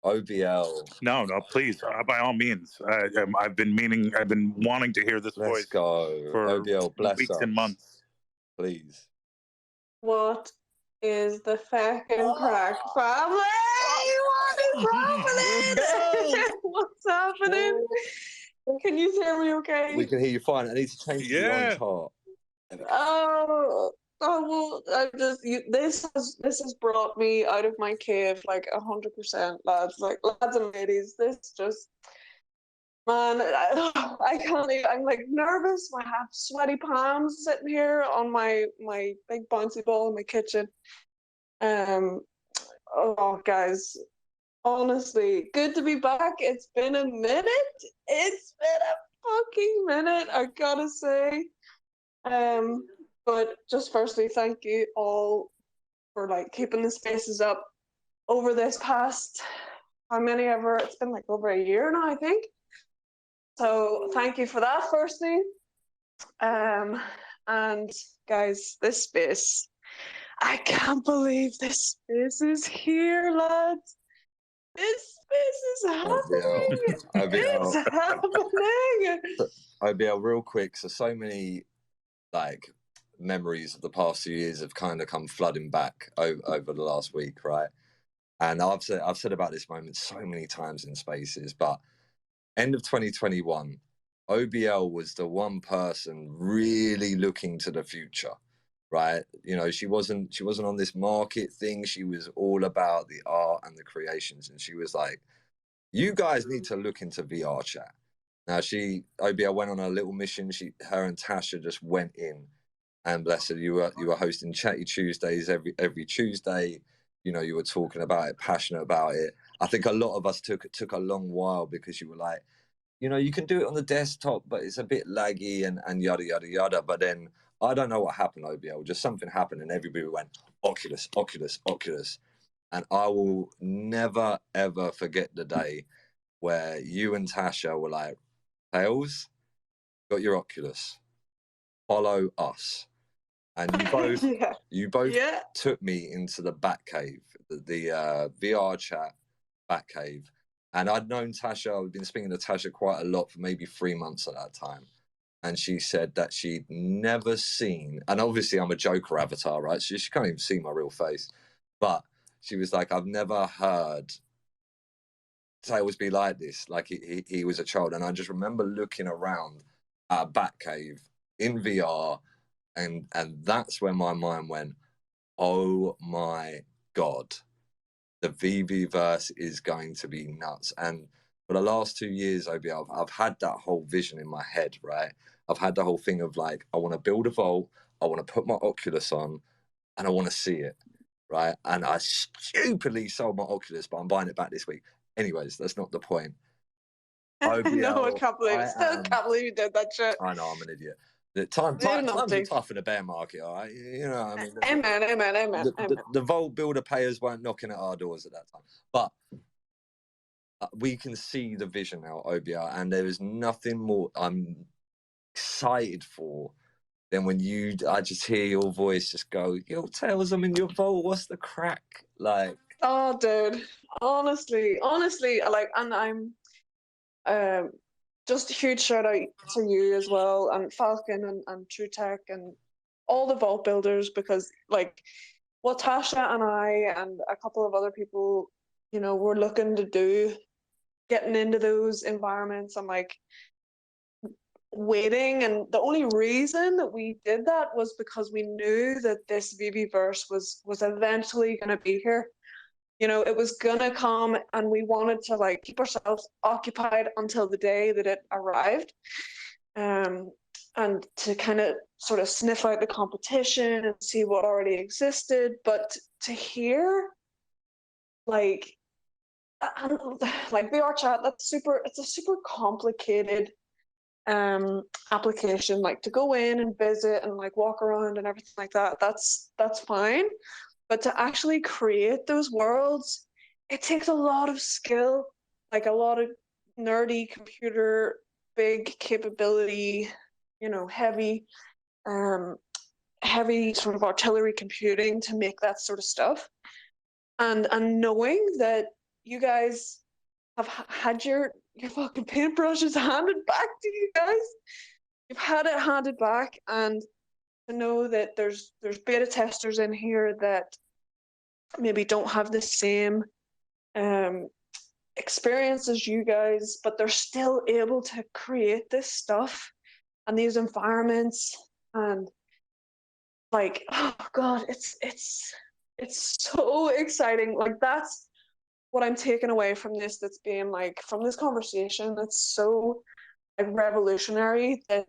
OBL. No, please, by all means. I've been wanting to hear this voice. Let's go. For OBL, bless weeks us. and months. Please. What is the fucking crack, family? What is happening? What's happening? Can you hear me okay? We can hear you fine. I need to change the orange heart. Well, this has brought me out of my cave like 100%, lads. Like, lads and ladies, this just, man, I can't even, I'm like nervous. I have sweaty palms sitting here on my big bouncy ball in my kitchen. Oh, guys, honestly, good to be back. It's been a minute. It's been a fucking minute, I gotta say. But just firstly, thank you all for like keeping the spaces up over this past, how many ever, it's been like over a year now, I think. So thank you for that, firstly. And guys, this space, I can't believe this space is here, lads. This space is happening. It's happening. OBL, real quick. So many like memories of the past 2 years have kind of come flooding back over the last week, right? And I've said about this moment so many times in spaces, but end of 2021, OBL was the one person really looking to the future, right? She wasn't on this market thing. She was all about the art and the creations, and she was like, "You guys need to look into VR chat." Now OBL went on a little mission. Her and Tasha just went in, and bless her, you were hosting Chatty Tuesdays every Tuesday. You were talking about it, passionate about it. I think a lot of us took a long while because you were like, you can do it on the desktop, but it's a bit laggy and yada yada yada. But then I don't know what happened, OBL. Just something happened, and everybody went Oculus, Oculus, Oculus. And I will never ever forget the day where you and Tasha were like, "Tails, got your Oculus, follow us." And you both took me into the Batcave, the VR chat Batcave. And I'd known Tasha, I'd been speaking to Tasha quite a lot for maybe 3 months at that time. And she said that she'd never seen, and obviously I'm a Joker avatar, right? So she can't even see my real face. But she was like, I've never heard Tails be like this, like he was a child. And I just remember looking around at Batcave in VR, and that's when my mind went, oh my God, the Viviverse is going to be nuts. And for the last 2 years, I've had that whole vision in my head, right? I've had the whole thing of like, I want to build a vault, I want to put my Oculus on, and I want to see it, right? And I stupidly sold my Oculus, but I'm buying it back this week. Anyways, that's not the point. I know, I OBL, can't believe it. Still can't believe you did that shit. I know, I'm an idiot. Do Times are nothing. tough in the bear market, all right? You know, I mean, Amen, amen, amen, amen. the vault builder payers weren't knocking at our doors at that time. But we can see the vision now, OBL, and there is nothing more I'm excited for than when I just hear your voice just go, yo, Tails, I'm in your vault, what's the crack? Like, oh, dude, honestly, like, and I'm just a huge shout out to you as well, and Falcon and True Tech and all the vault builders, because like what Tasha and I and a couple of other people, you know, were looking to do, getting into those environments, and like waiting, and the only reason that we did that was because we knew that this Veve verse was eventually going to be here. You know, it was gonna come, and we wanted to like keep ourselves occupied until the day that it arrived, and to kind of sort of sniff out the competition and see what already existed. But to hear like like VR chat, it's a super complicated application, like to go in and visit and like walk around and everything like that, that's fine. But to actually create those worlds, it takes a lot of skill, like a lot of nerdy computer, big capability, you know, heavy sort of artillery computing to make that sort of stuff. And knowing that you guys have had your fucking paintbrushes handed back to you guys, you've had it handed back, and to know that there's beta testers in here that maybe don't have the same experience as you guys, but they're still able to create this stuff and these environments, and like, oh god, it's so exciting. Like, that's what I'm taking away from this, that's being like, from this conversation, that's so like revolutionary, that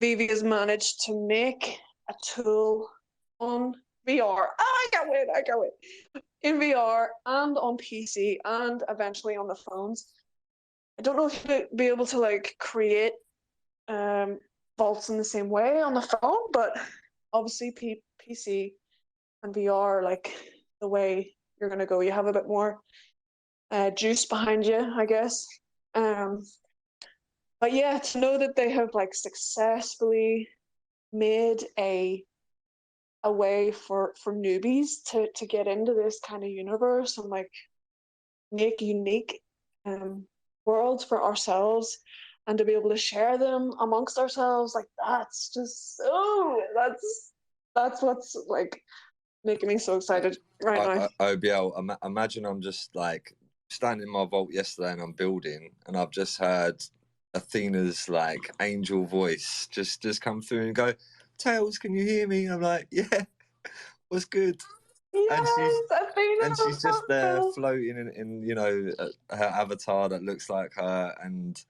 Veve has managed to make a tool on VR. I can't wait. In VR and on PC and eventually on the phones. I don't know if you'll be able to like create vaults in the same way on the phone, but obviously PC and VR, like the way you're gonna go, you have a bit more juice behind you, I guess. But yeah, to know that they have like successfully made a way for newbies to get into this kind of universe and like make unique worlds for ourselves, and to be able to share them amongst ourselves, like that's just so that's what's like making me so excited right now. OBL, imagine I'm just like standing in my vault yesterday and I'm building, and I've just heard Athena's like angel voice just come through and go, Tails, can you hear me? I'm like, yeah, what's good? Yes, Athena, and she's just there floating in you know, her avatar that looks like her. And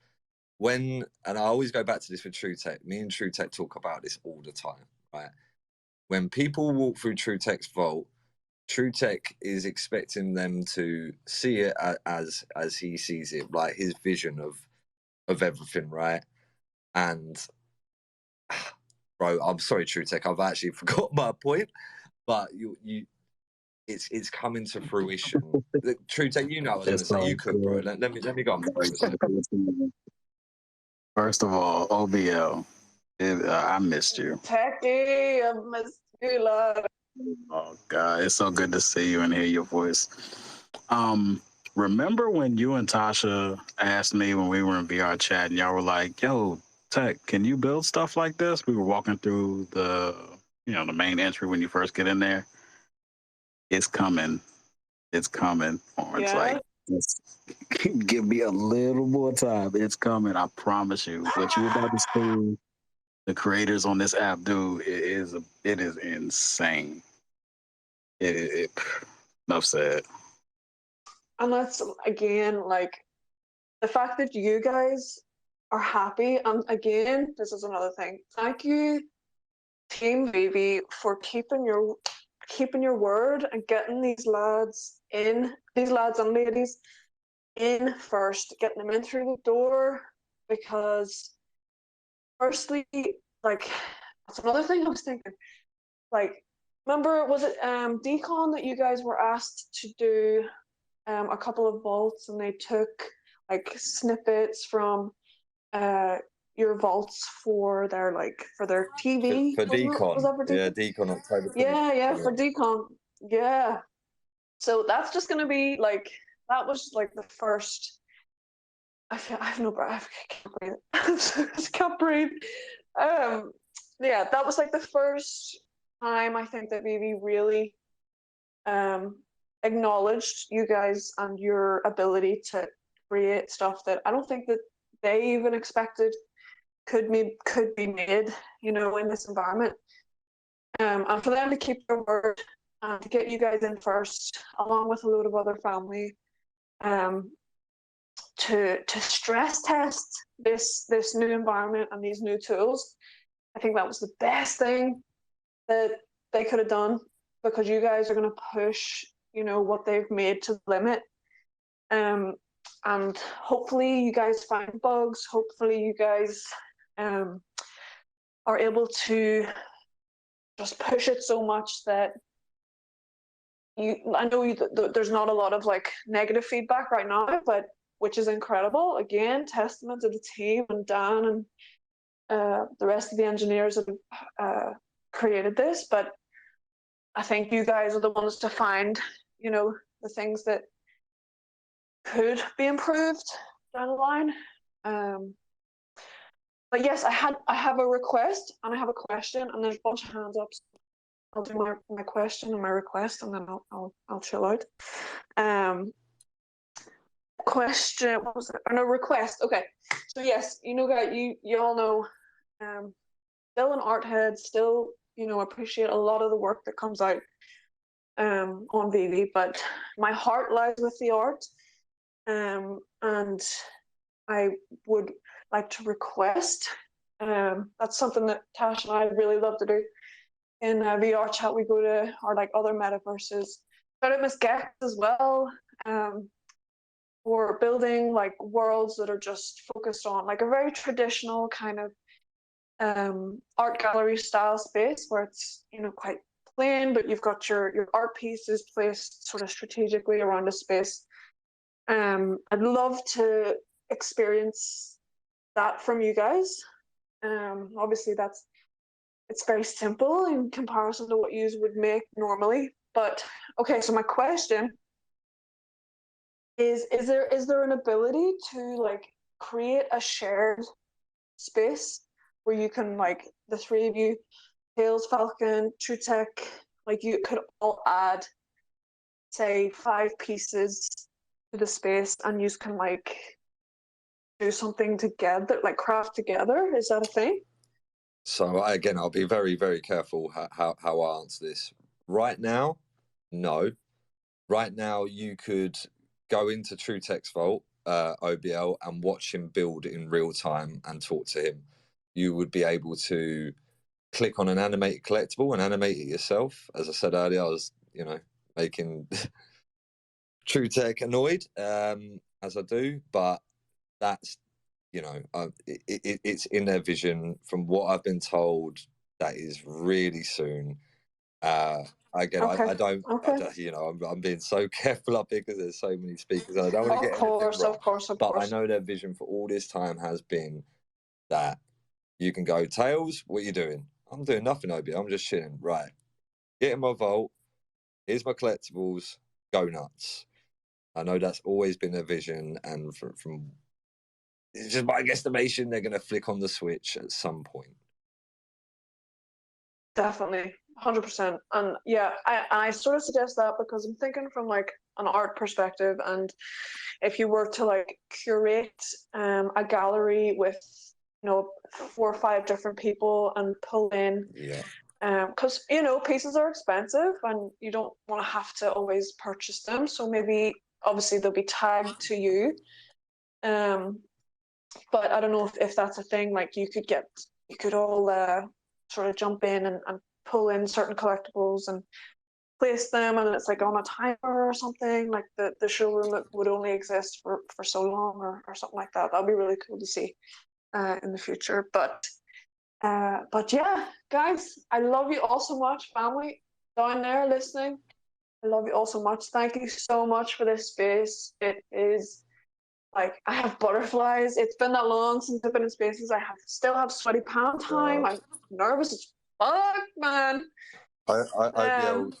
I always go back to this with True Tech. Me and True Tech talk about this all the time, right? When people walk through True Tech's vault, True Tech is expecting them to see it as he sees it, like his vision of everything, right? And bro, I'm sorry, True Tech, I've actually forgot my point, but it's coming to fruition. True Tech, you know, I was going to say, you could, bro. Let me go on. First of all, OBL, I missed you. Techie, I missed you, love. Oh God, it's so good to see you and hear your voice. Remember when you and Tasha asked me when we were in VR chat, and y'all were like, "Yo, Tech, can you build stuff like this?" We were walking through the main entry when you first get in there. It's coming. It's coming. Orange, like, just give me a little more time. It's coming. I promise you. What you about to see the creators on this app do, it is insane. Enough said. And that's again like the fact that you guys are happy. And again, this is another thing. Thank you, Team Veve, for keeping your word and getting these lads and ladies in first, getting them in through the door, because firstly, like, that's another thing I was thinking. Like, remember, was it Decon that you guys were asked to do a couple of vaults, and they took like snippets from your vaults for their TV? For Was Decon. that for Decon? Yeah, Decon October 20. Yeah, for Decon. Yeah. So that's just gonna be like, that was like the first. I have no breath. I can't breathe. I just can't breathe. Yeah, that was like the first time I think that Veve really acknowledged you guys and your ability to create stuff that I don't think that they even expected could be made, in this environment. And for them to keep their word and to get you guys in first, along with a load of other family, to stress test this new environment and these new tools, I think that was the best thing that they could have done, because you guys are going to push, what they've made to the limit. And hopefully you guys find bugs. Hopefully you guys are able to just push it so much that I know there's not a lot of like negative feedback right now, but which is incredible. Again, testament to the team and Dan and the rest of the engineers that have created this. But I think you guys are the ones to find, the things that could be improved down the line. But yes, I have a request and I have a question, and there's a bunch of hands up. So I'll do my question and my request, and then I'll chill out. Question, what was it? Oh, no, request. Okay, so yes, guys, you all know, still an art head, still appreciate a lot of the work that comes out on Veve, but my heart lies with the art, and I would like to request. That's something that Tash and I really love to do. In VR chat, we go to our like other metaverses. Shout out Miss Gex as well. For building like worlds that are just focused on like a very traditional kind of art gallery style space, where it's quite plain, but you've got your art pieces placed sort of strategically around a space. I'd love to experience that from you guys. Obviously it's very simple in comparison to what you would make normally. But okay, so my question is there an ability to like create a shared space where you can, like, the three of you, Tails, Falcon, True Tech, like, you could all add, say, 5 pieces to the space, and you can like do something together, like craft together? Is that a thing? So again, I'll be very, very careful how I answer this. Right now, no. Right now, you could go into True Tech's Vault, OBL, and watch him build in real time and talk to him. You would be able to click on an animated collectible and animate it yourself. As I said earlier, I was, making True Tech annoyed, as I do, but that's, it's in their vision. From what I've been told, that is really soon. Again, Okay. I don't, I'm being so careful up here because there's so many speakers and I don't want to get anything wrong. Of course. But I know their vision for all this time has been that you can go, Tails, what are you doing? I'm doing nothing, Obi. I'm just chilling. Right. Get in my vault. Here's my collectibles. Go nuts. I know that's always been their vision, and from it's just my guesstimation, they're going to flick on the switch at some point. Definitely, 100%. And yeah, I sort of suggest that because I'm thinking from like an art perspective, and if you were to like curate a gallery with 4 or 5 different people and pull in, because pieces are expensive and you don't want to have to always purchase them. So maybe obviously they'll be tagged to you, but I don't know if that's a thing. Like you could all sort of jump in and pull in certain collectibles, and place them, and it's like on a timer or something. Like the showroom would only exist for so long, or something like that. That'd be really cool to see in the future. But yeah, guys, I love you all so much, family down there listening. I love you all so much. Thank you so much for this space. It is like I have butterflies. It's been that long since I've been in spaces. I still have sweaty palm time. I'm nervous as fuck, man. OBL,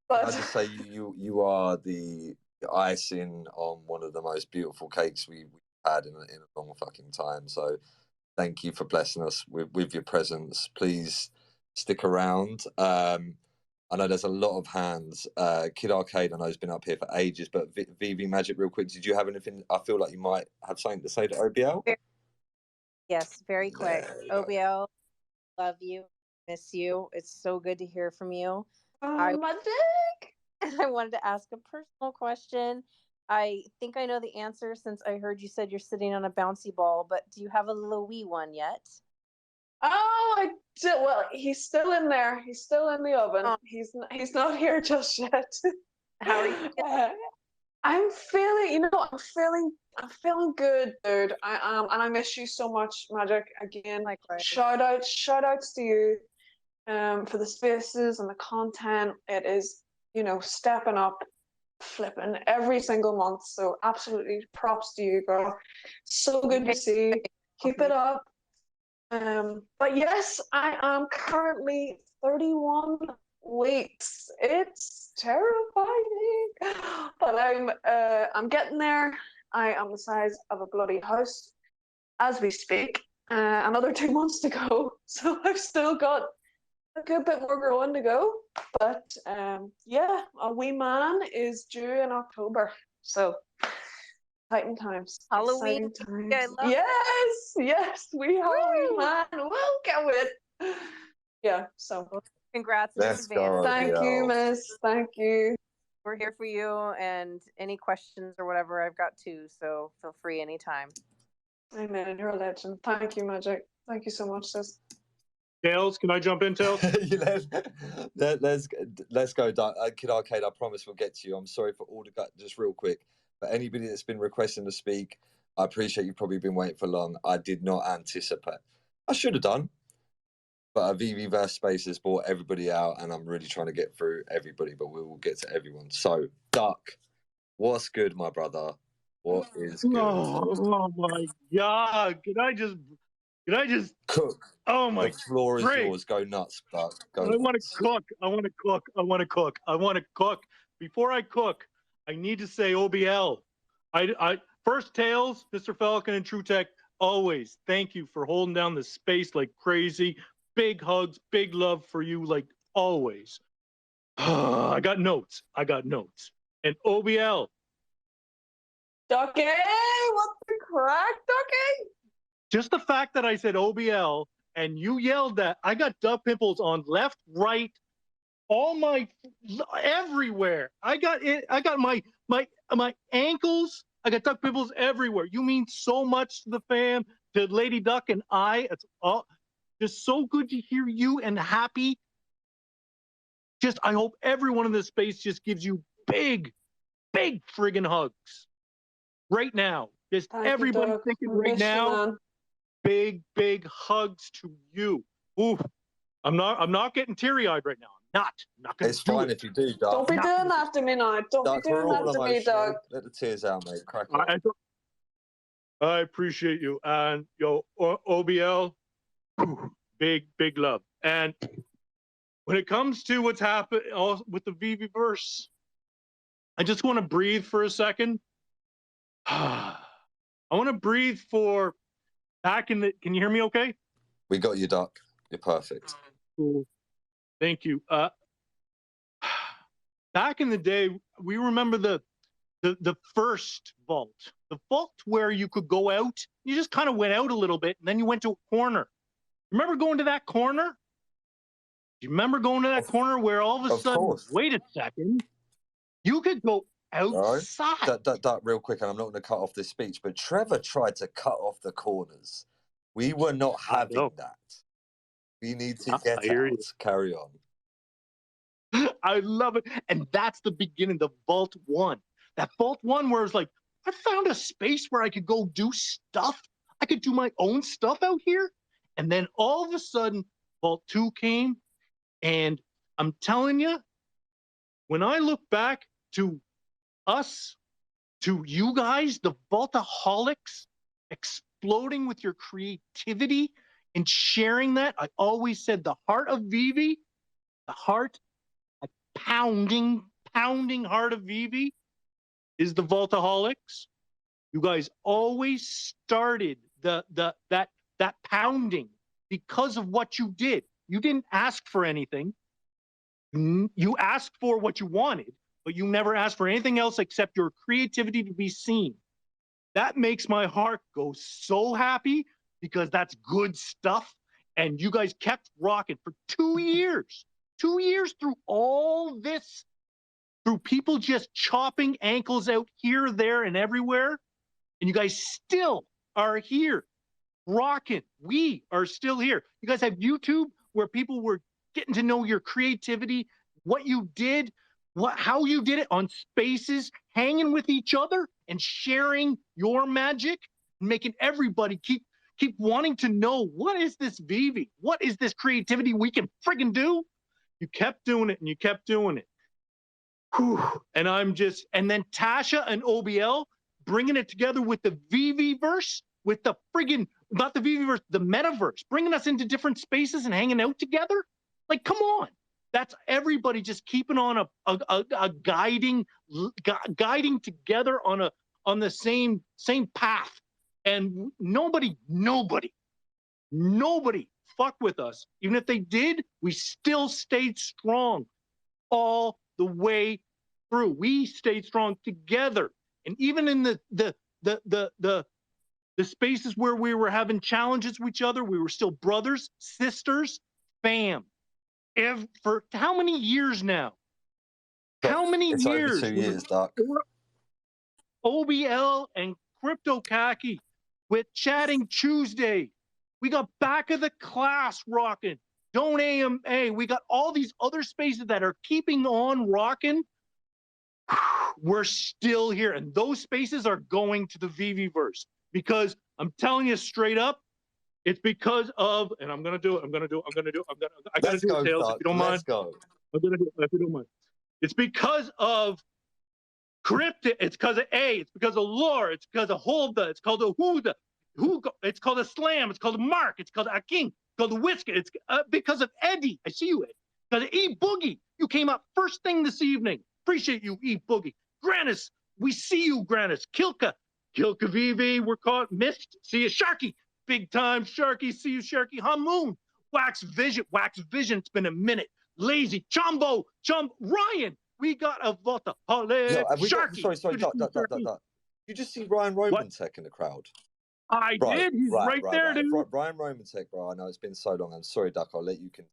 but can I just say you are the icing on one of the most beautiful cakes we've had in a long fucking time. So thank you for blessing us with your presence. Please stick around. I know there's a lot of hands. Kid Arcade, I know, has been up here for ages, but Veve Magic, real quick, did you have anything? I feel like you might have something to say to OBL. Yes, very quick. OBL, love you, miss you. It's so good to hear from you. My dick. I wanted to ask a personal question. I think I know the answer since I heard you said you're sitting on a bouncy ball, but do you have a little wee one yet? Oh, I did. Well, he's still in there. He's still in the oven. Oh. He's not here just yet. How are you feeling? I'm feeling, I'm feeling good, dude. And I miss you so much, Magic. Again, likewise. Shout outs to you, for the spaces and the content. It is, stepping up, flipping every single month. So absolutely props to you, girl. So good to see. Keep it up. But yes, I am currently 31 weeks. It's terrifying, but I'm getting there. I am the size of a bloody house as we speak. Another 2 months to go, so I've still got a good bit more growing to go. But yeah, a wee man is due in October, so exciting times. Halloween. Exciting times. Yeah, I love Yes, we Halloween man. Welcome it. Yeah, so congrats in Let's advance. go. Thank you, miss. Thank you. We're here for you, and any questions or whatever, I've got two, so feel free anytime. Amen. You're a legend. Thank you, Magic. Thank you so much, sis. Tails, can I jump in, Tails? Let's go, Kid Arcade. I promise we'll get to you. I'm sorry for all the just real quick. But anybody that's been requesting to speak, I appreciate you've probably been waiting for long. I did not anticipate. I should have done. But a VVverse space has brought everybody out, and I'm really trying to get through everybody, but we will get to everyone. So, Duck, what's good, my brother? What is good? Oh my God! Can I just cook? Oh my! The floor is great. yours. Go nuts, Duck. Go. I want to cook. I want to cook. I want to cook. I want to cook. Before I cook, I need to say OBL. I first Tails, Mr. Falcon, and True Tech. Always thank you for holding down the space like crazy. Big hugs, big love for you, like always. I got notes. And OBL. Ducky, what the crack, Ducky? Just the fact that I said OBL and you yelled that, I got duck pimples on left, right, all my everywhere. I got my ankles. I got duck pimples everywhere. You mean so much to the fam, to Lady Duck and I. It's all just so good to hear you and happy. Just I hope everyone in this space just gives you big friggin' hugs right now. Just everybody thinking right now. Big hugs to you. Ooh, I'm not getting teary-eyed right now. I'm not gonna. It's fine if you do, Duck. Don't be doing that to me now. Don't be doing that to me, Doug. Let the tears out, mate. Crack on. I appreciate you. And OBL, big love. And when it comes to what's happened with the VVverse, I just want to breathe for a second. I want to breathe for back in the. Can you hear me? Okay. We got you, Duck. You're perfect. Cool. Thank you. Back in the day, we remember the first vault, the vault where you could go out. You just kind of went out a little bit, and then you went to a corner. Remember going to that corner? Do you remember going to that corner where all of a sudden, wait a second, you could go outside? Duck, real quick, and I'm not going to cut off this speech, but Trevor tried to cut off the corners. We were not having that. We need to get out. Carry on. I love it. And that's the beginning, the Vault 1. That Vault 1 where it's like, I found a space where I could go do stuff. I could do my own stuff out here. And then all of a sudden, Vault 2 came. And I'm telling you, when I look back to us, to you guys, the Vaultaholics, exploding with your creativity and sharing that, I always said the heart of Veve, the heart, a pounding heart of Veve is the Vaultaholics. You guys always started that pounding because of what you did. You didn't ask for anything. You asked for what you wanted, but you never asked for anything else except your creativity to be seen. That makes my heart go so happy because that's good stuff. And you guys kept rocking for 2 years. 2 years through all this, through people just chopping ankles out here, there, and everywhere. And you guys still are here rocking. We are still here. You guys have YouTube where people were getting to know your creativity, what you did, how you did it on Spaces, hanging with each other and sharing your magic, making everybody keep wanting to know, what is this Veve? What is this creativity we can friggin' do? You kept doing it and you kept doing it. Whew. And and then Tasha and OBL bringing it together with the Veve-verse, with the friggin', not the Veve-verse, the metaverse, bringing us into different spaces and hanging out together. Like, come on. That's everybody just keeping on a guiding together on the same path. And nobody fucked with us. Even if they did, we still stayed strong all the way through. We stayed strong together. And even in the spaces where we were having challenges with each other, we were still brothers, sisters, fam. For how many years now? How many it's years? Over 2 years, Doc. OBL and Crypto Khaki with Chatting Tuesday. We got Back of the Class rocking. Don't AMA. We got all these other spaces that are keeping on rocking. We're still here. And those spaces are going to the Veve-verse. Because I'm telling you straight up, it's because of, and I'm gonna do it. I gotta do it, Tails, if you don't mind. Let's go. I'm gonna do it if you don't mind. It's because of Cryptic. It's because of A. It's because of Lore. It's because of Holda. It's called a Huda. It's called a Slam. It's called a Mark. It's called a King. It's called a Whisker. It's because of Eddie. I see you, Ed. Because of E Boogie. You came up first thing this evening. Appreciate you, E Boogie. Granis, we see you, Granis. Kilka Veve, we're caught. Missed. See you, Sharky. Big time, Sharky. See you, Sharky. Hamoon. Wax Vision. It's been a minute. Lazy. Chumbo. Ryan. We got a Vaultaholic. Sharky. Sorry, Doc. You just see Ryan Romantek in the crowd. I did. He's right there, dude. Ryan Romantek, bro. I know it's been so long. I'm sorry, Doc. I'll let you continue.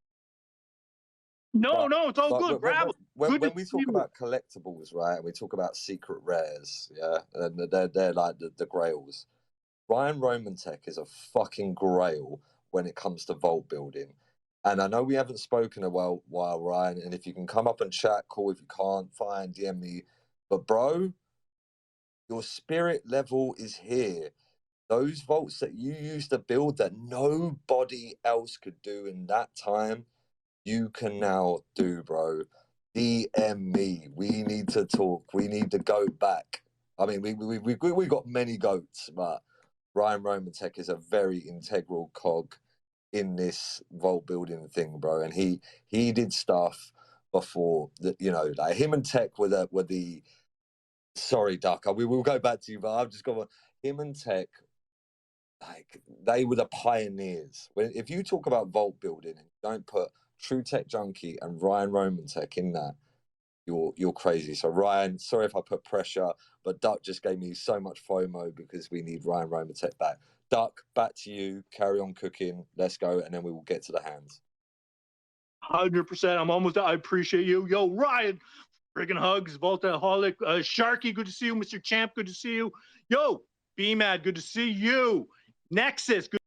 No, it's all good. Grab it. When we talk about collectibles, right, and we talk about secret rares, yeah, and they're like the grails. Ryan Romantek is a fucking grail when it comes to vault building. And I know we haven't spoken a while, Ryan, and if you can come up and chat, cool. If you can't, fine, DM me. But bro, your spirit level is here. Those vaults that you used to build that nobody else could do in that time, you can now do, bro. DM me. We need to talk. We need to go back. I mean, we got many goats, but Ryan Romantek is a very integral cog in this vault building thing, bro. And he did stuff before that, you know, like him and Tech were the sorry, Duck. We will go back to you, but I've just got him and Tech. Like they were the pioneers. If you talk about vault building and you don't put True Tech Junkie and Ryan Romantek in that, you're crazy. So Ryan, sorry if I put pressure, but Duck just gave me so much FOMO because we need Ryan Romantek back. Duck, back to you. Carry on cooking. Let's go, and then we will get to the hands. 100%. I'm almost. I appreciate you, yo, Ryan. Friggin' hugs, Vaultaholic, Sharky. Good to see you, Mr. Champ. Good to see you, yo. B-Mad. Good to see you. Nexus. Good